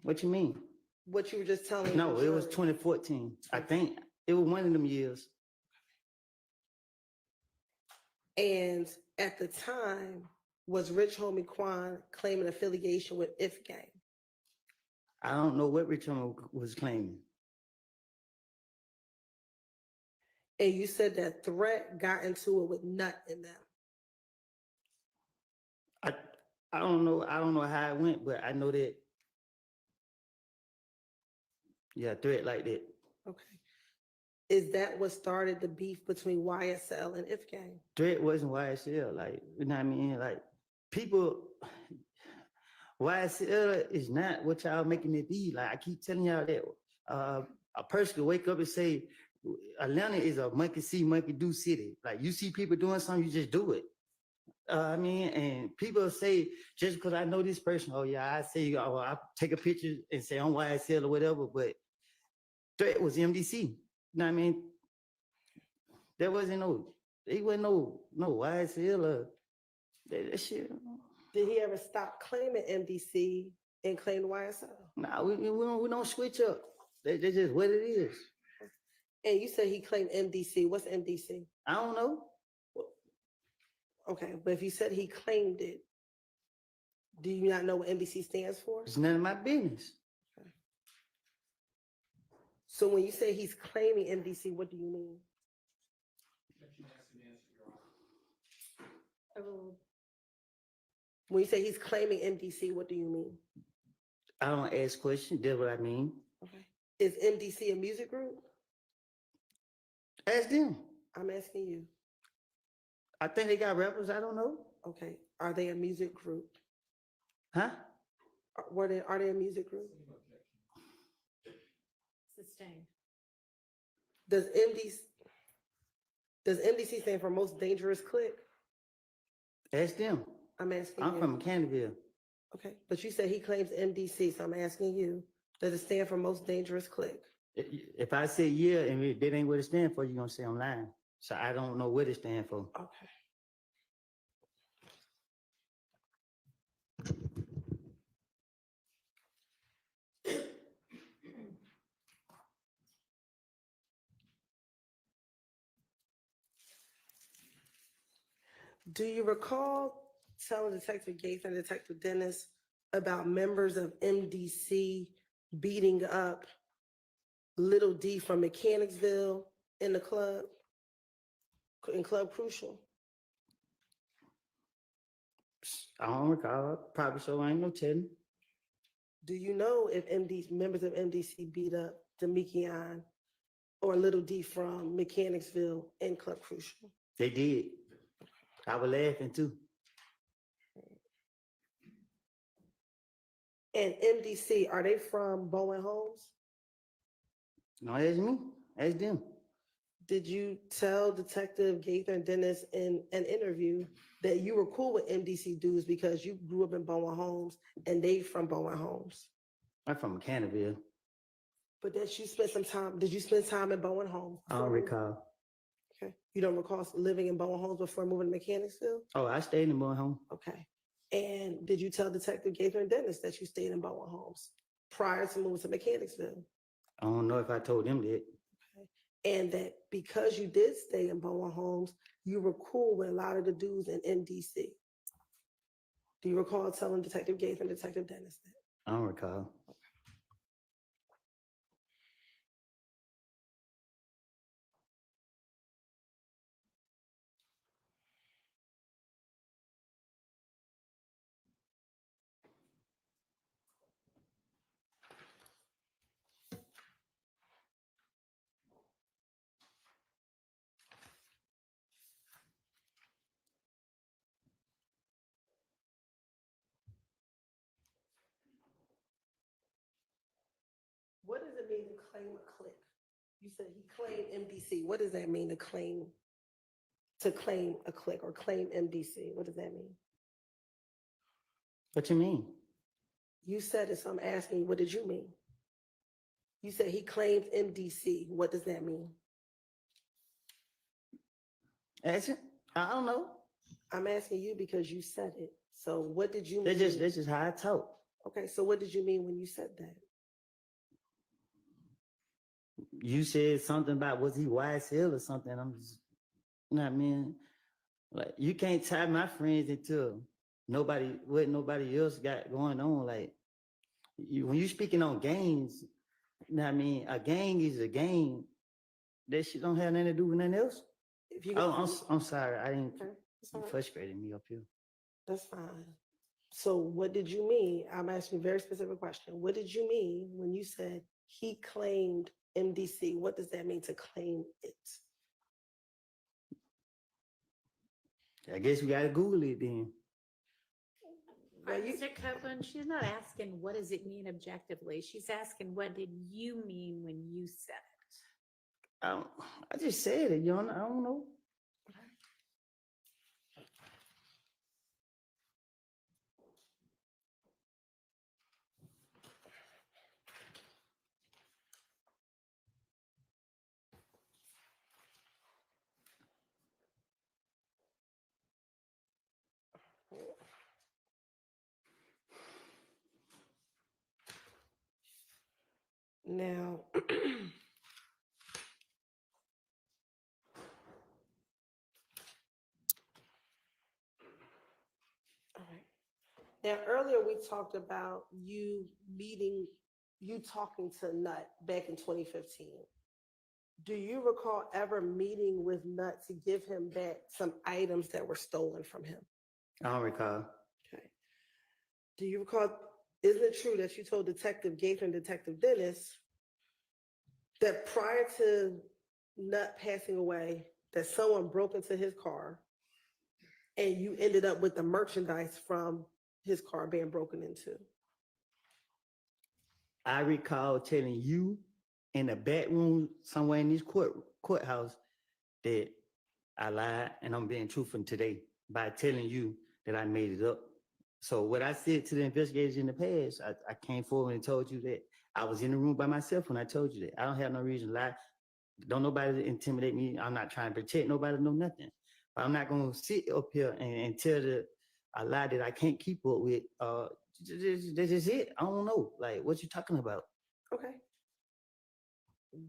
Speaker 6: What you mean?
Speaker 5: What you were just telling
Speaker 6: No,
Speaker 5: the
Speaker 6: it was
Speaker 5: jury.
Speaker 6: 2014. I think it was one of them years.
Speaker 5: And at the time, was Rich Homie Quan claiming affiliation with IF gang?
Speaker 6: I don't know what Rich Homie was claiming.
Speaker 5: And you said that Threat got into it with Nut in them.
Speaker 6: I don't know. I don't know how it went, but I know that. Yeah, Threat like that.
Speaker 5: Okay. Is that what started the beef between YSL and IF gang?
Speaker 6: Threat wasn't YSL. Like, you know what I mean? Like, people, YSL is not what y'all making it be. Like, I keep telling y'all that a person can wake up and say, Atlanta is a monkey see, monkey do city. Like, you see people doing something, you just do it. I mean, and people say, just because I know this person, oh yeah, I say, oh, I take a picture and say I'm YSL or whatever, but Threat was MDC. You know what I mean? There wasn't no YSL or That shit.
Speaker 5: Did he ever stop claiming MDC and claim YSL?
Speaker 6: Nah, we don't switch up. That's just what it is.
Speaker 5: And you said he claimed MDC. What's MDC?
Speaker 6: I don't know.
Speaker 5: Okay, but if you said he claimed it, do you not know what MDC stands for?
Speaker 6: It's none of my business.
Speaker 5: So when you say he's claiming MDC, what do you mean? When you say he's claiming MDC, what do you mean?
Speaker 6: I don't ask questions. That's what I mean.
Speaker 5: Okay. Is MDC a music group?
Speaker 6: Ask them.
Speaker 5: I'm asking you.
Speaker 6: I think they got rappers. I don't know.
Speaker 5: Okay. Are they a music group?
Speaker 6: Huh?
Speaker 5: Are they a music group?
Speaker 3: Sustained.
Speaker 5: Does MDC stand for most dangerous clique?
Speaker 6: Ask them.
Speaker 5: I'm asking
Speaker 6: I'm
Speaker 5: you.
Speaker 6: from Canterville.
Speaker 5: Okay, but you said he claims MDC, so I'm asking you, does it stand for most dangerous clique?
Speaker 6: If I say yeah and that ain't what it stands for, you're gonna say I'm lying. So I don't know what it stands for.
Speaker 5: Okay. Do you recall telling Detective Gates and Detective Dennis about members of MDC beating up Little D from Mechanicsville in the club, in Club Crucial?
Speaker 6: I don't recall. Probably so. I ain't no telling.
Speaker 5: Do you know if members of MDC beat up Demekion or Little D from Mechanicsville in Club Crucial?
Speaker 6: They did. I was laughing too.
Speaker 5: And MDC, are they from Bowen Homes?
Speaker 6: No, ask me. Ask them.
Speaker 5: Did you tell Detective Gaither and Dennis in an interview that you were cool with MDC dudes because you grew up in Bowen Homes and they from Bowen Homes?
Speaker 6: I'm from Canterville.
Speaker 5: But that you spent some time, did you spend time in Bowen Homes?
Speaker 6: I don't recall.
Speaker 5: Okay. You don't recall living in Bowen Homes before moving to Mechanicsville?
Speaker 6: Oh, I stayed in Bowen Home.
Speaker 5: Okay. And did you tell Detective Gaither and Dennis that you stayed in Bowen Homes prior to moving to Mechanicsville?
Speaker 6: I don't know if I told them that.
Speaker 5: And that because you did stay in Bowen Homes, you were cool with a lot of the dudes in MDC. Do you recall telling Detective Gates and Detective Dennis that?
Speaker 6: I don't recall.
Speaker 5: What does it mean to claim a clique? You said he claimed MDC. What does that mean to claim a clique or claim MDC? What does that mean?
Speaker 6: What you mean?
Speaker 5: You said it, so I'm asking you, what did you mean? You said he claimed MDC. What does that mean?
Speaker 6: Ask it. I don't know.
Speaker 5: I'm asking you because you said it. So what did you mean?
Speaker 6: That's just how I talk.
Speaker 5: Okay, so what did you mean when you said that?
Speaker 6: You said something about was he YSL or something. I'm just, you know what I mean? Like you can't tie my friends into what nobody else got going on. Like when you speaking on gangs, you know what I mean? A gang is a gang. That shit don't have nothing to do with nothing else.
Speaker 5: If you
Speaker 6: I'm sorry. I didn't.
Speaker 5: Okay,
Speaker 6: You frustrated me up here.
Speaker 5: that's fine. So what did you mean? I'm asking a very specific question. What did you mean when you said he claimed MDC? What does that mean to claim it?
Speaker 6: I guess we gotta Google it then.
Speaker 3: Mr. Copeland, she's not asking what does it mean objectively. She's asking what did you mean when you said it?
Speaker 6: I just said it, you know. I don't know.
Speaker 5: Now, all right. Now, earlier we talked about you talking to Nut back in 2015. Do you recall ever meeting with Nut to give him back some items that were stolen from him?
Speaker 6: I don't recall.
Speaker 5: Okay. Do you recall, isn't it true that you told Detective Gaither and Detective Dennis that prior to Nut passing away, that someone broke into his car and you ended up with the merchandise from his car being broken into?
Speaker 6: I recall telling you in the back room somewhere in this courthouse that I lied, and I'm being truthful today by telling you that I made it up. So what I said to the investigators in the past, I came forward and told you that I was in the room by myself when I told you that. I don't have no reason to lie. Don't nobody intimidate me. I'm not trying to protect nobody, no nothing. But I'm not gonna sit up here and tell a lie that I can't keep up with. This is it. I don't know. Like, what you talking about?
Speaker 5: Okay.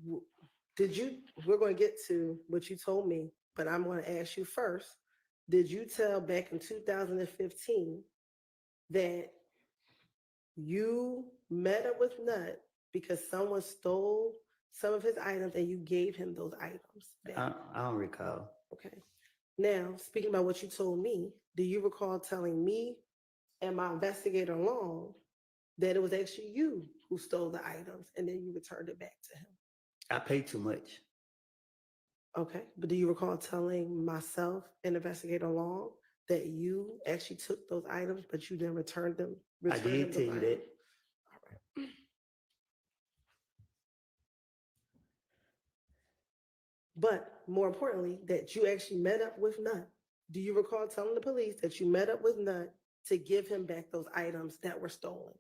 Speaker 5: We're going to get to what you told me, but I'm going to ask you first. Did you tell back in 2015 that you met up with Nut because someone stole some of his items and you gave him those items back?
Speaker 6: I don't recall.
Speaker 5: Okay. Now, speaking about what you told me, do you recall telling me and my investigator Long that it was actually you who stole the items and then you returned it back to him?
Speaker 6: I paid too much.
Speaker 5: Okay, but do you recall telling myself and investigator Long that you actually took those items, but you didn't return them?
Speaker 6: I did tell you that.
Speaker 5: All right. But more importantly, that you actually met up with Nut. Do you recall telling the police that you met up with Nut to give him back those items that were stolen?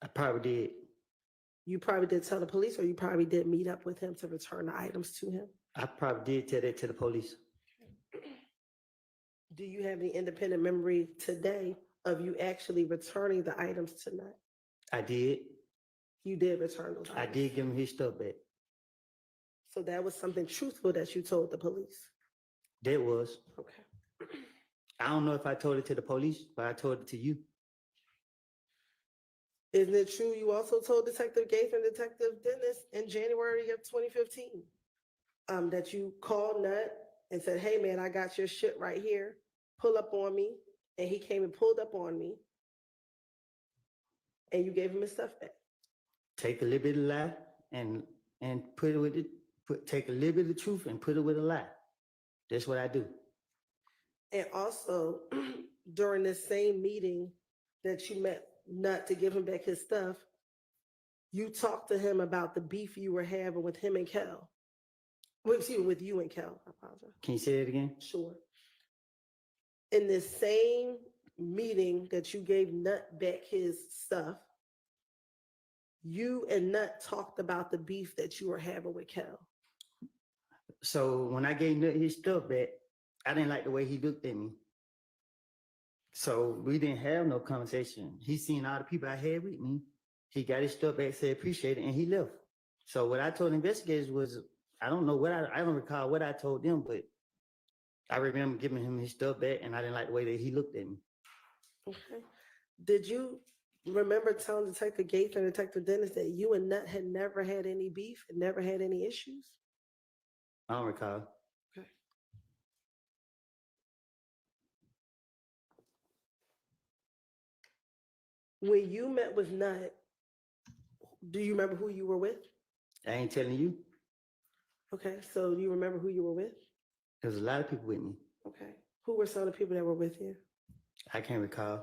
Speaker 6: I probably did.
Speaker 5: You probably did tell the police, or you probably did meet up with him to return the items to him?
Speaker 6: I probably did tell that to the police.
Speaker 5: Do you have any independent memory today of you actually returning the items to Nut?
Speaker 6: I did.
Speaker 5: You did return those items?
Speaker 6: I did give him his stuff back.
Speaker 5: So that was something truthful that you told the police?
Speaker 6: That was.
Speaker 5: Okay.
Speaker 6: I don't know if I told it to the police, but I told it to you.
Speaker 5: Isn't it true you also told Detective Gaither and Detective Dennis in January of 2015 that you called Nut and said, hey man, I got your shit right here, pull up on me, and he came and pulled up on me and you gave him his stuff back?
Speaker 6: Take a little bit of lie and put it with it. Take a little bit of truth and put it with a lie. That's what I do.
Speaker 5: And also, during this same meeting that you met Nut to give him back his stuff, you talked to him about the beef you were having with him and Kel. Well, excuse me, with you and Kel. I apologize.
Speaker 6: Can you say it again?
Speaker 5: Sure. In this same meeting that you gave Nut back his stuff, you and Nut talked about the beef that you were having with Kel.
Speaker 6: So when I gave Nut his stuff back, I didn't like the way he looked at me. So we didn't have no conversation. He seen all the people I had with me. He got his stuff back, said appreciate it, and he left. So what I told investigators was, I don't know what I don't recall what I told them, but I remember giving him his stuff back, and I didn't like the way that he looked at me.
Speaker 5: Okay. Did you remember telling Detective Gaither and Detective Dennis that you and Nut had never had any beef and never had any issues?
Speaker 6: I don't recall.
Speaker 5: Okay. When you met with Nut, do you remember who you were with?
Speaker 6: I ain't telling you.
Speaker 5: Okay, so you remember who you were with?
Speaker 6: There's a lot of people with me.
Speaker 5: Okay. Who were some of the people that were with you?
Speaker 6: I can't recall.
Speaker 5: All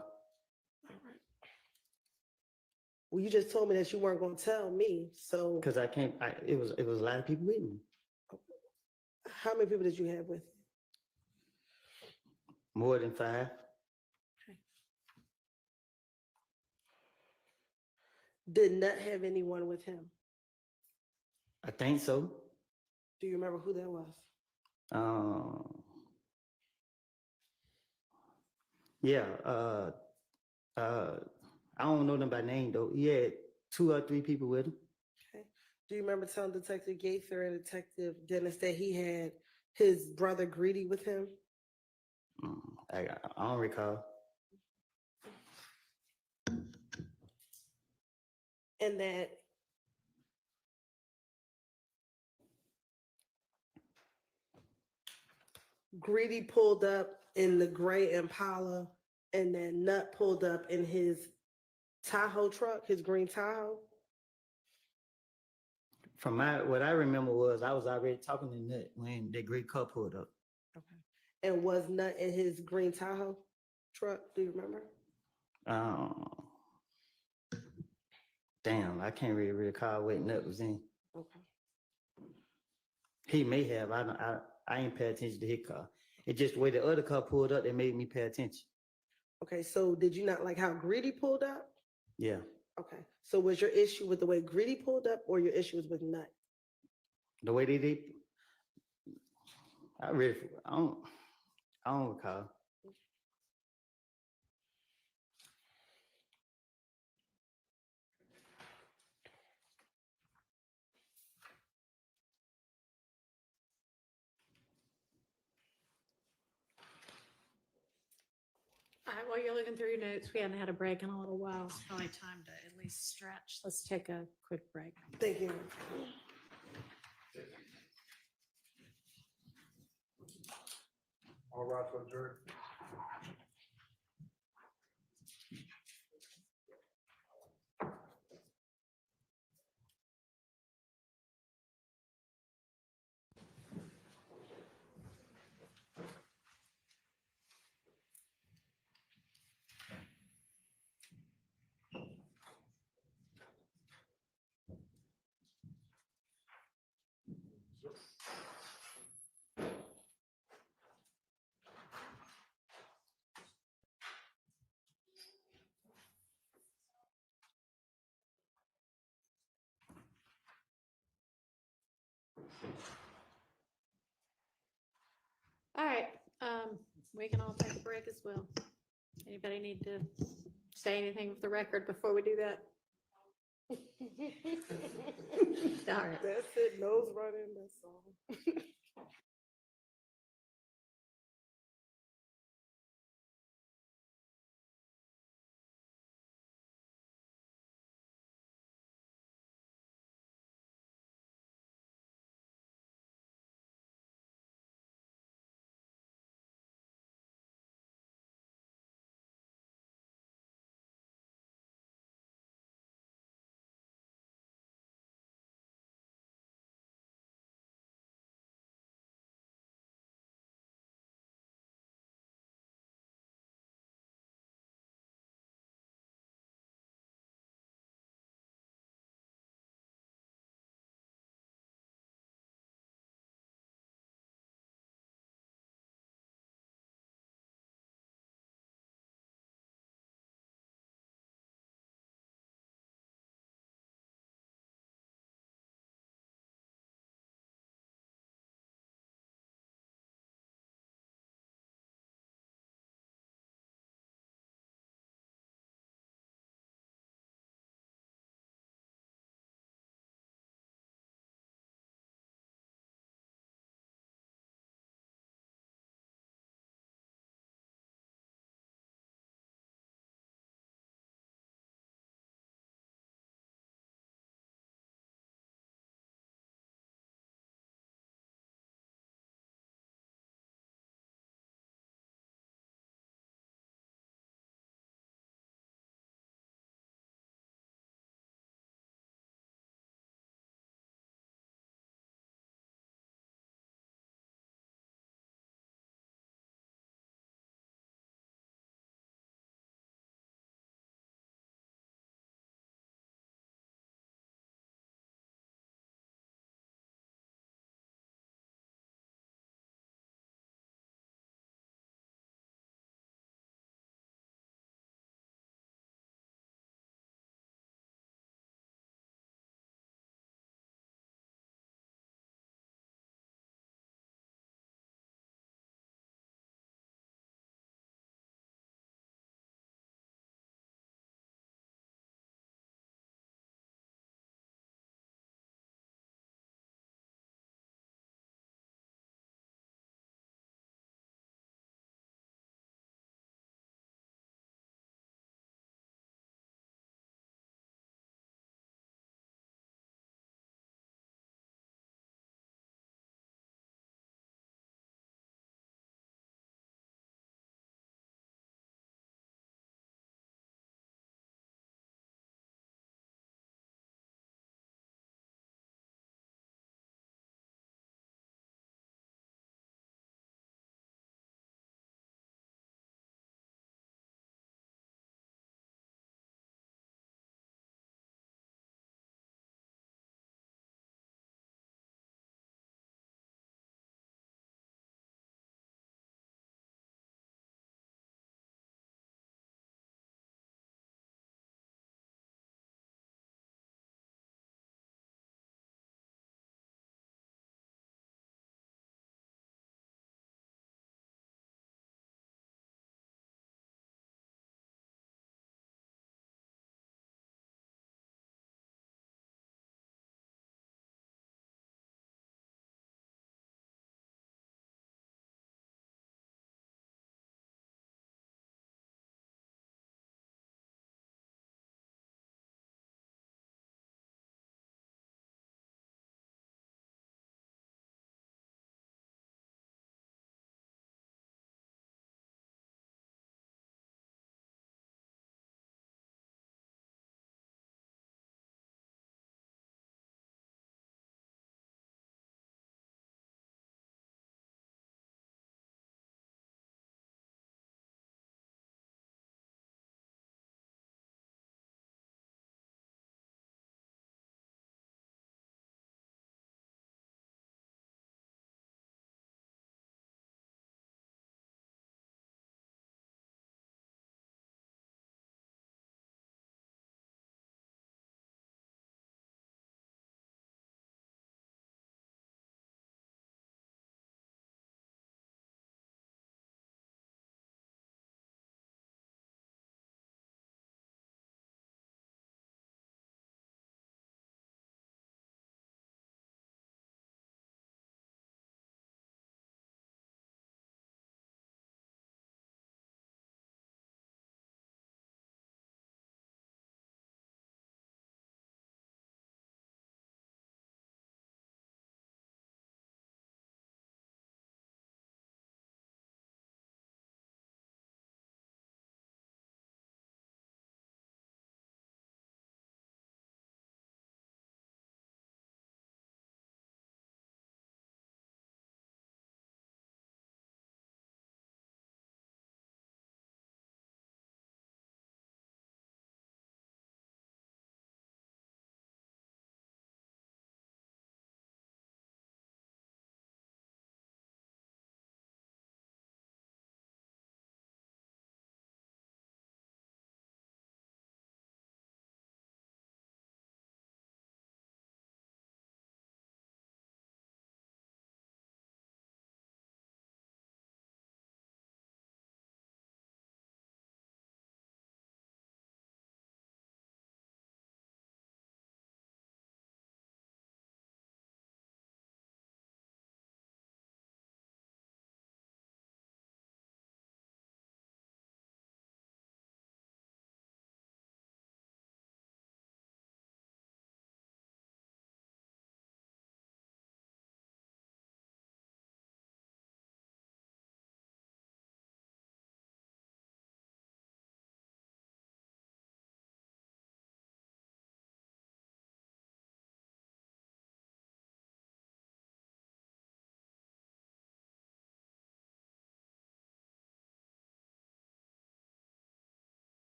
Speaker 5: right. Well, you just told me that you weren't going to tell me, so.
Speaker 6: Because I can't, it was a lot of people with me.
Speaker 5: How many people did you have with you?
Speaker 6: More than 5.
Speaker 5: Okay. Did Nut have anyone with him?
Speaker 6: I think so.
Speaker 5: Do you remember who that was?
Speaker 6: Yeah. I don't know them by name though. He had 2 or 3 people with him.
Speaker 5: Okay. Do you remember telling Detective Gaither and Detective Dennis that he had his brother Greedy with him?
Speaker 6: I don't recall.
Speaker 5: And that Greedy pulled up in the gray Impala, and then Nut pulled up in his Tahoe truck, his green Tahoe.
Speaker 6: From what I remember was I was already talking to Nut when that great car pulled up.
Speaker 5: Okay. And was Nut in his green Tahoe truck? Do you remember?
Speaker 6: Damn, I can't really recall what Nut was in.
Speaker 5: Okay.
Speaker 6: He may have. I ain't pay attention to his car. It's just the way the other car pulled up that made me pay attention.
Speaker 5: Okay, so did you not like how Greedy pulled up?
Speaker 6: Yeah.
Speaker 5: Okay, so was your issue with the way Greedy pulled up, or your issue was with Nut?
Speaker 6: The way they did, I don't recall.
Speaker 3: All right, while you're looking through your notes, we haven't had a break in a little while. It's probably time to at least stretch. Let's take a quick break.
Speaker 5: Thank you.
Speaker 1: All right, for adjourn.
Speaker 3: All right, we can all take a break as well. Anybody need to say anything with the record before we do that? All right.
Speaker 5: That's it, nose running, that's all.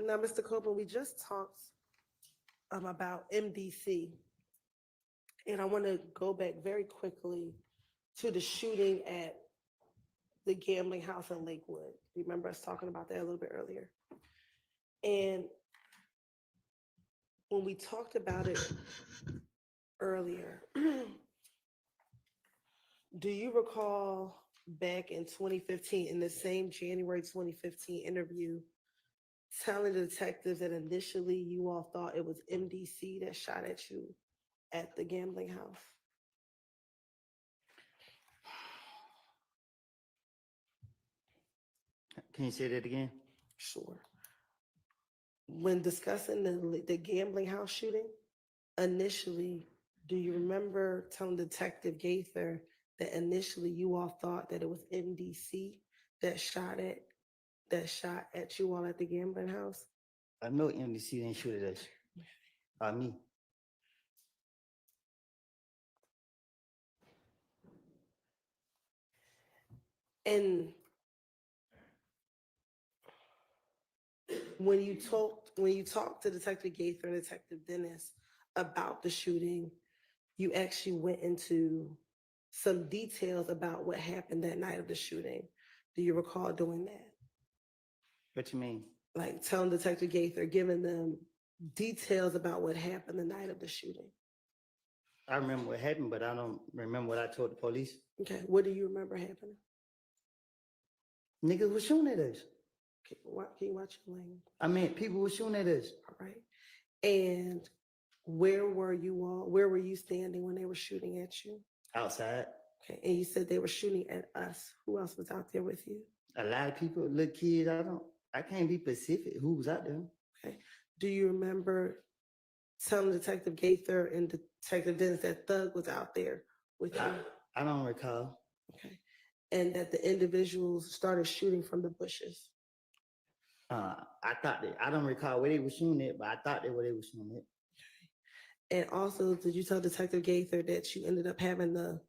Speaker 5: Now, Mr. Copeland, we just talked about MDC. And I want to go back very quickly to the shooting at the gambling house in Lakewood. Remember us talking about that a little bit earlier? And when we talked about it earlier, do you recall back in 2015, in the same January 2015 interview, telling the detectives that initially you all thought it was MDC that shot at you at the gambling house?
Speaker 6: Can you say that again?
Speaker 5: Sure. When discussing the gambling house shooting, initially, do you remember telling Detective Gaither that initially you all thought that it was MDC that shot at you all at the gambling house?
Speaker 6: I know MDC didn't shoot at us. By me.
Speaker 5: And when you talked to Detective Gaither and Detective Dennis about the shooting, you actually went into some details about what happened that night of the shooting. Do you recall doing that?
Speaker 6: What you mean?
Speaker 5: Like telling Detective Gaither, giving them details about what happened the night of the shooting.
Speaker 6: I remember what happened, but I don't remember what I told the police.
Speaker 5: Okay, what do you remember happening?
Speaker 6: Niggas was shooting at us.
Speaker 5: Okay, can you watch your language?
Speaker 6: I mean, people were shooting at us.
Speaker 5: All right. And where were you all? Where were you standing when they were shooting at you?
Speaker 6: Outside.
Speaker 5: Okay, and you said they were shooting at us. Who else was out there with you?
Speaker 6: A lot of people, little kids. I can't be specific who was out there.
Speaker 5: Okay. Do you remember telling Detective Gaither and Detective Dennis that Thug was out there with you?
Speaker 6: I don't recall.
Speaker 5: Okay. And that the individuals started shooting from the bushes.
Speaker 6: I thought that I don't recall where they were shooting it, but I thought they were shooting it.
Speaker 5: And also, did you tell Detective Gaither that you ended up having to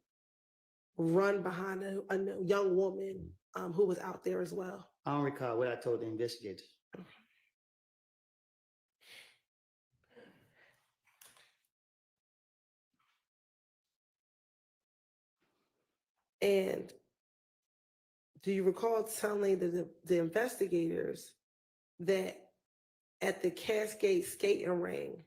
Speaker 5: run behind a young woman who was out there as well?
Speaker 6: I don't recall what I told the investigators.
Speaker 5: And do you recall telling the investigators that at the Cascade skating ring,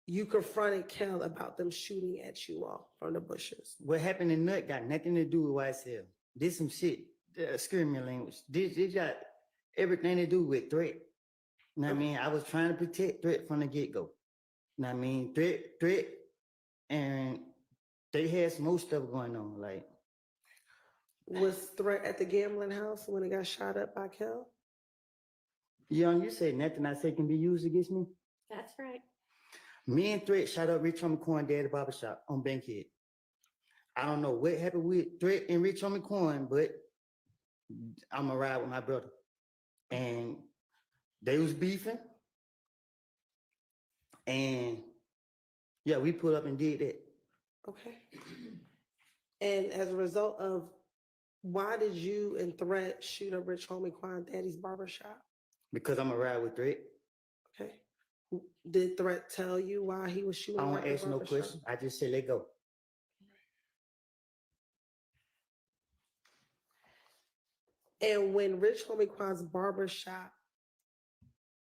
Speaker 5: you confronted Kel about them shooting at you all from the bushes?
Speaker 6: What happened in Nut got nothing to do with YSL. This some shit, screaming language. This got everything to do with threat. You know what I mean? I was trying to protect threat from the get-go. You know what I mean? Threat, and they had some more stuff going on. Like,
Speaker 5: was Threat at the gambling house when it got shot up by Kel?
Speaker 6: Young, you say nothing I say can be used against me?
Speaker 3: That's right.
Speaker 6: Me and Threat shot up Rich Homie Coin Dad at the barbershop on Bankhead. I don't know what happened with Threat and Rich Homie Coin, but I'm a ride with my brother. And they was beefing. And yeah, we put up and did that.
Speaker 5: Okay. And as a result of, why did you and Threat shoot up Rich Homie Quan Daddy's barbershop?
Speaker 6: Because I'm a ride with Threat.
Speaker 5: Okay. Did Threat tell you why he was shooting?
Speaker 6: I don't
Speaker 5: at the
Speaker 6: ask no
Speaker 5: barbershop?
Speaker 6: questions. I just say let go.
Speaker 5: And when Rich Homie Quan's barbershop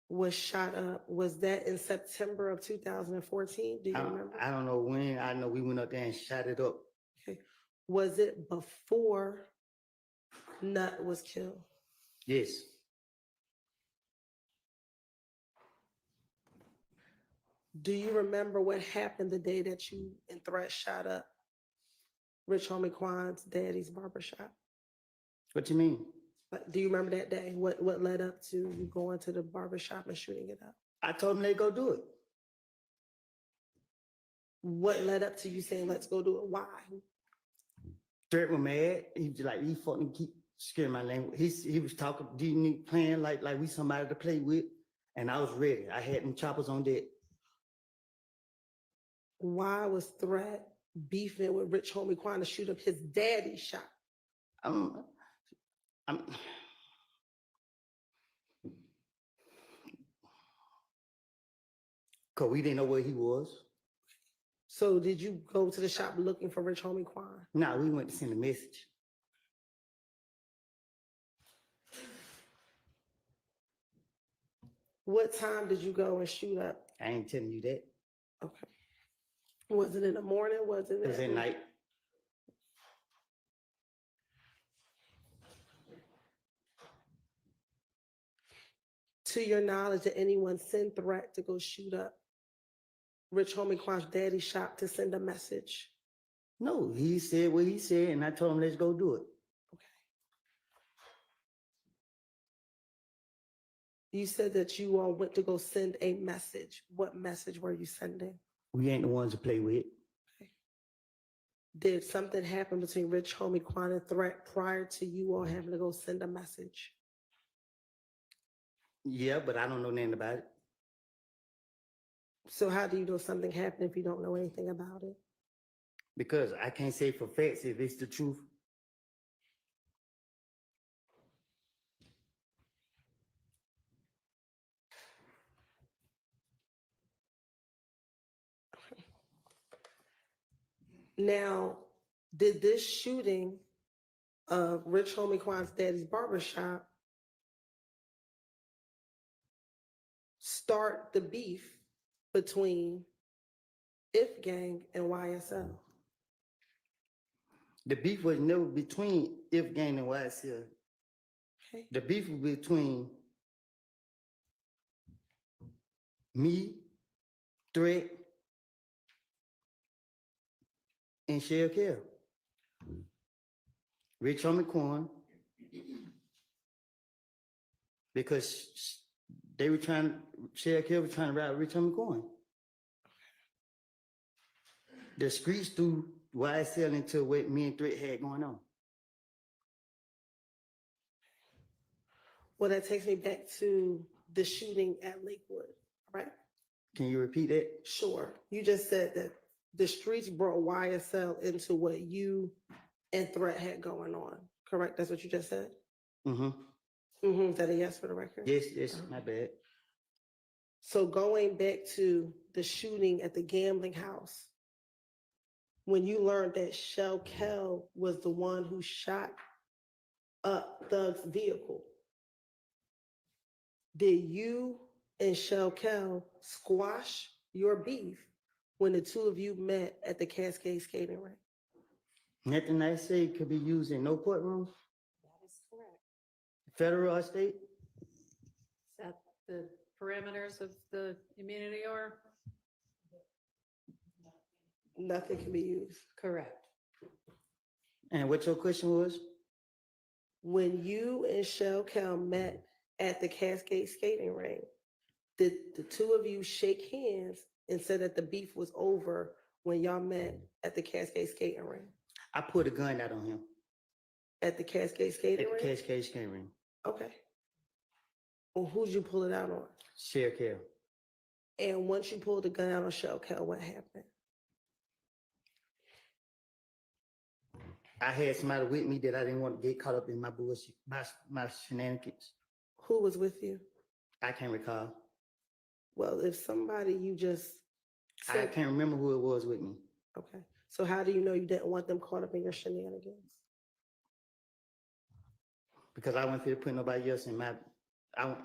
Speaker 5: was shot up, was that in September of 2014? Do you remember?
Speaker 6: I don't know when. I know we went up there and shot it up.
Speaker 5: Okay. Was it before Nut was killed?
Speaker 6: Yes.
Speaker 5: Do you remember what happened the day that you and Threat shot up Rich Homie Quan's daddy's barbershop?
Speaker 6: What you mean?
Speaker 5: Do you remember that day? What led up to you going to the barbershop and shooting it up?
Speaker 6: I told them they go do it.
Speaker 5: What led up to you saying, let's go do it? Why?
Speaker 6: Threat was mad. He was like, he fucking keep scaring my language. He was talking, playing like we somebody to play with. And I was ready. I had them choppers on deck.
Speaker 5: Why was Threat beefing with Rich Homie Quan to shoot up his daddy's shop?
Speaker 6: Cause we didn't know where he was.
Speaker 5: So did you go to the shop looking for Rich Homie Quan?
Speaker 6: Nah, we went to send a message.
Speaker 5: What time did you go and shoot up?
Speaker 6: I ain't telling you that.
Speaker 5: Okay. Was it in the morning? Was it?
Speaker 6: It was at night.
Speaker 5: To your knowledge, did anyone send threat to go shoot up Rich Homie Quan's daddy's shop to send a message?
Speaker 6: No, he said what he said, and I told him, let's go do it.
Speaker 5: You said that you all went to go send a message. What message were you sending?
Speaker 6: We ain't the ones to play with.
Speaker 5: Did something happen between Rich Homie Quan and Threat prior to you all having to go send a message?
Speaker 6: Yeah, but I don't know nothing about it.
Speaker 5: So how do you know something happened if you don't know anything about it?
Speaker 6: Because I can't say for facts if it's the truth.
Speaker 5: Now, did this shooting of Rich Homie Quan's daddy's barbershop start the beef between If Gang and YSL?
Speaker 6: The beef was never between If Gang and YSL.
Speaker 5: Okay.
Speaker 6: The beef was between me, Threat, and Shell Kell. Rich Homie Quan, because they were Shell Kell was trying to ride Rich Homie Quan. The streets threw YSL into what me and Threat had going on.
Speaker 5: Well, that takes me back to the shooting at Lakewood, right?
Speaker 6: Can you repeat that?
Speaker 5: Sure. You just said that the streets brought YSL into what you and Threat had going on, correct? That's what you just said?
Speaker 6: Mm-hmm.
Speaker 5: Mm-hmm. Is that a yes for the record?
Speaker 6: Yes, my bad.
Speaker 5: So going back to the shooting at the gambling house, when you learned that Shell Kell was the one who shot up Thug's vehicle, did you and Shell Kell squash your beef when the two of you met at the Cascade skating rink?
Speaker 6: Nothing I say could be used in no courtroom,
Speaker 3: That is correct.
Speaker 6: federal or state.
Speaker 3: Is that the parameters of the immunity or?
Speaker 5: Nothing can be used.
Speaker 3: Correct.
Speaker 6: And what your question was?
Speaker 5: When you and Shell Kell met at the Cascade skating rink, did the two of you shake hands and said that the beef was over when y'all met at the Cascade skating rink?
Speaker 6: I put a gun out on him
Speaker 5: At the Cascade skating
Speaker 6: at the
Speaker 5: rink?
Speaker 6: Cascade skating ring.
Speaker 5: Okay. Well, who'd you pull it out on?
Speaker 6: Shell Kell.
Speaker 5: And once you pulled the gun out on Shell Kell, what happened?
Speaker 6: I had somebody with me that I didn't want to get caught up in my bullshit, my shenanigans.
Speaker 5: Who was with you?
Speaker 6: I can't recall.
Speaker 5: Well, if somebody you just
Speaker 6: I
Speaker 5: said,
Speaker 6: can't remember who it was with me.
Speaker 5: okay. So how do you know you didn't want them caught up in your shenanigans?
Speaker 6: Because I wasn't fit to put nobody else in my, I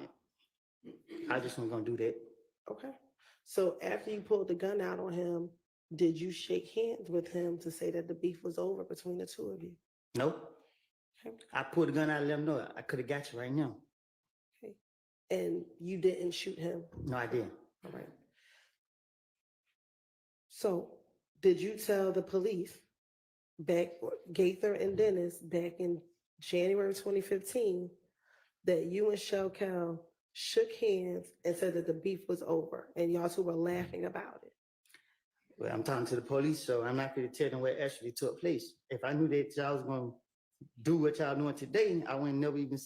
Speaker 6: just wasn't gonna do that.
Speaker 5: Okay. So after you pulled the gun out on him, did you shake hands with him to say that the beef was over between the two of you?
Speaker 6: Nope.
Speaker 5: Okay.
Speaker 6: I pulled the gun out and let him know I could have got you right now.
Speaker 5: Okay. And you didn't shoot him?
Speaker 6: No, I didn't.
Speaker 5: All right. So did you tell the police Gaither and Dennis back in January 2015 that you and Shell Kell shook hands and said that the beef was over and y'all two were laughing about it?
Speaker 6: Well, I'm talking to the police, so I'm not going to tell them what actually took place. If I knew that y'all was going to do what y'all doing today, I wouldn't never even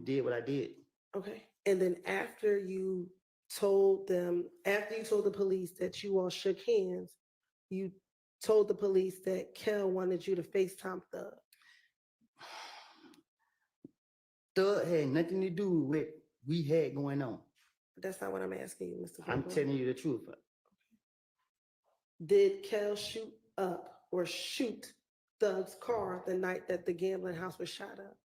Speaker 6: did what I did.
Speaker 5: Okay. And then after you told the police that you all shook hands, you told the police that Kell wanted you to FaceTime Thug.
Speaker 6: Thug had nothing to do with what we had going on.
Speaker 5: But that's not what I'm asking you, Mr.
Speaker 6: I'm
Speaker 5: Kirkland.
Speaker 6: telling you the truth.
Speaker 5: Did Kel shoot up or shoot Thug's car the night that the gambling house was shot up?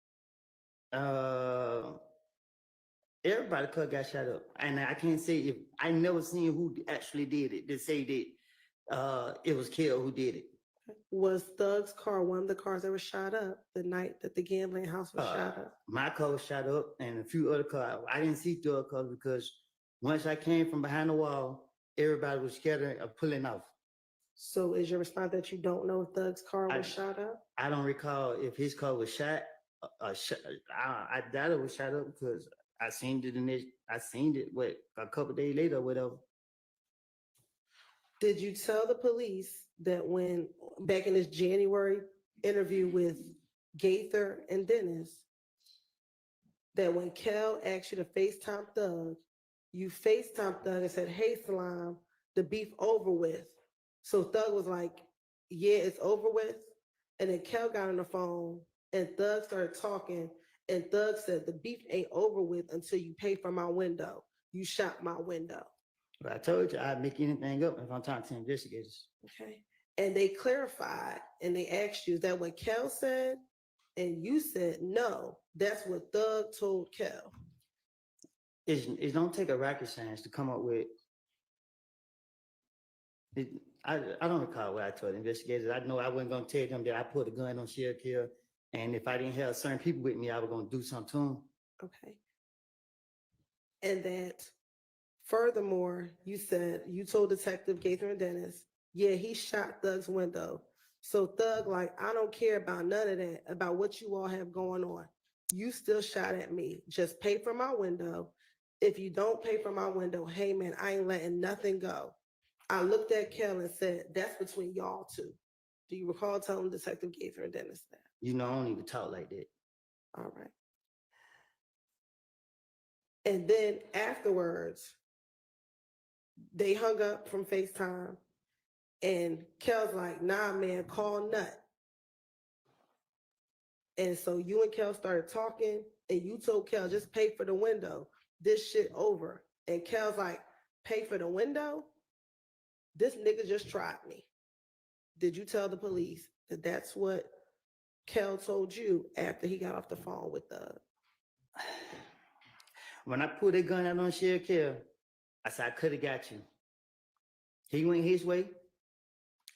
Speaker 6: Everybody could got shot up, and I can't say if I never seen who actually did it. To say that it was Kel who did it.
Speaker 5: Was Thug's car one of the cars that was shot up the night that the gambling house was shot up?
Speaker 6: My car was shot up, and a few other cars. I didn't see Thug cars because once I came from behind the wall, everybody was scattering or pulling off.
Speaker 5: So is your response that you don't know if Thug's car was shot up?
Speaker 6: I don't recall if his car was shot. I doubt it was shot up because I seen it a couple days later or whatever.
Speaker 5: Did you tell the police that when back in this January interview with Gaither and Dennis, that when Kel asked you to FaceTime Thug, you FaceTime Thug and said, "Hey, Salam, the beef over with." So Thug was like, "Yeah, it's over with." And then Kel got on the phone and Thug started talking, and Thug said, "The beef ain't over with until you pay for my window. You shot my window."
Speaker 6: But I told you I'd make anything up if I'm talking to investigators.
Speaker 5: Okay. And they clarified and they asked you, is that what Kel said? And you said, no, that's what Thug told Kel.
Speaker 6: It don't take a rocket science to come up with it. I don't recall what I told investigators. I know I wasn't gonna tell them that I put a gun on Sheriff Kill, and if I didn't have certain people with me, I was gonna do something to them.
Speaker 5: Okay. And that furthermore, you said you told Detective Gaither and Dennis, yeah, he shot Thug's window. So Thug, like, I don't care about none of that, about what you all have going on. You still shot at me. Just pay for my window. If you don't pay for my window, hey man, I ain't letting nothing go. I looked at Kel and said, that's between y'all two. Do you recall telling Detective Gaither and Dennis that?
Speaker 6: You know, I don't even talk like that.
Speaker 5: All right. And then afterwards, they hung up from FaceTime and Kel's like, nah, man, call Nut. And so you and Kel started talking and you told Kel, just pay for the window. This shit over. And Kel's like, pay for the window? This nigga just tried me. Did you tell the police that that's what Kel told you after he got off the phone with Thug?
Speaker 6: When I pulled that gun out on Sheriff Kill, I said, I could have got you. He went his way,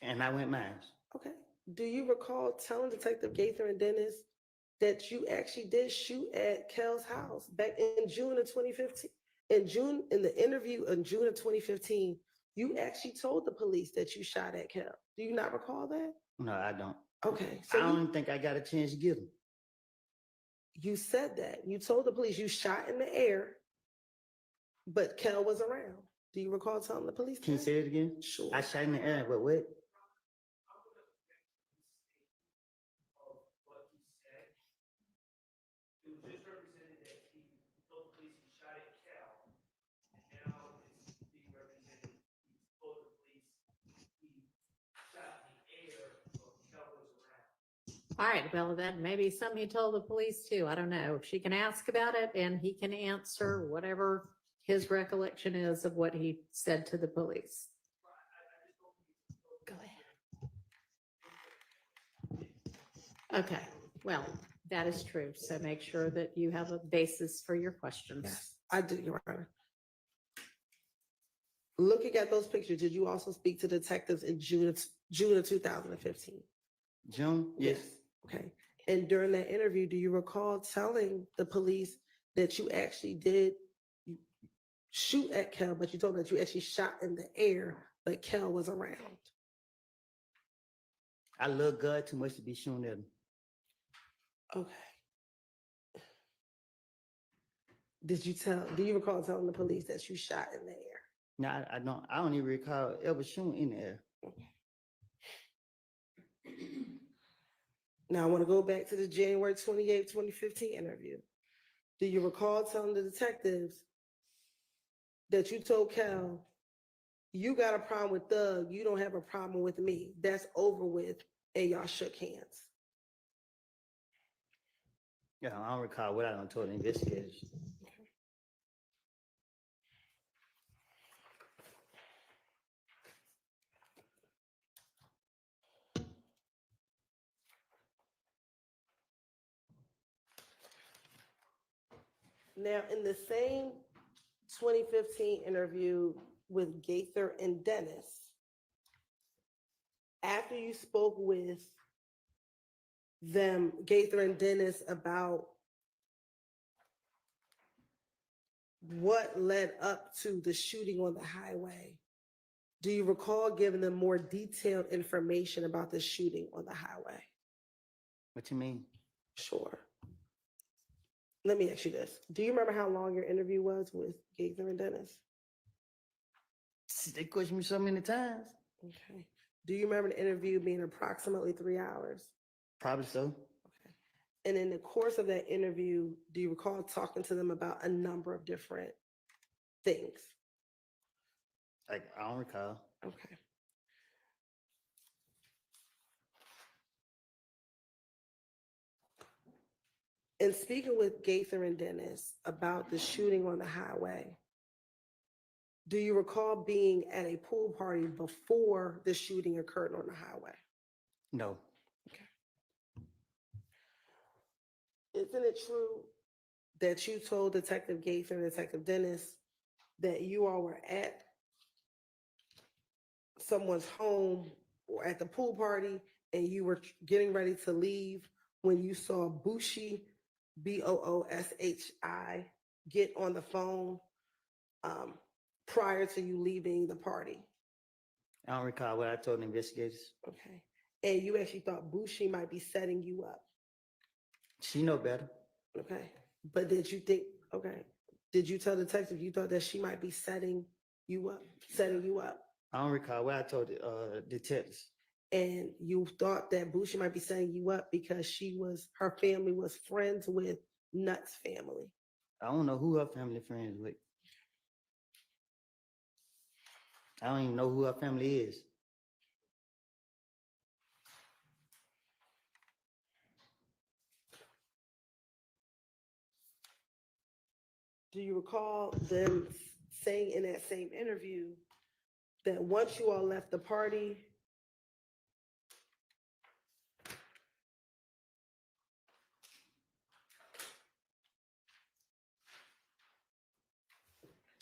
Speaker 6: and I went mine.
Speaker 5: Okay. Do you recall telling Detective Gaither and Dennis that you actually did shoot at Kel's house back in June of 2015? In the interview in June of 2015, you actually told the police that you shot at Kel. Do you not recall that?
Speaker 6: No, I don't.
Speaker 5: Okay.
Speaker 6: So I don't think I got a chance to get him.
Speaker 5: You said that. You told the police you shot in the air, but Kel was around. Do you recall telling the police?
Speaker 6: Can you say it again?
Speaker 5: Sure.
Speaker 6: I shot in the air, but what?
Speaker 3: All right, well, that may be something he told the police too. I don't know. She can ask about it and he can answer whatever his recollection is of what he said to the police. Go ahead. Okay, well, that is true. So make sure that you have a basis for your questions.
Speaker 5: Yes, I do, Your Honor. Looking at those pictures, did you also speak to detectives in June of 2015?
Speaker 6: June? Yes.
Speaker 5: Okay. And during that interview, do you recall telling the police that you actually did shoot at Kel, but you told them that you actually shot in the air, but Kel was around?
Speaker 6: I love God too much to be shooting at him.
Speaker 5: Okay. Do you recall telling the police that you shot in the air?
Speaker 6: No, I don't even recall ever shooting in the air.
Speaker 5: Now I want to go back to the January 28th, 2015 interview. Do you recall telling the detectives that you told Kel, you got a problem with Thug, you don't have a problem with me. That's over with, and y'all shook hands?
Speaker 6: Yeah, I don't recall what I done told the investigators.
Speaker 5: Now, in the same 2015 interview with Gaither and Dennis, after you spoke with them, Gaither and Dennis, about what led up to the shooting on the highway, do you recall giving them more detailed information about the shooting on the highway?
Speaker 6: What you mean?
Speaker 5: Sure. Let me ask you this. Do you remember how long your interview was with Gaither and Dennis?
Speaker 6: They questioned me so many times.
Speaker 5: Okay. Do you remember the interview being approximately 3 hours?
Speaker 6: Probably so.
Speaker 5: Okay. And in the course of that interview, do you recall talking to them about a number of different things?
Speaker 6: Like, I don't recall.
Speaker 5: Okay. In speaking with Gaither and Dennis about the shooting on the highway, do you recall being at a pool party before the shooting occurred on the highway?
Speaker 6: No.
Speaker 5: Isn't it true that you told Detective Gaither and Detective Dennis that you all were at someone's home or at the pool party and you were getting ready to leave when you saw Booshi, Booshi, get on the phone prior to you leaving the party?
Speaker 6: I don't recall what I told the investigators.
Speaker 5: Okay. And you actually thought Booshi might be setting you up?
Speaker 6: She know better.
Speaker 5: Okay. But did you think, okay, did you tell the detective you thought that she might be setting you up?
Speaker 6: I don't recall what I told the detectives.
Speaker 5: And you thought that Booshi might be setting you up because her family was friends with Nutt's family?
Speaker 6: I don't know who her family friends with. I don't even know who her family is.
Speaker 5: Do you recall them saying in that same interview that once you all left the party,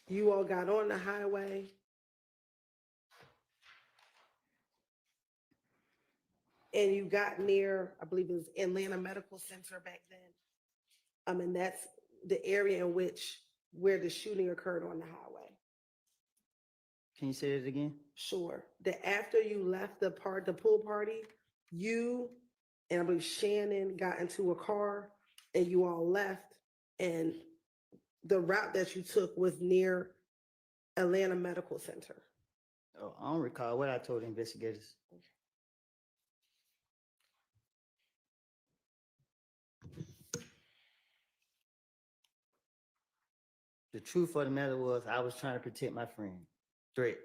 Speaker 5: you all got on the highway and you got near, I believe it was Atlanta Medical Center back then? And that's the area in where the shooting occurred on the highway.
Speaker 6: Can you say it again?
Speaker 5: Sure. That after you left the pool party, you and I believe Shannon got into a car and you all left, and the route that you took was near Atlanta Medical Center.
Speaker 6: Oh, I don't recall what I told the investigators. The truth of the matter was I was trying to protect my friend. Threat.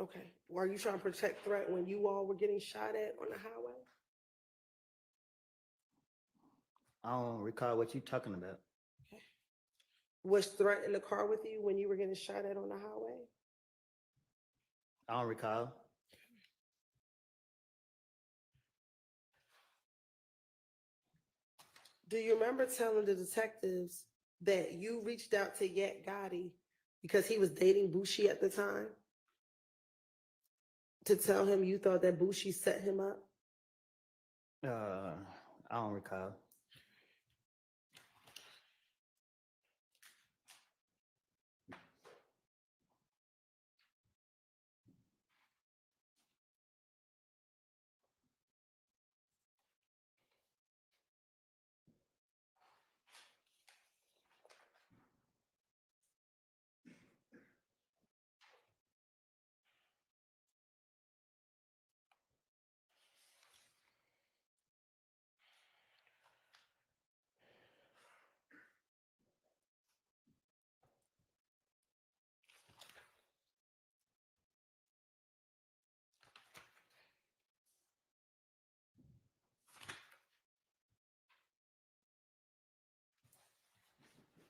Speaker 5: Okay. Were you trying to protect Threat when you all were getting shot at on the highway?
Speaker 6: I don't recall what you're talking about.
Speaker 5: Okay. Was Threat in the car with you when you were getting shot at on the highway?
Speaker 6: I don't recall.
Speaker 5: Do you remember telling the detectives that you reached out to Yak Gotti because he was dating Booshi at the time, to tell him you thought that Booshi set him up?
Speaker 6: I don't recall.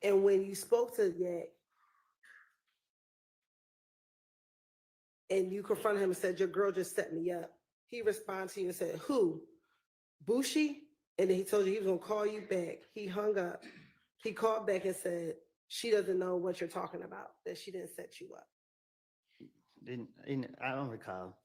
Speaker 5: And when you spoke to Yak and you confronted him and said, your girl just set me up, he responded to you and said, who? Booshi? And then he told you he was gonna call you back. He hung up. He called back and said, she doesn't know what you're talking about, that she didn't set you up.
Speaker 6: I don't recall.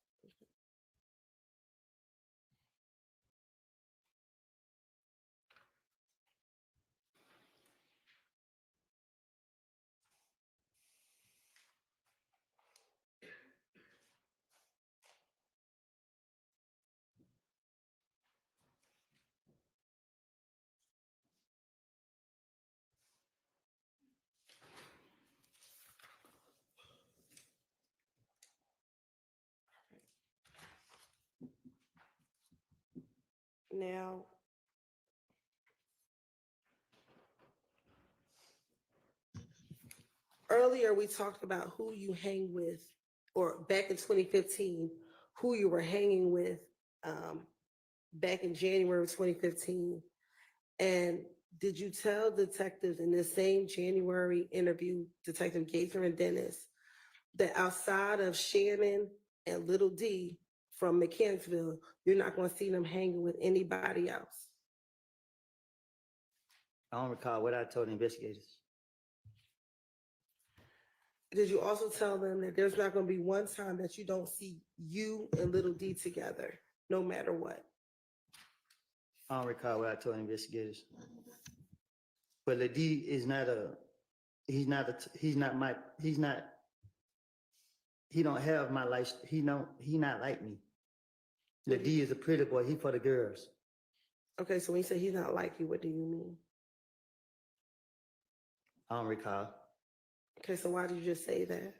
Speaker 5: Now, earlier we talked about who you hang with, or back in 2015, who you were hanging with back in January of 2015. And did you tell detectives in the same January interview, Detective Gaither and Dennis, that outside of Shannon and Little D from Mechanicsville, you're not going to see them hanging with anybody else?
Speaker 6: I don't recall what I told the investigators.
Speaker 5: Did you also tell them that there's not going to be one time that you don't see you and Little D together, no matter what?
Speaker 6: I don't recall what I told the investigators. But Lady is not he don't have my life. He not like me. Lady is a pretty boy. He for the girls.
Speaker 5: Okay, so when you say he's not like you, what do you mean?
Speaker 6: I don't recall.
Speaker 5: Okay, so why did you just say that?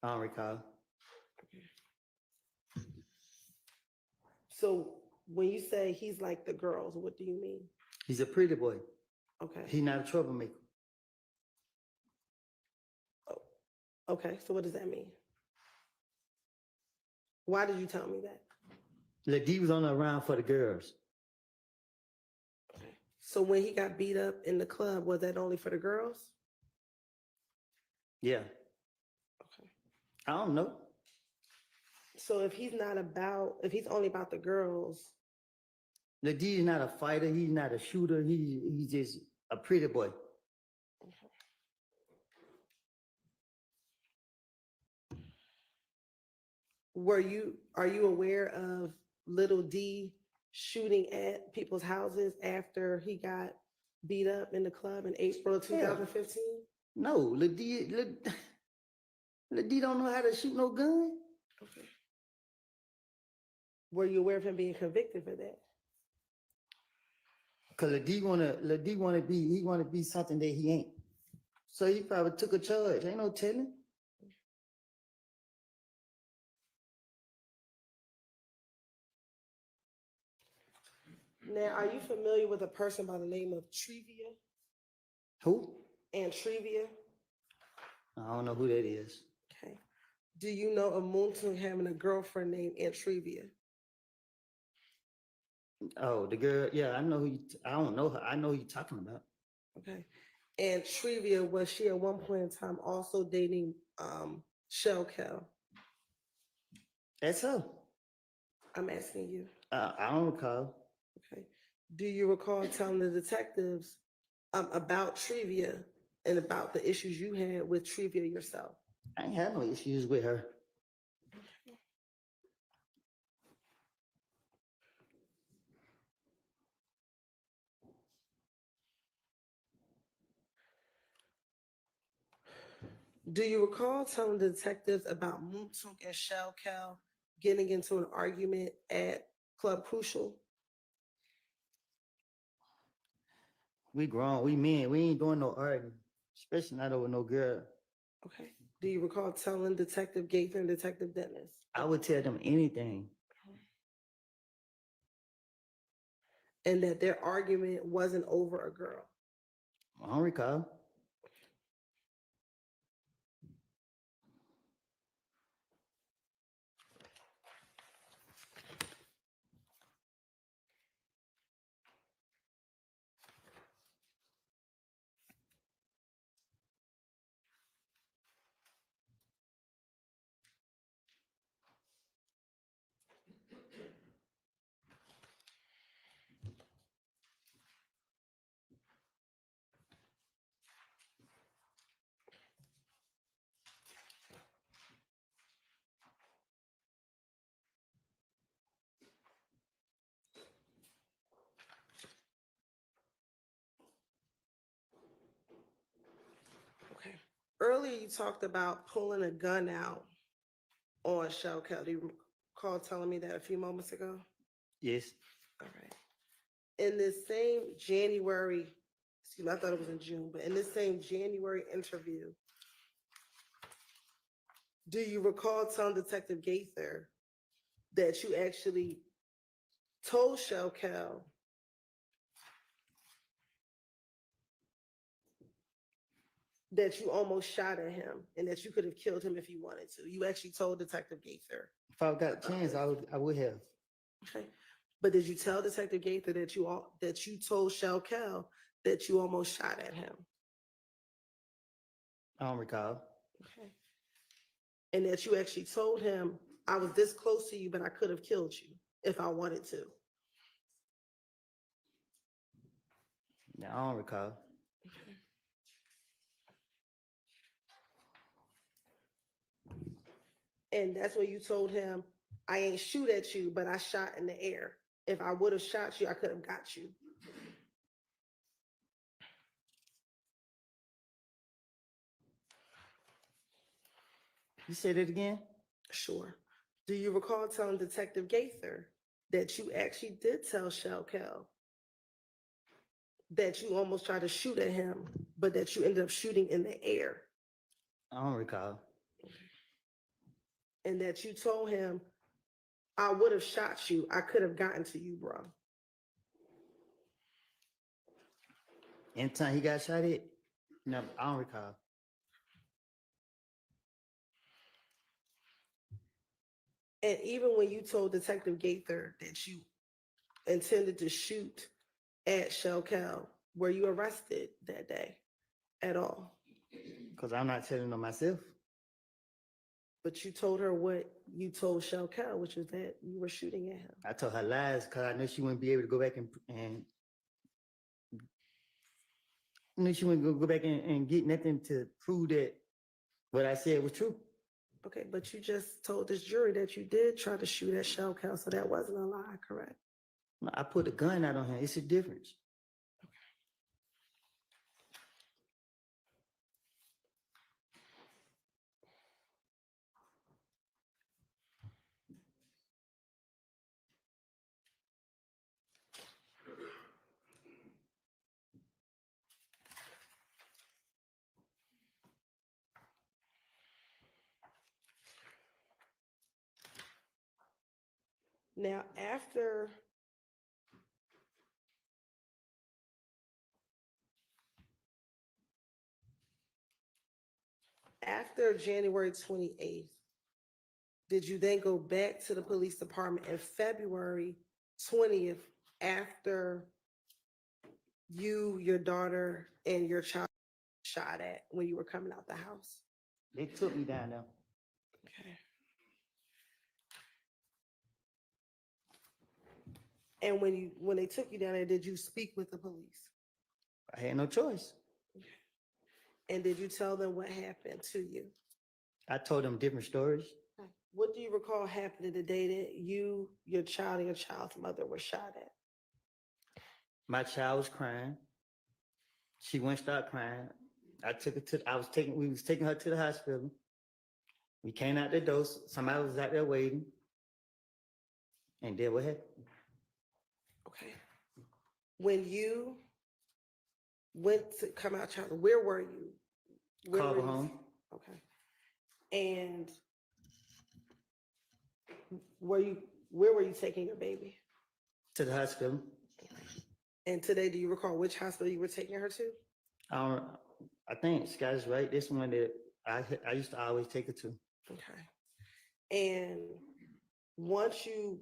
Speaker 6: I don't recall.
Speaker 5: So when you say he's like the girls, what do you mean?
Speaker 6: He's a pretty boy.
Speaker 5: Okay.
Speaker 6: He's not a troublemaker.
Speaker 5: Okay, so what does that mean? Why did you tell me that?
Speaker 6: Lady was only around for the girls.
Speaker 5: Okay. So when he got beat up in the club, was that only for the girls?
Speaker 6: Yeah.
Speaker 5: Okay.
Speaker 6: I don't know.
Speaker 5: So if he's only about the girls.
Speaker 6: Lady is not a fighter. He's not a shooter. He's just a pretty boy.
Speaker 5: Are you aware of Little D shooting at people's houses after he got beat up in the club in April of 2015?
Speaker 6: No, Lady don't know how to shoot no gun.
Speaker 5: Okay. Were you aware of him being convicted for that?
Speaker 6: Cause Lady wanna be something that he ain't. So he probably took a charge. Ain't no telling.
Speaker 5: Now, are you familiar with a person by the name of Trevia?
Speaker 6: Who?
Speaker 5: And Trevia?
Speaker 6: I don't know who that is.
Speaker 5: Okay. Do you know of Moonton having a girlfriend named Trevia?
Speaker 6: Oh, the girl. Yeah, I know who. I don't know her. I know who you're talking about.
Speaker 5: Okay. And Trevia, was she at one point in time also dating Shell Kel?
Speaker 6: That's her.
Speaker 5: I'm asking you.
Speaker 6: I don't recall.
Speaker 5: Okay. Do you recall telling the detectives about Trevia and about the issues you had with Trevia yourself?
Speaker 6: I ain't had no issues with her.
Speaker 5: Do you recall telling the detectives about Moontuk and Shell Kel getting into an argument at Club Crucial?
Speaker 6: We grown. We men. We ain't doing no arguing, especially not over no girl.
Speaker 5: Okay. Do you recall telling Detective Gaither and Detective Dennis?
Speaker 6: I would tell them anything.
Speaker 5: And that their argument wasn't over a girl?
Speaker 6: I don't recall.
Speaker 5: Earlier, you talked about pulling a gun out on Shell Cal. Do you recall telling me that a few moments ago?
Speaker 6: Yes.
Speaker 5: All right. In this same January, excuse me, I thought it was in June, but in this same January interview, do you recall telling Detective Gaither that you actually told Shell Cal that you almost shot at him and that you could have killed him if you wanted to? You actually told Detective Gaither.
Speaker 6: If I got a chance, I would have.
Speaker 5: Okay. But did you tell Detective Gaither that you told Shell Cal that you almost shot at him?
Speaker 6: I don't recall.
Speaker 5: Okay. And that you actually told him, I was this close to you, but I could have killed you if I wanted to.
Speaker 6: No, I don't recall.
Speaker 5: And that's when you told him, I ain't shoot at you, but I shot in the air. If I would have shot you, I could have got you.
Speaker 6: You said it again?
Speaker 5: Sure. Do you recall telling Detective Gaither that you actually did tell Shell Cal that you almost tried to shoot at him, but that you ended up shooting in the air?
Speaker 6: I don't recall.
Speaker 5: And that you told him, I would have shot you. I could have gotten to you, bro.
Speaker 6: Anytime he got shot at? No, I don't recall.
Speaker 5: And even when you told Detective Gaither that you intended to shoot at Shell Cal, were you arrested that day at all?
Speaker 6: Because I'm not telling on myself.
Speaker 5: But you told her what you told Shell Cal, which was that you were shooting at him.
Speaker 6: I told her lies because I knew she wouldn't be able to go back and knew she wouldn't go back and get nothing to prove that what I said was true.
Speaker 5: Okay, but you just told this jury that you did try to shoot at Shell Cal, so that wasn't a lie, correct?
Speaker 6: No, I put a gun out on him. It's a difference.
Speaker 5: Now, after January 28th, did you then go back to the police department in February 20th after you, your daughter, and your child shot at when you were coming out the house?
Speaker 6: They took me down there.
Speaker 5: Okay. And when they took you down there, did you speak with the police?
Speaker 6: I had no choice.
Speaker 5: And did you tell them what happened to you?
Speaker 6: I told them different stories.
Speaker 5: What do you recall happening the day that you, your child, and your child's mother were shot at?
Speaker 6: My child was crying. She wouldn't stop crying. We was taking her to the hospital. We came out the door. Somebody was out there waiting. And then what happened?
Speaker 5: Okay. When you went to come out, child, where were you?
Speaker 6: Carver home.
Speaker 5: Okay. And where were you taking your baby?
Speaker 6: To the hospital.
Speaker 5: And today, do you recall which hospital you were taking her to?
Speaker 6: I think Scott's right. This one that I used to always take her to.
Speaker 5: Okay. And once you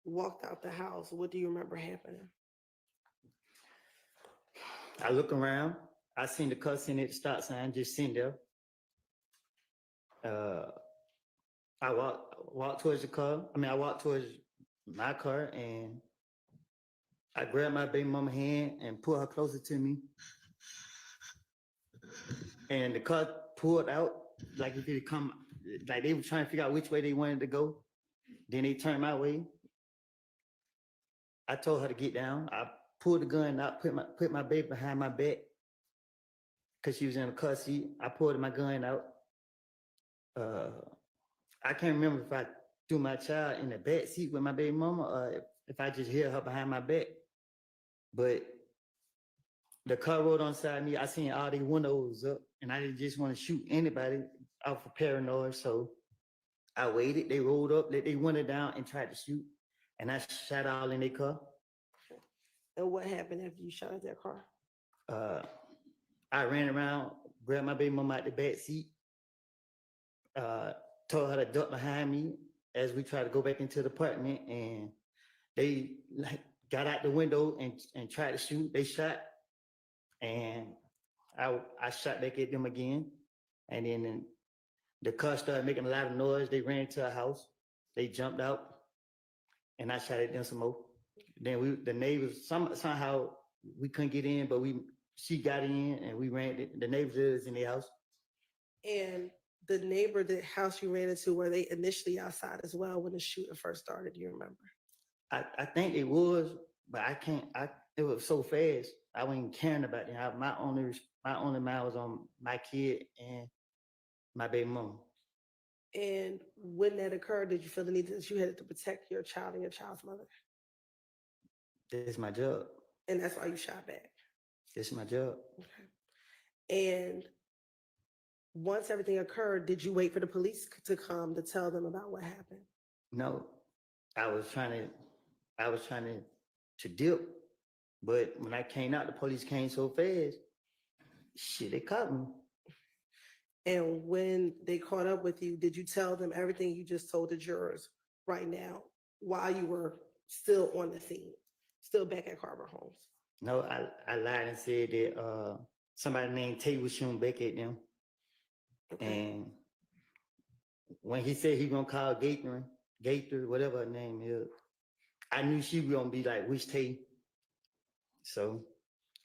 Speaker 5: walked out the house, what do you remember happening?
Speaker 6: I look around. I seen the car sitting at the stop sign, just sitting there. I walked towards the car. I walked towards my car and I grabbed my baby mama's hand and pulled her closer to me. And the car pulled out like it did come, like they were trying to figure out which way they wanted to go. Then they turned my way. I told her to get down. I pulled the gun out, put my baby behind my back. because she was in the car seat. I pulled my gun out. I can't remember if I threw my child in the back seat with my baby mama or if I just hit her behind my back. But the car rolled on side me. I seen all the windows up, and I didn't just want to shoot anybody out of paranoia. So I waited. They rolled up, let they window down, and tried to shoot. And I shot all in their car.
Speaker 5: And what happened after you shot at their car?
Speaker 6: I ran around, grabbed my baby mama out the back seat, told her to duck behind me as we tried to go back into the apartment, and they like got out the window and tried to shoot. They shot, and I shot back at them again, and then the car started making a lot of noise. They ran to a house, they jumped out, and I shot at them some more. Then the neighbors, somehow we couldn't get in, but she got in and we ran. The neighbors was in their house.
Speaker 5: And the neighbor, the house you ran into, were they initially outside as well when the shooting first started? Do you remember?
Speaker 6: I think it was, but I can't. It was so fast. I wasn't caring about it. My only mind was on my kid and my baby mom.
Speaker 5: And when that occurred, did you feel the need that you had to protect your child and your child's mother?
Speaker 6: This is my job.
Speaker 5: And that's why you shot back.
Speaker 6: This is my job.
Speaker 5: Okay. And once everything occurred, did you wait for the police to come to tell them about what happened?
Speaker 6: No, I was trying to dip, but when I came out, the police came so fast. Shit, they caught me.
Speaker 5: And when they caught up with you, did you tell them everything you just told the jurors right now while you were still on the scene, still back at Carver Homes?
Speaker 6: No, I lied and said that somebody named Tay was shooting back at them. Okay. And when he said he gonna call Gator, whatever her name is, I knew she was gonna be like, which Tay? So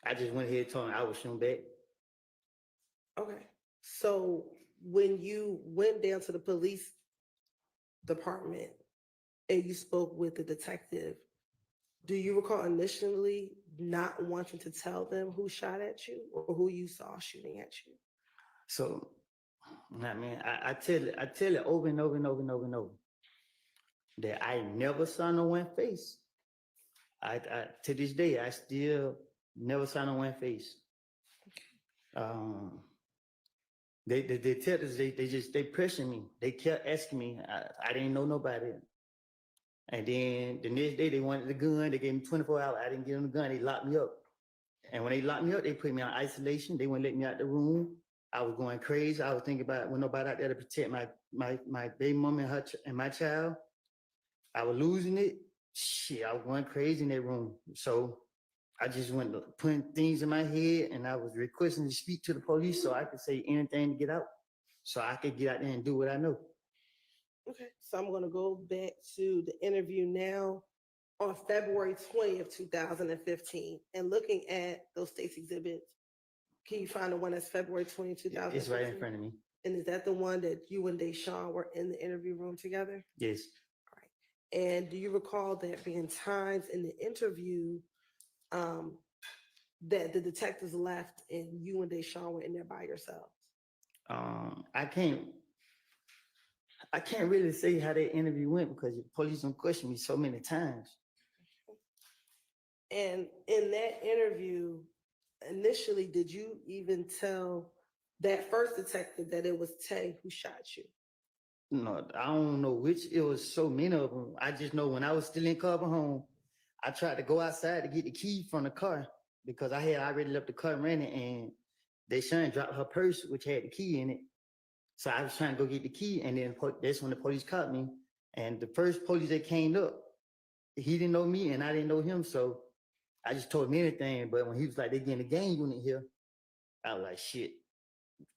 Speaker 6: I just went ahead and told him I was shooting back.
Speaker 5: Okay. So when you went down to the police department and you spoke with the detective, do you recall initially not wanting to tell them who shot at you or who you saw shooting at you?
Speaker 6: So, I mean, I tell it over and over and over and over and over that I never saw no one face. I to this day, I still never saw no one face. The detectives, they pressured me. They kept asking me. I didn't know nobody. And then the next day they wanted the gun. They gave me 24 hours. I didn't give them the gun. They locked me up. And when they locked me up, they put me on isolation. They wouldn't let me out the room. I was going crazy. I was thinking about when nobody out there to protect my baby mama and my child. I was losing it. Shit, I was going crazy in that room. So I just went putting things in my head, and I was requesting to speak to the police so I could say anything to get out, so I could get out there and do what I know. Okay,
Speaker 5: so I'm going to go back to the interview now on February 20th, 2015, and looking at those state's exhibits. Can you find the one that's February 20, 2015?
Speaker 6: It's right in front of me.
Speaker 5: And is that the one that you and Deshaun were in the interview room together?
Speaker 6: Yes.
Speaker 5: All right. And do you recall there being times in the interview that the detectives left and you and Deshaun were in there by yourselves?
Speaker 6: I can't really say how that interview went because the police don't question me so many times.
Speaker 5: And in that interview, initially, did you even tell that first detective that it was Tay who shot you?
Speaker 6: No, I don't know which. It was so many of them. I just know when I was still in Carver Home, I tried to go outside to get the key from the car because I had already left the car running, and Deshaun dropped her purse, which had the key in it. So I was trying to go get the key, and then that's when the police caught me. And the first police that came up, he didn't know me, and I didn't know him, so I just told him anything. But when he was like, "They getting the gang unit here," I was like, "Shit,"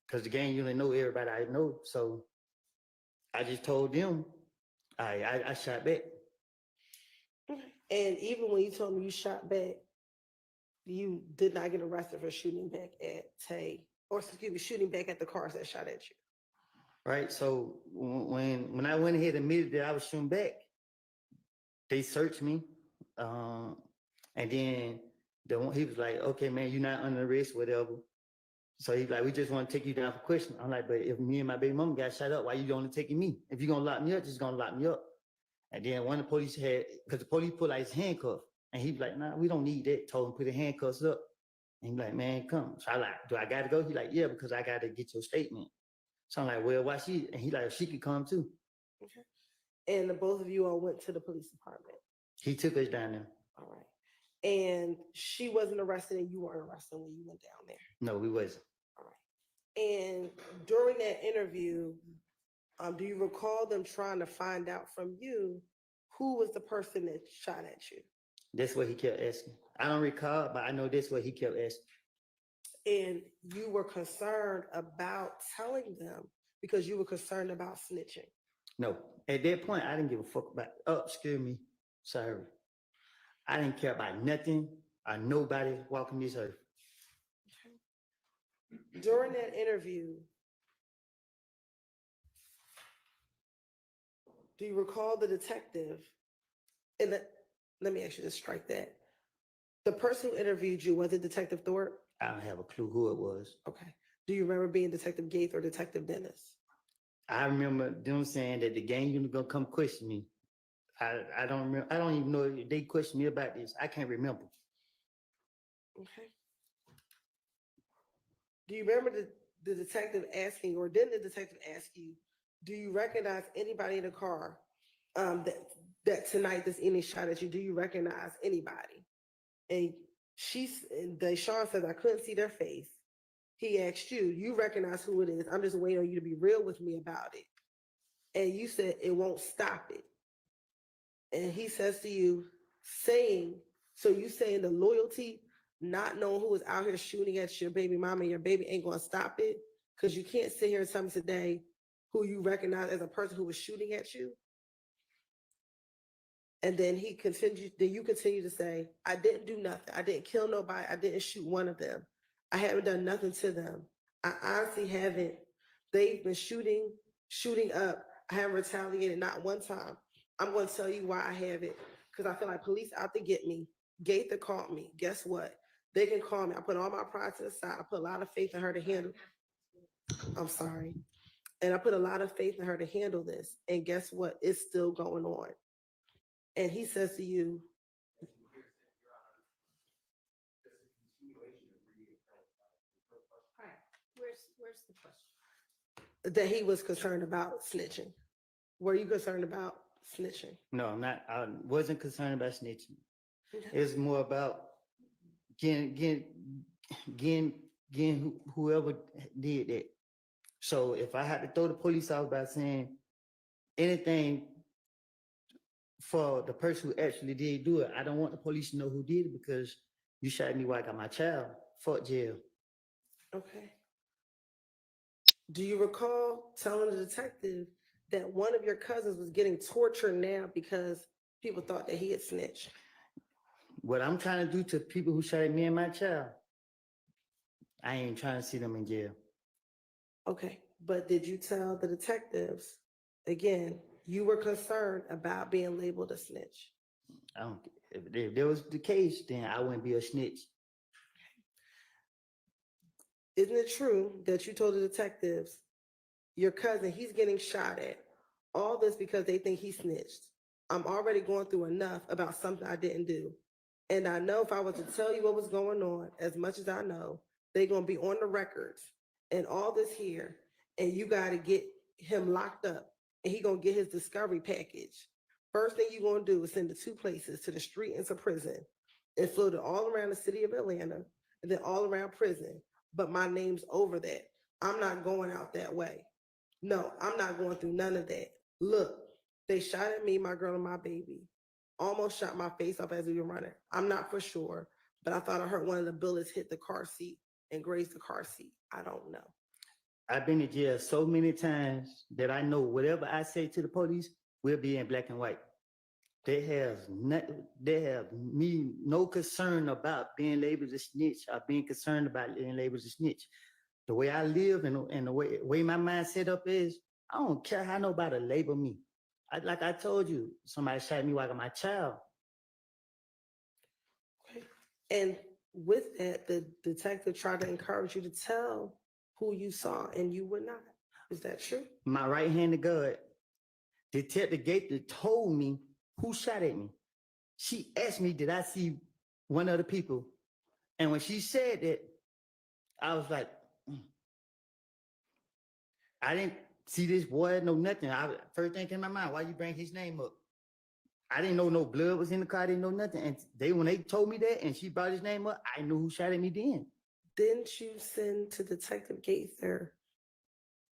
Speaker 6: because the gang unit know everybody I know. So I just told them, I shot back.
Speaker 5: And even when you told me you shot back, you did not get arrested for shooting back at Tay, or excuse me, shooting back at the cars that shot at you.
Speaker 6: Right. So when I went ahead and admitted that I was shooting back, they searched me, and then he was like, "Okay, man, you're not under arrest, whatever." So he's like, we just want to take you down for question. I'm like, but if me and my baby mama got shot up, why you only taking me? If you're gonna lock me up, just gonna lock me up. And then one of the police had, because the police put like his handcuff, and he was like, nah, we don't need that. Told him put the handcuffs up. And he's like, man, come. So I like, do I gotta go? He like, yeah, because I gotta get your statement. So I'm like, well, why she? And he like, she could come too.
Speaker 5: Okay. And the both of you all went to the police department.
Speaker 6: He took us down there.
Speaker 5: All right. And she wasn't arrested and you weren't arrested when you went down there.
Speaker 6: No, we wasn't.
Speaker 5: All right. And during that interview, do you recall them trying to find out from you who was the person that shot at you?
Speaker 6: That's what he kept asking. I don't recall, but I know that's what he kept asking.
Speaker 5: And you were concerned about telling them because you were concerned about snitching.
Speaker 6: No, at that point, I didn't give a fuck about, oh, excuse me, sorry. I didn't care about nothing or nobody walking this earth.
Speaker 5: Okay. During that interview, do you recall the detective? And let me actually just strike that. The person who interviewed you, was it Detective Thorpe?
Speaker 6: I don't have a clue who it was.
Speaker 5: Okay. Do you remember being Detective Gates or Detective Dennis?
Speaker 6: I remember them saying that the gang unit gonna come question me. I don't remember. I don't even know if they questioned me about this. I can't remember.
Speaker 5: Okay. Do you remember the detective asking, or didn't the detective ask you, do you recognize anybody in the car that tonight this evening shot at you? Do you recognize anybody? And Sean says, I couldn't see their face. He asked you, you recognize who it is. I'm just waiting on you to be real with me about it. And you said it won't stop it. And he says to you, so you saying the loyalty, not knowing who is out here shooting at your baby mama and your baby ain't gonna stop it? Because you can't sit here and tell me today who you recognize as a person who was shooting at you. And then you continue to say, I didn't do nothing. I didn't kill nobody. I didn't shoot one of them. I haven't done nothing to them. I honestly haven't. They've been shooting up. I haven't retaliated not one time. I'm going to tell you why I haven't, because I feel like police out to get me. Gaither called me. Guess what? They can call me. I put all my pride to the side. I put a lot of faith in her to handle. I'm sorry. And I put a lot of faith in her to handle this. And guess what? It's still going on. And he says to you,
Speaker 3: all right, where's the question?
Speaker 5: that he was concerned about snitching. Were you concerned about snitching?
Speaker 6: No, I'm not. I wasn't concerned about snitching. It's more about getting whoever did that. So if I had to throw the police out by saying anything for the person who actually did do it, I don't want the police to know who did it because you shot me while I got my child. Fuck jail.
Speaker 5: Okay. Do you recall telling the detective that one of your cousins was getting tortured now because people thought that he had snitched?
Speaker 6: What I'm trying to do to people who shot at me and my child, I ain't trying to see them in jail.
Speaker 5: Okay, but did you tell the detectives, again, you were concerned about being labeled a snitch?
Speaker 6: I don't. If there was the case, then I wouldn't be a snitch.
Speaker 5: Isn't it true that you told the detectives, your cousin, he's getting shot at, all this because they think he snitched? I'm already going through enough about something I didn't do. And I know if I was to tell you what was going on, as much as I know, they're going to be on the records and all this here, and you got to get him locked up, and he going to get his discovery package. First thing you're going to do is send the two places, to the street and to prison, and float it all around the city of Atlanta, and then all around prison. But my name's over that. I'm not going out that way. No, I'm not going through none of that. Look, they shot at me, my girl, and my baby. Almost shot my face off as we were running. I'm not for sure, but I thought I heard one of the bullets hit the car seat and grazed the car seat. I don't know.
Speaker 6: I've been to jail so many times that I know whatever I say to the police will be in black and white. They have me no concern about being labeled a snitch or being concerned about being labeled a snitch. The way I live and the way my mind set up is, I don't care how nobody label me. Like I told you, somebody shot me while I got my child.
Speaker 5: Okay. And with that, the detective tried to encourage you to tell who you saw and you would not. Is that true?
Speaker 6: My right-handed guard, Detective Gator, told me who shot at me. She asked me, did I see one of the people? And when she said that, I was like, I didn't see this boy, no nothing. First thing came to my mind, why you bring his name up? I didn't know no blood was in the car. I didn't know nothing. And when they told me that and she brought his name up, I knew who shot at me then.
Speaker 5: Didn't you send to Detective Gaither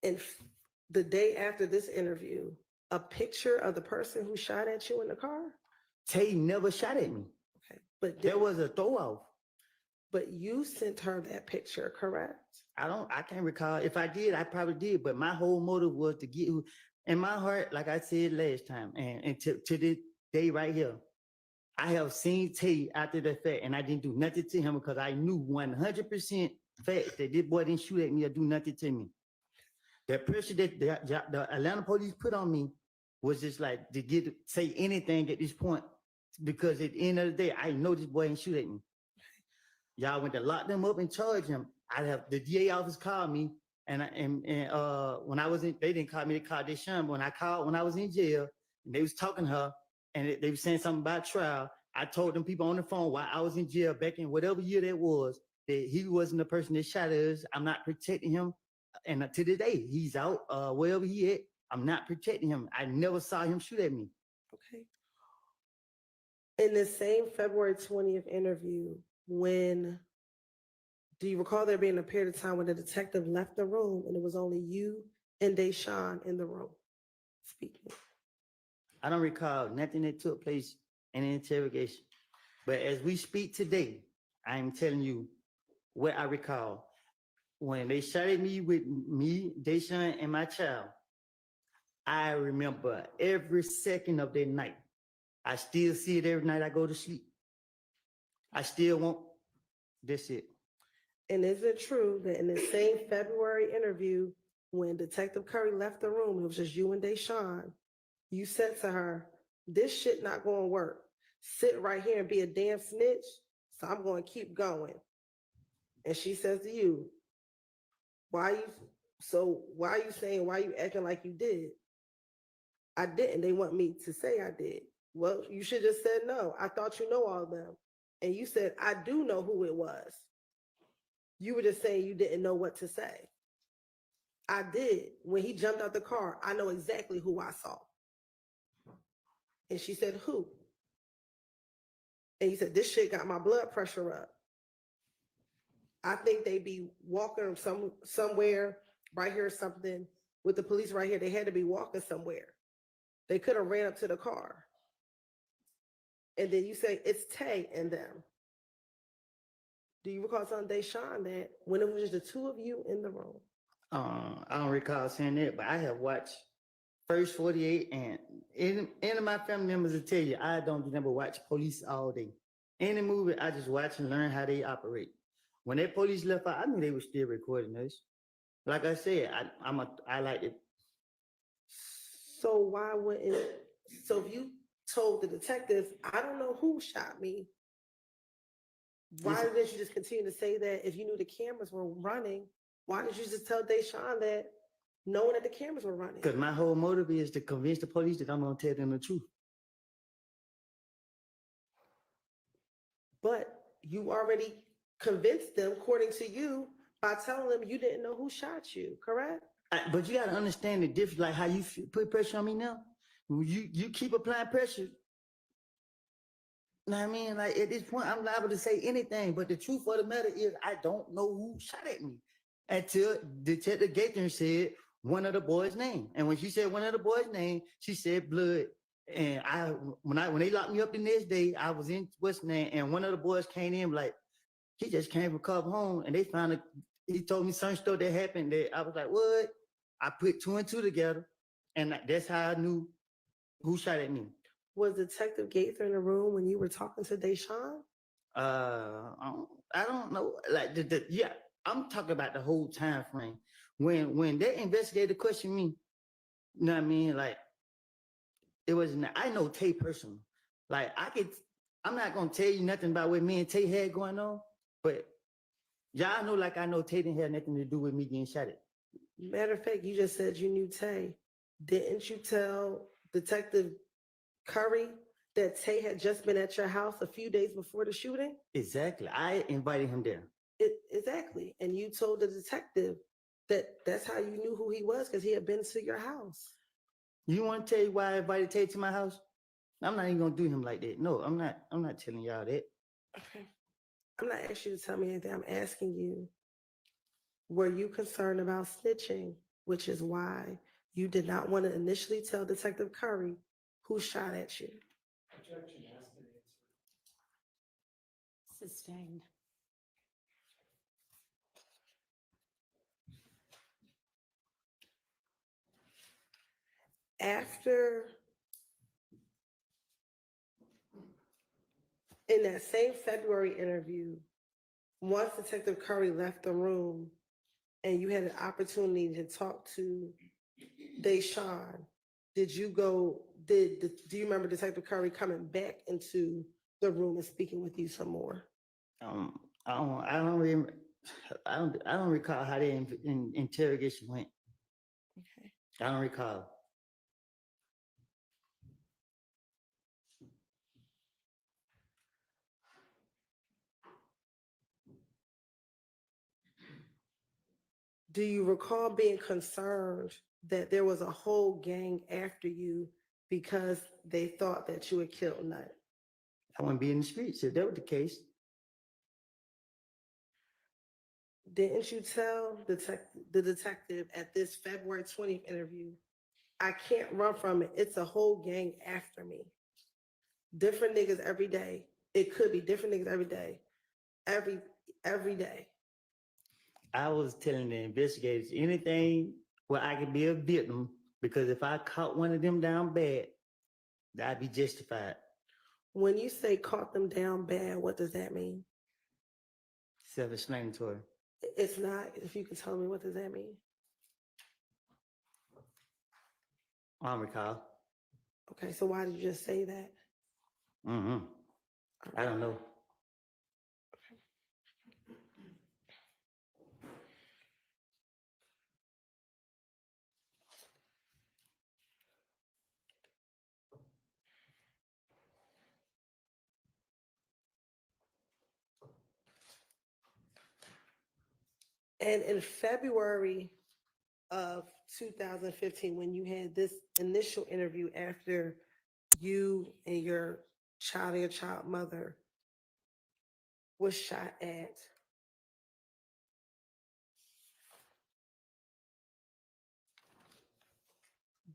Speaker 5: and the day after this interview a picture of the person who shot at you in the car?
Speaker 6: Tay never shot at me.
Speaker 5: Okay, but
Speaker 6: there was a throw off.
Speaker 5: But you sent her that picture, correct?
Speaker 6: I can't recall. If I did, I probably did. But my whole motive was to get who, in my heart, like I said last time, and to this day right here, I have seen Tay after the fact, and I didn't do nothing to him because I knew 100% fact that this boy didn't shoot at me or do nothing to me. The pressure that the Atlanta police put on me was just like to say anything at this point, because at the end of the day, I know this boy didn't shoot at me. Y'all went to lock them up and charge him. I'd have the DA office called me, and when I was in, they didn't call me, they called Deshaun. But when I was in jail, and they was talking to her, and they were saying something about trial, I told them people on the phone while I was in jail back in whatever year that was, that he wasn't the person that shot us. I'm not protecting him. And to this day, he's out wherever he at. I'm not protecting him. I never saw him shoot at me.
Speaker 5: Okay. In the same February 20th interview, do you recall there being a period of time when the detective left the room and it was only you and Deshaun in the room speaking?
Speaker 6: I don't recall nothing that took place in the interrogation. But as we speak today, I'm telling you what I recall. When they shot at me with me, Deshaun, and my child, I remember every second of that night. I still see it every night I go to sleep. I still want, that's it.
Speaker 5: And is it true that in the same February interview, when Detective Curry left the room, it was just you and Deshaun, you said to her, this shit not going to work. Sit right here and be a damn snitch, so I'm going to keep going. And she says to you, why are you saying, why are you acting like you did? I didn't. They want me to say I did. Well, you should just said no. I thought you know all of them. And you said, I do know who it was. You were just saying you didn't know what to say. I did. When he jumped out the car, I know exactly who I saw. And she said, who? And he said, this shit got my blood pressure up. I think they be walking somewhere right here or something with the police right here. They had to be walking somewhere. They could have ran up to the car. And then you say, it's Tay and them. Do you recall telling Deshaun that when it was just the two of you in the room?
Speaker 6: I don't recall saying that, but I have watched First 48, and any of my family members will tell you, I don't remember watch police all day. Any movie, I just watch and learn how they operate. When that police left out, I knew they were still recording us. Like I said, I like it.
Speaker 5: So if you told the detectives, I don't know who shot me, why didn't you just continue to say that if you knew the cameras were running? Why didn't you just tell Deshaun that knowing that the cameras were running?
Speaker 6: Because my whole motive is to convince the police that I'm going to tell them the truth.
Speaker 5: But you already convinced them, according to you, by telling them you didn't know who shot you, correct?
Speaker 6: But you got to understand the difference, like how you put pressure on me now. You keep applying pressure. You know what I mean? Like at this point, I'm liable to say anything, but the truth of the matter is I don't know who shot at me until Detective Gator said one of the boys' name. And when she said one of the boys' name, she said blood. And when they locked me up the next day, I was in what's name, and one of the boys came in like, he just came from Cub home, and they found he told me some stuff that happened that I was like, what? I put 2 and 2 together, and that's how I knew who shot at me.
Speaker 5: Was Detective Gaither in the room when you were talking to Deshaun?
Speaker 6: I don't know. Like yeah, I'm talking about the whole time frame. When that investigator questioned me, you know what I mean? Like it wasn't. I know Tay personally. Like I'm not gonna tell you nothing about what me and Tay had going on. But y'all know, like I know, Tay didn't have nothing to do with me getting shot at.
Speaker 5: Matter of fact, you just said you knew Tay. Didn't you tell Detective Curry that Tay had just been at your house a few days before the shooting?
Speaker 6: Exactly. I invited him there.
Speaker 5: Exactly. And you told the detective that that's how you knew who he was, because he had been to your house.
Speaker 6: You want to tell you why I invited Tay to my house? I'm not even gonna do him like that. No, I'm not. I'm not telling y'all that.
Speaker 5: Okay. I'm not asking you to tell me anything. I'm asking you, were you concerned about snitching, which is why you did not want to initially tell Detective Curry who shot at you?
Speaker 4: Objection, asked and answered.
Speaker 3: Sustained.
Speaker 5: After, in that same February interview, once Detective Curry left the room and you had an opportunity to talk to Deshaun, did you go, do you remember Detective Curry coming back into the room and speaking with you some more?
Speaker 6: I don't remember. I don't recall how the interrogation went.
Speaker 5: Okay.
Speaker 6: I don't recall.
Speaker 5: Do you recall being concerned that there was a whole gang after you because they thought that you had killed Nut?
Speaker 6: I wouldn't be in the streets if that was the case.
Speaker 5: Didn't you tell the detective at this February 20th interview, I can't run from it. It's a whole gang after me. Different niggas every day. It could be different niggas every day. Every day.
Speaker 6: I was telling the investigators anything where I could be a victim, because if I caught one of them down bad, I'd be justified.
Speaker 5: When you say caught them down bad, what does that mean?
Speaker 6: Self-explanatory.
Speaker 5: It's not. If you could tell me, what does that mean?
Speaker 6: I don't recall.
Speaker 5: Okay, so why did you just say that?
Speaker 6: I don't know.
Speaker 5: And in February of 2015, when you had this initial interview after you and your child mother was shot at,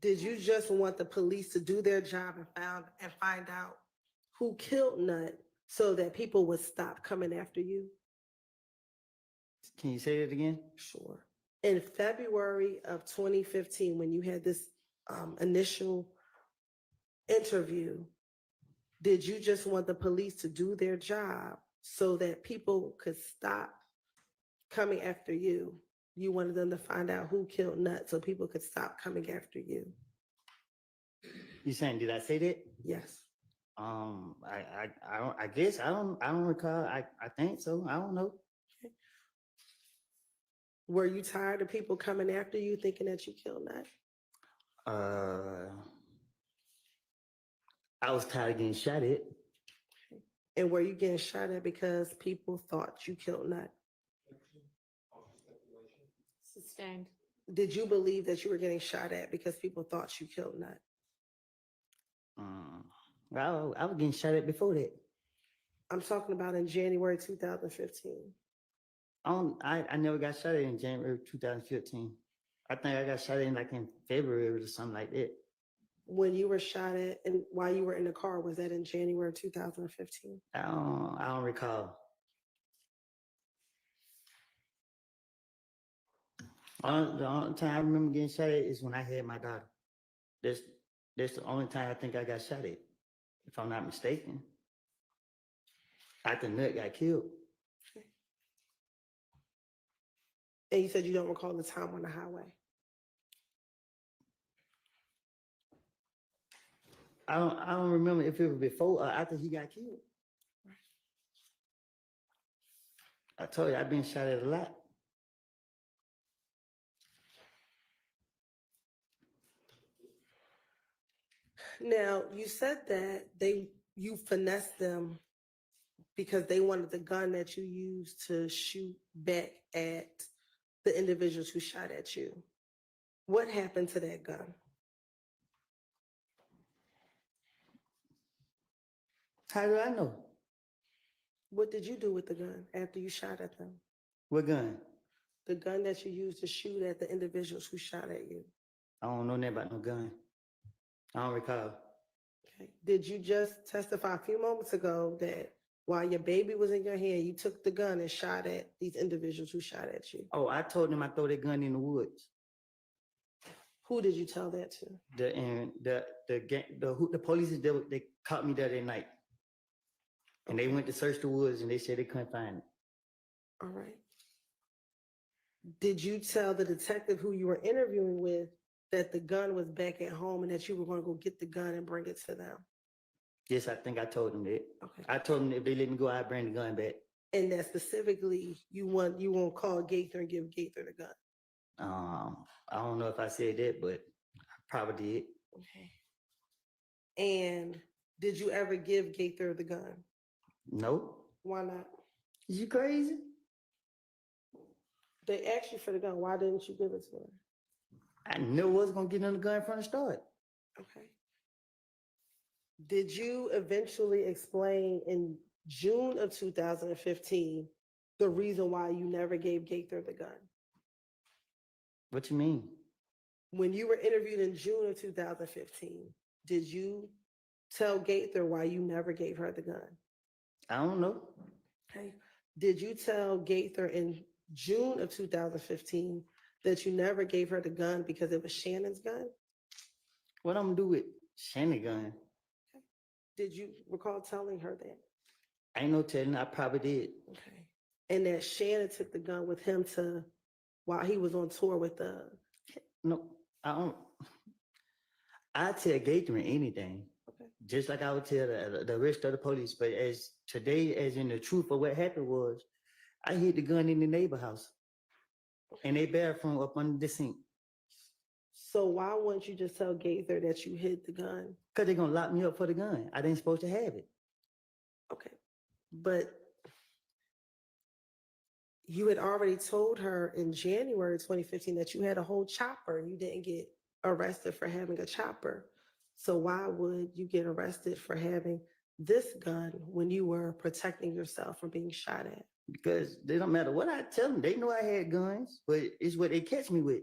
Speaker 5: did you just want the police to do their job and find out who killed Nut so that people would stop coming after you?
Speaker 6: Can you say that again?
Speaker 5: Sure. In February of 2015, when you had this initial interview, did you just want the police to do their job so that people could stop coming after you? You wanted them to find out who killed Nut so people could stop coming after you.
Speaker 6: You saying, did I say that?
Speaker 5: Yes.
Speaker 6: I guess I don't recall. I think so. I don't know.
Speaker 5: Okay. Were you tired of people coming after you thinking that you killed Nut?
Speaker 6: I was tired of getting shot at.
Speaker 5: And were you getting shot at because people thought you killed Nut?
Speaker 3: Sustained.
Speaker 5: Did you believe that you were getting shot at because people thought you killed Nut?
Speaker 6: I was getting shot at before that.
Speaker 5: I'm talking about in January 2015.
Speaker 6: I never got shot at in January 2015. I think I got shot at in February or something like that.
Speaker 5: When you were shot at and while you were in the car, was that in January 2015?
Speaker 6: I don't recall. The only time I remember getting shot at is when I had my daughter. That's the only time I think I got shot at, if I'm not mistaken. After Nut got killed.
Speaker 5: And you said you don't recall the time on the highway.
Speaker 6: I don't remember if it was before or after he got killed. I told you, I've been shot at a lot.
Speaker 5: Now, you said that you finessed them because they wanted the gun that you used to shoot back at the individuals who shot at you. What happened to that gun?
Speaker 6: How do I know?
Speaker 5: What did you do with the gun after you shot at them?
Speaker 6: What gun?
Speaker 5: The gun that you used to shoot at the individuals who shot at you.
Speaker 6: I don't know nothing about no gun. I don't recall.
Speaker 5: Okay. Did you just testify a few moments ago that while your baby was in your hand, you took the gun and shot at these individuals who shot at you?
Speaker 6: Oh, I told them I throw that gun in the woods.
Speaker 5: Who did you tell that to?
Speaker 6: The police, they caught me there that night. And they went to search the woods and they said they couldn't find it.
Speaker 5: All right. Did you tell the detective who you were interviewing with that the gun was back at home and that you were going to go get the gun and bring it to them?
Speaker 6: Yes, I think I told them that.
Speaker 5: Okay.
Speaker 6: I told them if they let me go, I'd bring the gun back.
Speaker 5: And that specifically you won't call Gaither and give Gaither the gun.
Speaker 6: I don't know if I said that, but I probably did.
Speaker 5: Okay. And did you ever give Gaither the gun?
Speaker 6: No.
Speaker 5: Why not?
Speaker 6: Is you crazy?
Speaker 5: They asked you for the gun. Why didn't you give it to her?
Speaker 6: I knew I was gonna get on the gun from the start.
Speaker 5: Okay. Did you eventually explain in June of 2015 the reason why you never gave Gaither the gun?
Speaker 6: What you mean?
Speaker 5: When you were interviewed in June of 2015, did you tell Gaither why you never gave her the gun?
Speaker 6: I don't know.
Speaker 5: Okay. Did you tell Gaither in June of 2015 that you never gave her the gun because it was Shannon's gun?
Speaker 6: What I'm gonna do with Shannon gun?
Speaker 5: Did you recall telling her that?
Speaker 6: I ain't no telling. I probably did.
Speaker 5: Okay. And that Shannon took the gun with him while he was on tour with the.
Speaker 6: No, I don't. I tell Gaither anything.
Speaker 5: Okay.
Speaker 6: Just like I would tell the rest of the police. But as today, as in the truth of what happened was, I hid the gun in the neighbor house. In their bathroom up under the sink.
Speaker 5: So why wouldn't you just tell Gaither that you hid the gun?
Speaker 6: Because they're gonna lock me up for the gun. I ain't supposed to have it.
Speaker 5: Okay. But you had already told her in January 2015 that you had a whole chopper. You didn't get arrested for having a chopper. So why would you get arrested for having this gun when you were protecting yourself from being shot at?
Speaker 6: Because they don't matter what I tell them. They know I had guns, but it's what they catch me with.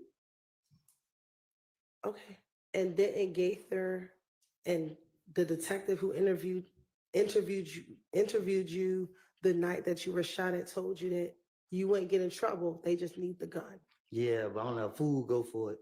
Speaker 5: Okay. And didn't Gaither and the detective who interviewed you the night that you were shot at told you that you wouldn't get in trouble, they just need the gun?
Speaker 6: Yeah, but I don't know, a fool go for it.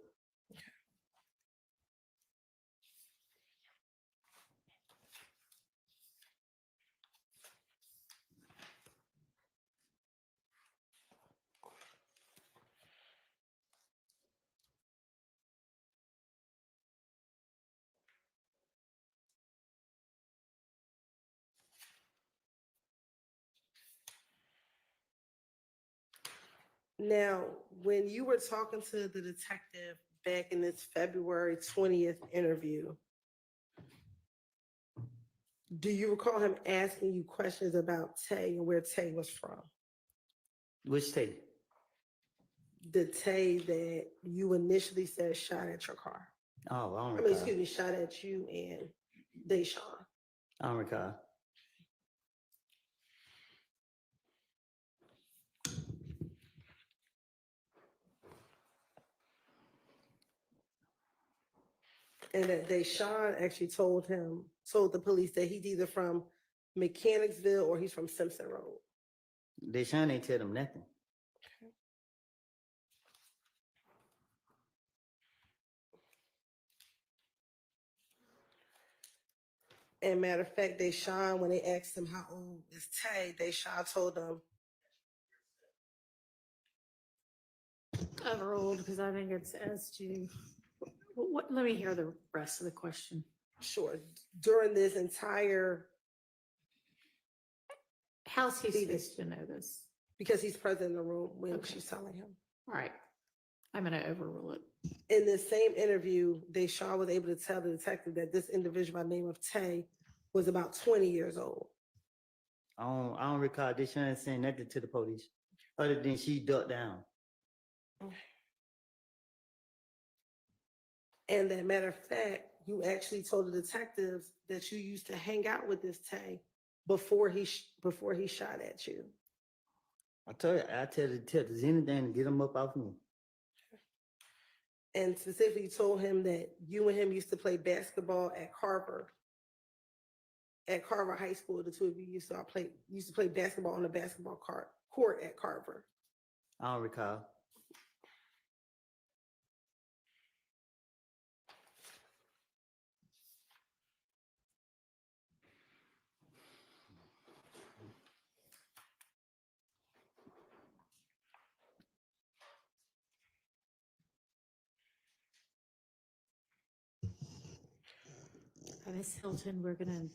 Speaker 5: Now, when you were talking to the detective back in this February 20th interview, do you recall him asking you questions about Tay and where Tay was from?
Speaker 6: Which Tay?
Speaker 5: The Tay that you initially said shot at your car.
Speaker 6: Oh, I don't
Speaker 5: I
Speaker 6: recall.
Speaker 5: mean, excuse me, shot at you and Deshaun.
Speaker 6: I don't recall.
Speaker 5: And that Deshaun actually told the police that he's either from Mechanicsville or he's from Simpson Road.
Speaker 6: Deshaun ain't tell them nothing.
Speaker 5: And matter of fact, Deshaun, when they asked him how old is Tay, Deshaun told them
Speaker 3: Overruled, because I think it's as to, let me hear the rest of the question.
Speaker 5: sure, during this entire,
Speaker 3: How's he supposed to know this?
Speaker 5: because he's present in the room when she's telling him.
Speaker 3: All right. I'm going to overrule it.
Speaker 5: In the same interview, Deshaun was able to tell the detective that this individual by the name of Tay was about 20 years old.
Speaker 6: I don't recall Deshaun saying nothing to the police other than she ducked down.
Speaker 5: And that matter of fact, you actually told the detectives that you used to hang out with this Tay before he shot at you.
Speaker 6: I tell the detectives anything to get him up off me.
Speaker 5: And specifically told him that you and him used to play basketball at Carver. At Carver High School, the two of you used to play basketball on the basketball court at Carver.
Speaker 6: I don't recall.
Speaker 3: Miss Hilton, we're gonna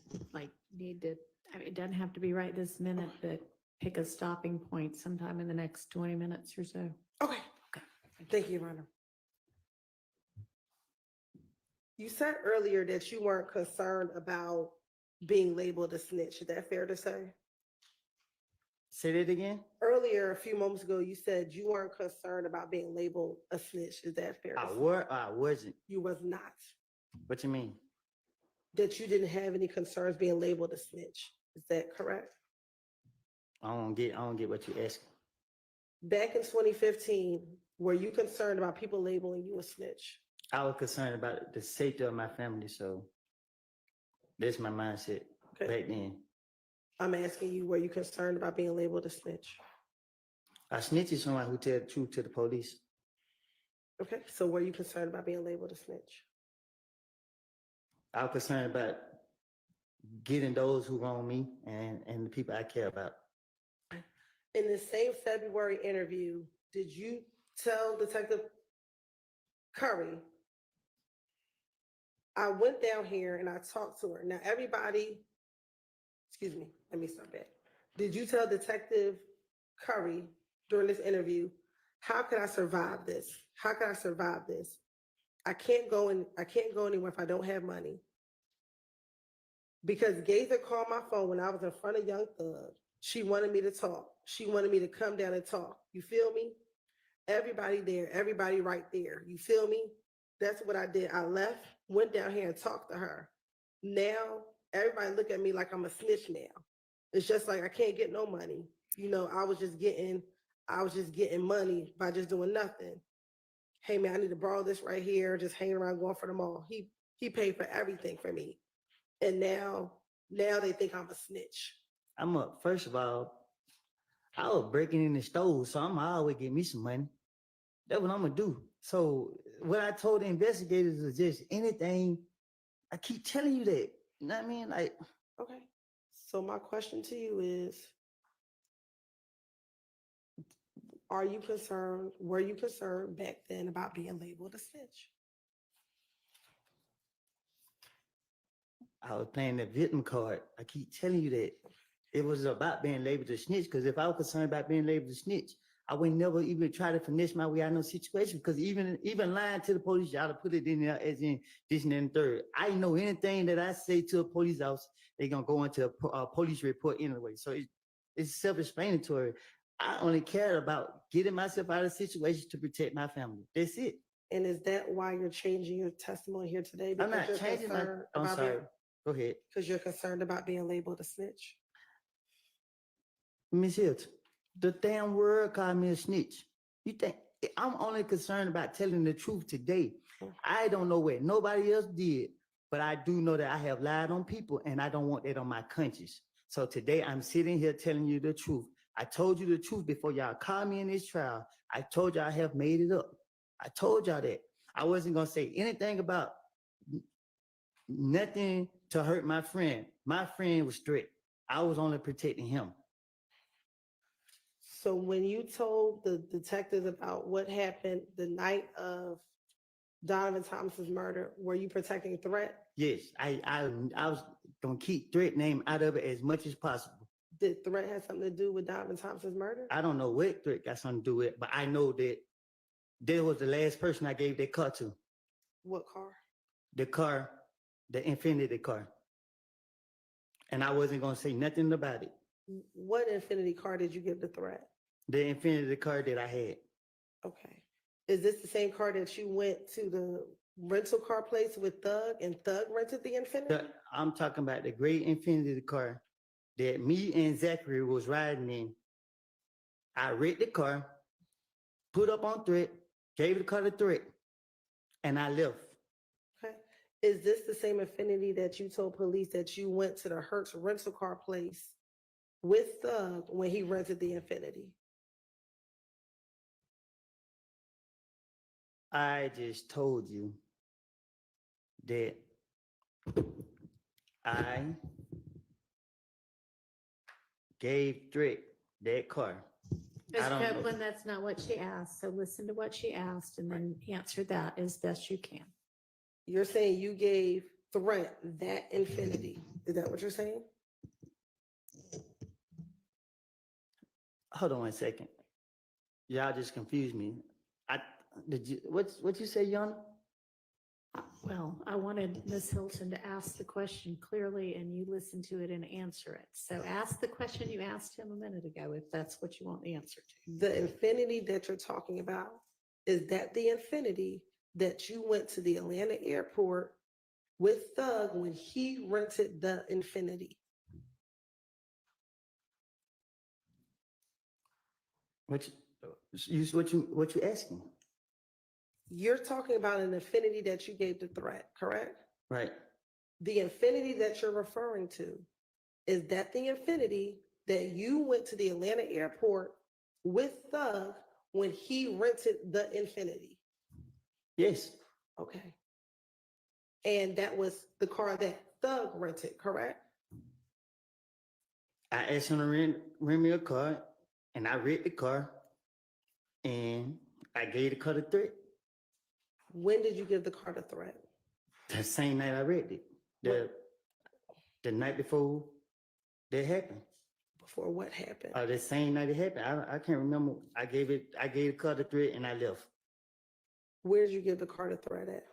Speaker 3: need to, I mean, it doesn't have to be right this minute, but pick a stopping point sometime in the next 20 minutes or so.
Speaker 5: Okay. Thank you, Your Honor. You said earlier that you weren't concerned about being labeled a snitch. Is that fair to say?
Speaker 6: Say that again?
Speaker 5: Earlier, a few moments ago, you said you weren't concerned about being labeled a snitch. Is that fair to say?
Speaker 6: I wasn't.
Speaker 5: You was not.
Speaker 6: What you mean?
Speaker 5: That you didn't have any concerns being labeled a snitch. Is that correct?
Speaker 6: I don't get what you're asking.
Speaker 5: Back in 2015, were you concerned about people labeling you a snitch?
Speaker 6: I was concerned about the safety of my family, so that's my mindset back then.
Speaker 5: I'm asking you, were you concerned about being labeled a snitch?
Speaker 6: A snitch is someone who tells the truth to the police.
Speaker 5: Okay, so were you concerned about being labeled a snitch?
Speaker 6: I was concerned about getting those who wrong me and the people I care about.
Speaker 5: In the same February interview, did you tell Detective Curry, I went down here and I talked to her. Now everybody, excuse me, let me start back. Did you tell Detective Curry during this interview, how can I survive this? How can I survive this? I can't go anywhere if I don't have money. Because Gaither called my phone when I was in front of Young Thug. She wanted me to talk. She wanted me to come down and talk. You feel me? Everybody there, everybody right there. You feel me? That's what I did. I left, went down here and talked to her. Now, everybody look at me like I'm a snitch now. It's just like I can't get no money. You know, I was just getting money by just doing nothing. Hey man, I need to borrow this right here, just hanging around going for the mall. He paid for everything for me. And now they think I'm a snitch.
Speaker 6: First of all, I was breaking in the stove, so I'm always get me some money. That's what I'm gonna do. So what I told the investigators is just anything. I keep telling you that. You know what I mean? Like,
Speaker 5: okay. So my question to you is, were you concerned back then about being labeled a snitch?
Speaker 6: I was playing the victim card. I keep telling you that. It was about being labeled a snitch, because if I was concerned about being labeled a snitch, I would never even try to finesse my way out of no situation, because even lying to the police, y'all to put it in there as in this and then the third. I know anything that I say to a police officer, they're going to go into a police report anyway. So it's self-explanatory. I only care about getting myself out of situations to protect my family. That's it.
Speaker 5: And is that why you're changing your testimony here today?
Speaker 6: I'm not changing I'm sorry. Go ahead.
Speaker 5: Because you're concerned about being labeled a snitch?
Speaker 6: Miss Hilton, the damn word called me a snitch. You think I'm only concerned about telling the truth today? I don't know what nobody else did, but I do know that I have lied on people, and I don't want that on my conscience. So today I'm sitting here telling you the truth. I told you the truth before y'all called me in this trial. I told y'all I have made it up. I told y'all that. I wasn't gonna say anything about nothing to hurt my friend. My friend was strict. I was only protecting him.
Speaker 5: So when you told the detectives about what happened the night of Donovan Thomas's murder, were you protecting a threat?
Speaker 6: Yes, I was gonna keep threat name out of it as much as possible.
Speaker 5: Did threat have something to do with Donovan Thompson's murder?
Speaker 6: I don't know what threat got something to do with it, but I know that there was the last person I gave that car to.
Speaker 5: What car?
Speaker 6: The car, the Infinity car. And I wasn't gonna say nothing about it.
Speaker 5: What Infinity car did you give the threat?
Speaker 6: The Infinity car that I had.
Speaker 5: Okay. Is this the same car that you went to the rental car place with Thug and Thug rented the Infinity?
Speaker 6: I'm talking about the gray Infinity car that me and Zachary was riding in. I wrecked the car, put up on threat, gave the car the threat, and I left.
Speaker 5: Okay. Is this the same Infinity that you told police that you went to the Hertz rental car place with Thug when he rented the Infinity?
Speaker 6: I just told you that I gave threat that car.
Speaker 3: Ms.
Speaker 6: I don't know.
Speaker 3: Copeland, that's not what she asked. So listen to what she asked and then answer that as best you can.
Speaker 5: You're saying you gave threat that Infinity. Is that what you're saying?
Speaker 6: Hold on 1 second. Y'all just confused me. What you say, Yana?
Speaker 3: Well, I wanted Ms. Hilton to ask the question clearly and you listen to it and answer it. So ask the question you asked him a minute ago, if that's what you want the answer to.
Speaker 5: The Infinity that you're talking about, is that the Infinity that you went to the Atlanta airport with Thug when he rented the Infinity?
Speaker 6: What you asking?
Speaker 5: You're talking about an Infinity that you gave the threat, correct?
Speaker 6: Right.
Speaker 5: The Infinity that you're referring to, is that the Infinity that you went to the Atlanta airport with Thug when he rented the Infinity?
Speaker 6: Yes.
Speaker 5: Okay. And that was the car that Thug rented, correct?
Speaker 6: I asked him to rent me a car, and I read the car, and I gave the car the threat.
Speaker 5: When did you give the car the threat?
Speaker 6: The same night I read it. The night before that happened.
Speaker 5: Before what happened?
Speaker 6: The same night it happened. I can't remember. I gave the car the threat and I left.
Speaker 5: Where did you give the car the threat at?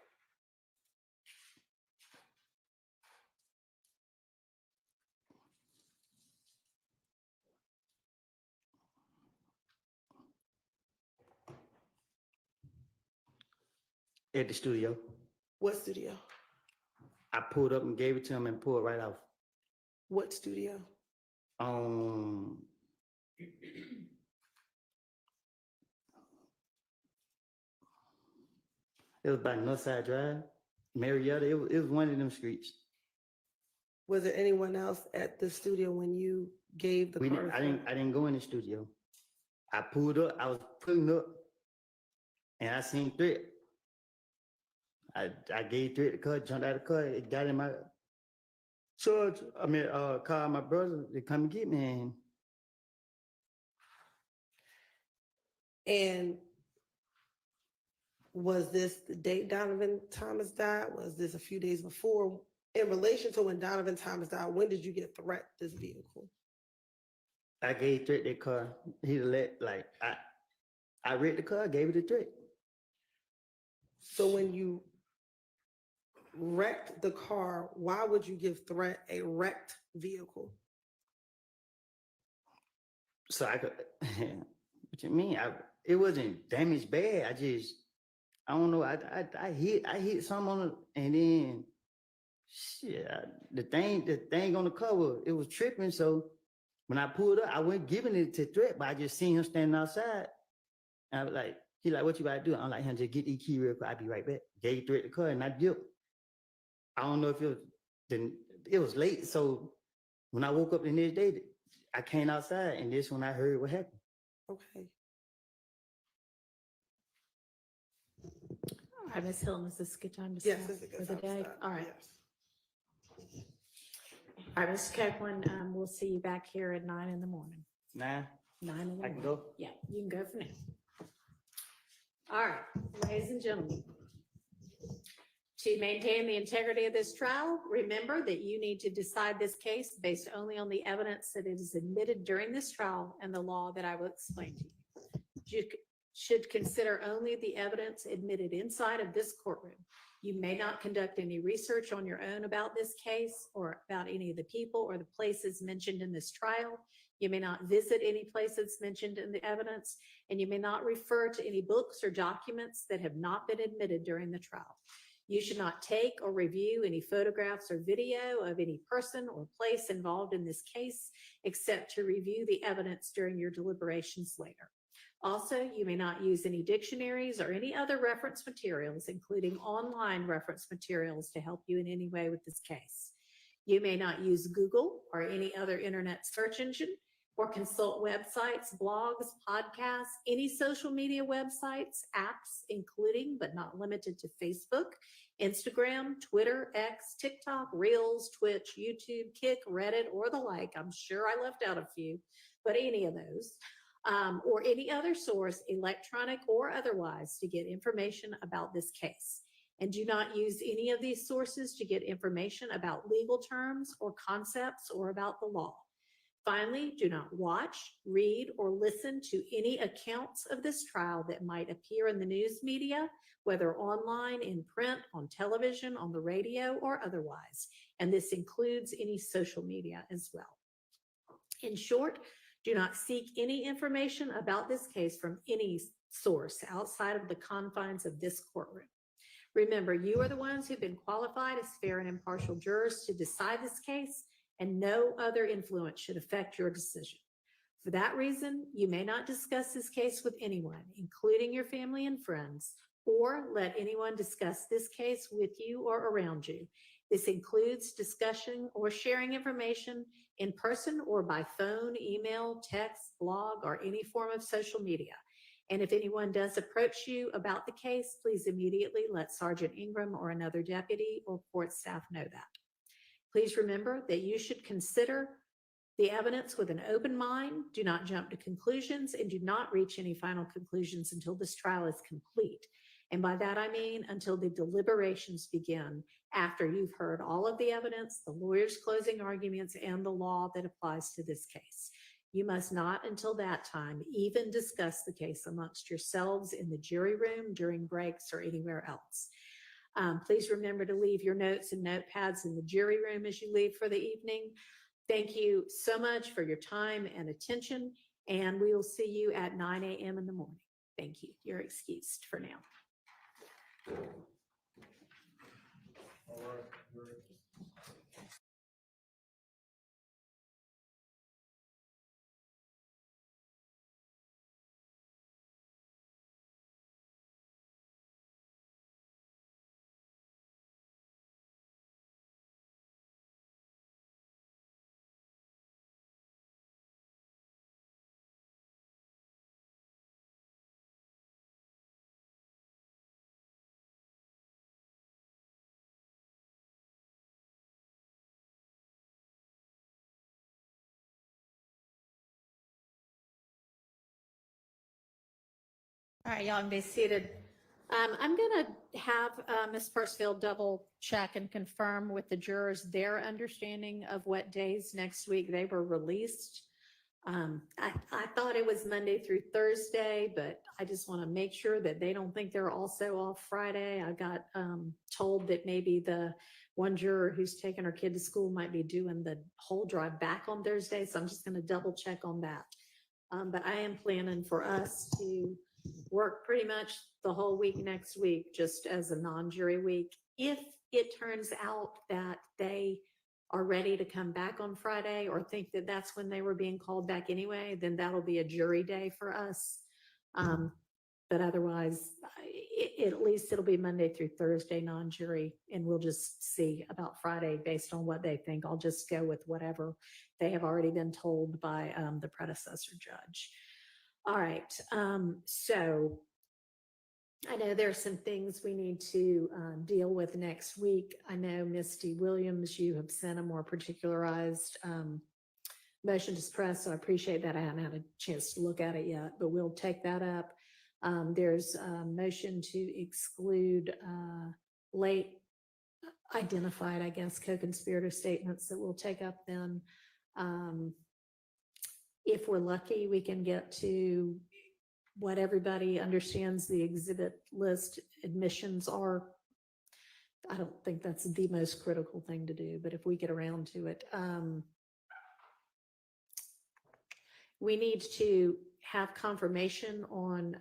Speaker 6: At the studio.
Speaker 5: What studio?
Speaker 6: I pulled up and gave it to him and pulled right off.
Speaker 5: What studio?
Speaker 6: It was by Northside Drive, Marietta. It was one of them streets.
Speaker 5: Was there anyone else at the studio when you gave the car?
Speaker 6: I didn't go in the studio. I pulled up. I was pulling up, and I seen threat. I gave threat the car, jumped out of the car, it got in my charge. Called my brother to come and get me.
Speaker 5: And was this the date Donovan Thomas died? Was this a few days before? In relation to when Donovan Thomas died, when did you get threat this vehicle?
Speaker 6: I gave threat that car. I read the car, gave it a threat.
Speaker 5: So when you wrecked the car, why would you give threat a wrecked vehicle?
Speaker 6: So I could, what you mean? It wasn't damaged bad. I don't know. I hit something on it, and then shit, the thing on the cover, it was tripping. So when I pulled up, I wasn't giving it to threat, but I just seen him standing outside. And I was like, he like, what you about to do? I'm like, just get the key real quick. I'll be right back. Gave threat the car, and I dipped. I don't know if it was late. So when I woke up the next day, I came outside, and this when I heard what happened.
Speaker 5: Okay.
Speaker 3: All right, Ms. Hilton, is this a good time to
Speaker 5: Yes,
Speaker 3: stop
Speaker 5: this is a good
Speaker 3: for the
Speaker 5: time to
Speaker 3: day?
Speaker 5: stop.
Speaker 3: All right.
Speaker 5: Yes.
Speaker 3: All right, Mr. Copeland, we'll see you back here at 9 in the morning.
Speaker 6: 9.
Speaker 3: 9 in the morning.
Speaker 6: I can go?
Speaker 3: Yeah, you can go for now. All right, ladies and gentlemen. To maintain the integrity of this trial, remember that you need to decide this case based only on the evidence that is admitted during this trial and the law that I will explain to you. You should consider only the evidence admitted inside of this courtroom. You may not conduct any research on your own about this case or about any of the people or the places mentioned in this trial. You may not visit any places mentioned in the evidence, and you may not refer to any books or documents that have not been admitted during the trial. You should not take or review any photographs or video of any person or place involved in this case, except to review the evidence during your deliberations later. Also, you may not use any dictionaries or any other reference materials, including online reference materials, to help you in any way with this case. You may not use Google or any other internet search engine or consult websites, blogs, podcasts, any social media websites, apps, including but not limited to Facebook, Instagram, Twitter, X, TikTok, Reels, Twitch, YouTube, Kick, Reddit, or the like. I'm sure I left out a few, but any of those. Or any other source, electronic or otherwise, to get information about this case. And do not use any of these sources to get information about legal terms or concepts or about the law. Finally, do not watch, read, or listen to any accounts of this trial that might appear in the news media, whether online, in print, on television, on the radio, or otherwise. And this includes any social media as well. In short, do not seek any information about this case from any source outside of the confines of this courtroom. Remember, you are the ones who've been qualified as fair and impartial jurors to decide this case, and no other influence should affect your decision. For that reason, you may not discuss this case with anyone, including your family and friends, or let anyone discuss this case with you or around you. This includes discussion or sharing information in person or by phone, email, text, blog, or any form of social media. And if anyone does approach you about the case, please immediately let Sergeant Ingram or another deputy or court staff know that. Please remember that you should consider the evidence with an open mind, do not jump to conclusions, and do not reach any final conclusions until this trial is complete. And by that I mean until the deliberations begin, after you've heard all of the evidence, the lawyer's closing arguments, and the law that applies to this case. You must not, until that time, even discuss the case amongst yourselves in the jury room, during breaks, or anywhere else. Please remember to leave your notes and notepads in the jury room as you leave for the evening. Thank you so much for your time and attention, and we will see you at 9 a.m. in the morning. Thank you. You're excused for now. All right, y'all can be seated. I'm going to have Ms. Percival double check and confirm with the jurors their understanding of what days next week they were released. I thought it was Monday through Thursday, but I just want to make sure that they don't think they're also off Friday. I got told that maybe the one juror who's taking her kid to school might be doing the whole drive back on Thursday, so I'm just going to double check on that. But I am planning for us to work pretty much the whole week next week, just as a non-jury week. If it turns out that they are ready to come back on Friday or think that that's when they were being called back anyway, then that'll be a jury day for us. But otherwise, at least it'll be Monday through Thursday non-jury, and we'll just see about Friday based on what they think. I'll just go with whatever they have already been told by the predecessor judge. All right, so I know there's some things we need to deal with next week. I know, Misty Williams, you have sent a more particularized motion to suppress, so I appreciate that. I haven't had a chance to look at it yet, but we'll take that up. There's a motion to exclude late identified, I guess, co-conspirator statements that we'll take up then. If we're lucky, we can get to what everybody understands the exhibit list admissions are. I don't think that's the most critical thing to do, but if we get around to it, we need to have confirmation on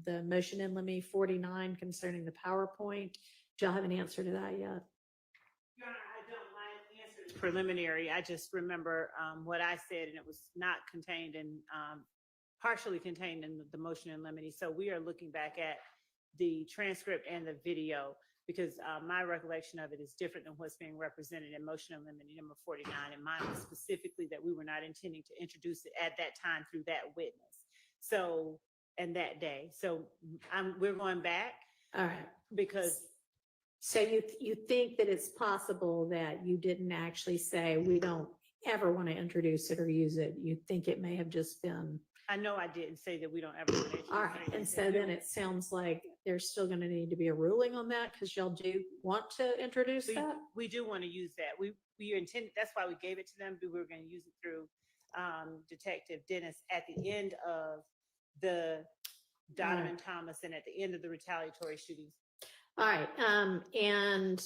Speaker 3: the motion in limine 49 concerning the PowerPoint. Do y'all have an answer to that yet?
Speaker 15: Your Honor, I don't. My answer is preliminary. I just remember what I said, and it was not contained in, partially contained in the motion in limine. So we are looking back at the transcript and the video, because my recollection of it is different than what's being represented in motion in limine number 49. And mine was specifically that we were not intending to introduce it at that time through that witness. So, and that day. So we're going back.
Speaker 3: All right.
Speaker 15: Because.
Speaker 3: So you think that it's possible that you didn't actually say, we don't ever want to introduce it or use it? You think it may have just been.
Speaker 15: I know I didn't say that we don't ever.
Speaker 3: All right, and so then it sounds like there's still going to need to be a ruling on that, because y'all do want to introduce that?
Speaker 15: We do want to use that. We intended, that's why we gave it to them. We were going to use it through Detective Dennis at the end of the Donovan Thomas and at the end of the retaliatory shootings.
Speaker 3: All right, and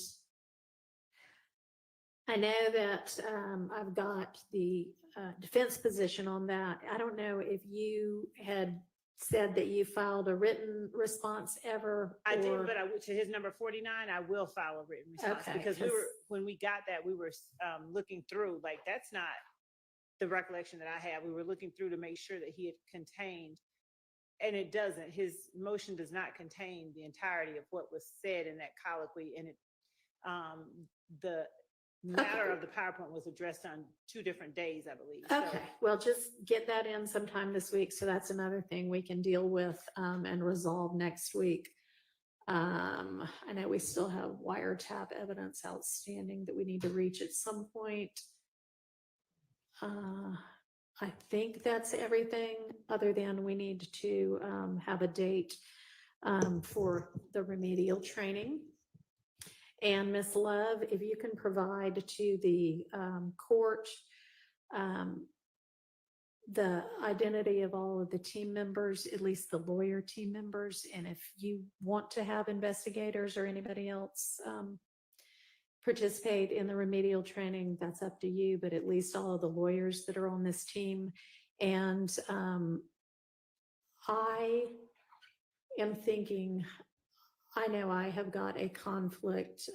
Speaker 3: I know that I've got the defense position on that. I don't know if you had said that you filed a written response ever.
Speaker 15: I did, but to his number 49, I will file a written response, because when we got that, we were looking through, like, that's not the recollection that I have. We were looking through to make sure that he had contained, and it doesn't. His motion does not contain the entirety of what was said in that colloquy, and the matter of the PowerPoint was addressed on 2 different days, I believe.
Speaker 3: Okay, well, just get that in sometime this week. So that's another thing we can deal with and resolve next week. I know we still have wiretap evidence outstanding that we need to reach at some point. I think that's everything, other than we need to have a date for the remedial training. And Ms. Love, if you can provide to the court the identity of all of the team members, at least the lawyer team members, and if you want to have investigators or anybody else participate in the remedial training, that's up to you, but at least all of the lawyers that are on this team. And I am thinking, I know I have got a conflict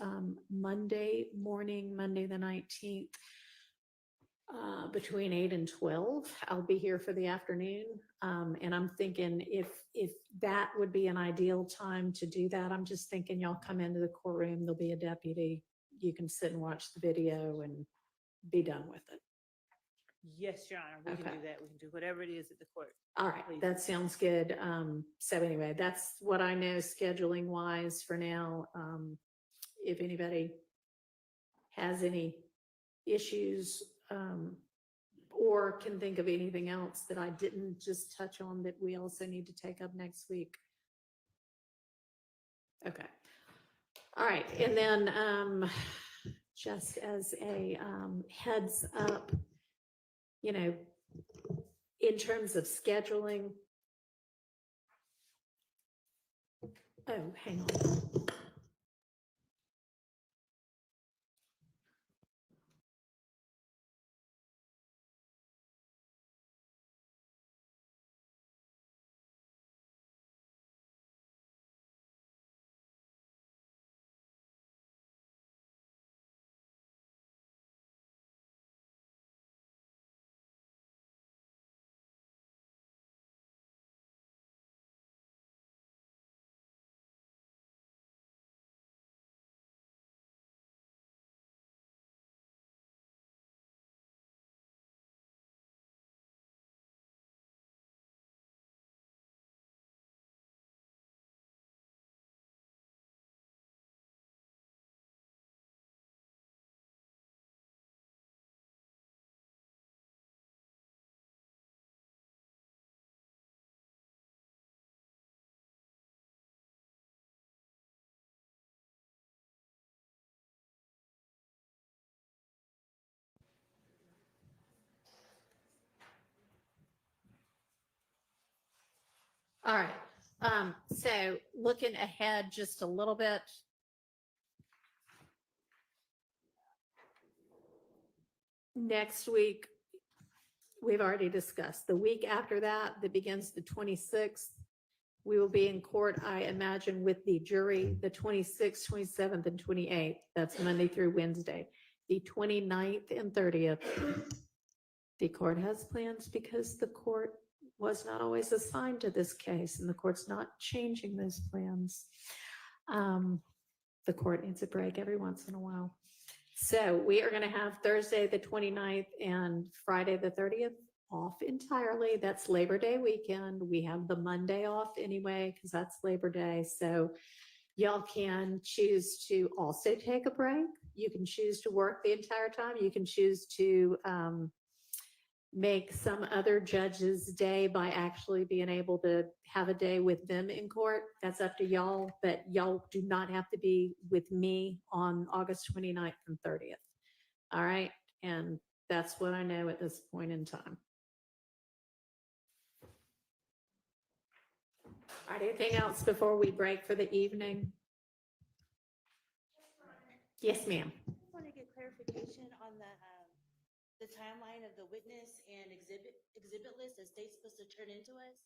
Speaker 3: Monday morning, Monday the 19th, between 8 and 12. I'll be here for the afternoon. And I'm thinking if that would be an ideal time to do that, I'm just thinking y'all come into the courtroom, there'll be a deputy. You can sit and watch the video and be done with it.
Speaker 15: Yes, Your Honor, we can do that. We can do whatever it is at the court.
Speaker 3: All right,
Speaker 15: please.
Speaker 3: that sounds good. So anyway, that's what I know scheduling wise for now. If anybody has any issues or can think of anything else that I didn't just touch on that we also need to take up next week. Okay. All right, and then just as a heads up, you know, in terms of scheduling. Oh, hang on. All right. So looking ahead just a little bit. Next week, we've already discussed. The week after that, that begins the 26th, we will be in court, I imagine, with the jury, the 26th, 27th, and 28th. That's Monday through Wednesday. The 29th and 30th, the court has plans because the court was not always assigned to this case, and the court's not changing those plans. The court needs a break every once in a while. So we are going to have Thursday, the 29th, and Friday, the 30th off entirely. That's Labor Day weekend. We have the Monday off anyway, because that's Labor Day. So y'all can choose to also take a break. You can choose to work the entire time. You can choose to make some other judge's day by actually being able to have a day with them in court. That's up to y'all, but y'all do not have to be with me on August 29th and 30th. All right. And that's what I know at this point in time. All right, anything else before we break for the evening? Yes, ma'am.
Speaker 16: I just want to get clarification on the timeline of the witness and exhibit list that state's supposed to turn into us,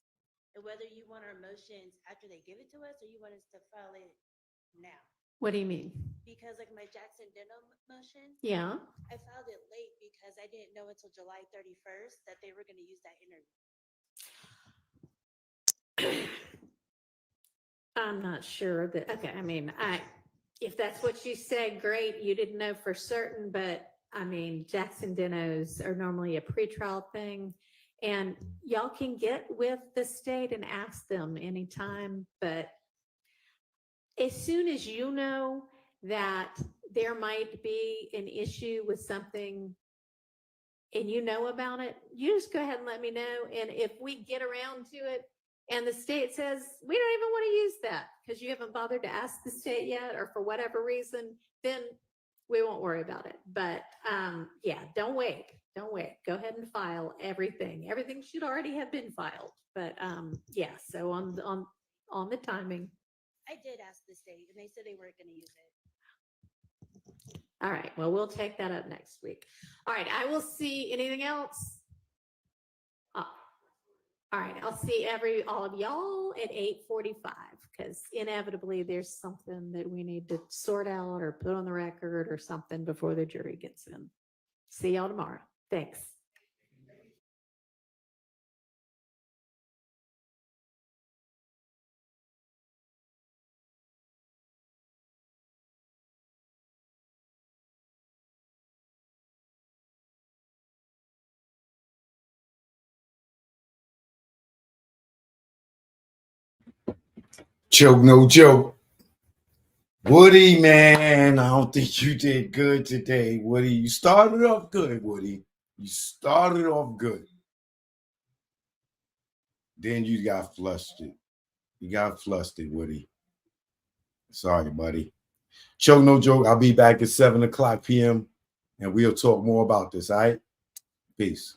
Speaker 16: and whether you want our motions after they give it to us, or you want us to file it now.
Speaker 3: What do you mean?
Speaker 16: Because like my Jackson Denham motion,
Speaker 3: Yeah.
Speaker 16: I filed it late because I didn't know until July 31st that they were going to use that interview.
Speaker 3: I'm not sure that, okay, I mean, if that's what you say, great, you didn't know for certain, but I mean, Jackson Denos are normally a pretrial thing, and y'all can get with the state and ask them anytime, but as soon as you know that there might be an issue with something and you know about it, you just go ahead and let me know. And if we get around to it and the state says, we don't even want to use that because you haven't bothered to ask the state yet, or for whatever reason, then we won't worry about it. But yeah, don't wait. Don't wait. Go ahead and file everything. Everything should already have been filed. But yeah, so on the timing.
Speaker 16: I did ask the state, and they said they weren't going to use it.
Speaker 3: All right. Well, we'll take that up next week. All right. I will see. Anything else? All right. I'll see all of y'all at 8:45, because inevitably there's something that we need to sort out or put on the record or something before the jury gets in. See y'all tomorrow. Thanks.
Speaker 2: Joke, no joke. Woody, man, I don't think you did good today, Woody. You started off good, Woody. You started off good. Then you got flustered. Woody. Sorry, buddy. Joke, no joke. I'll be back at 7 o'clock p.m. and we'll talk more about this, all right? Peace.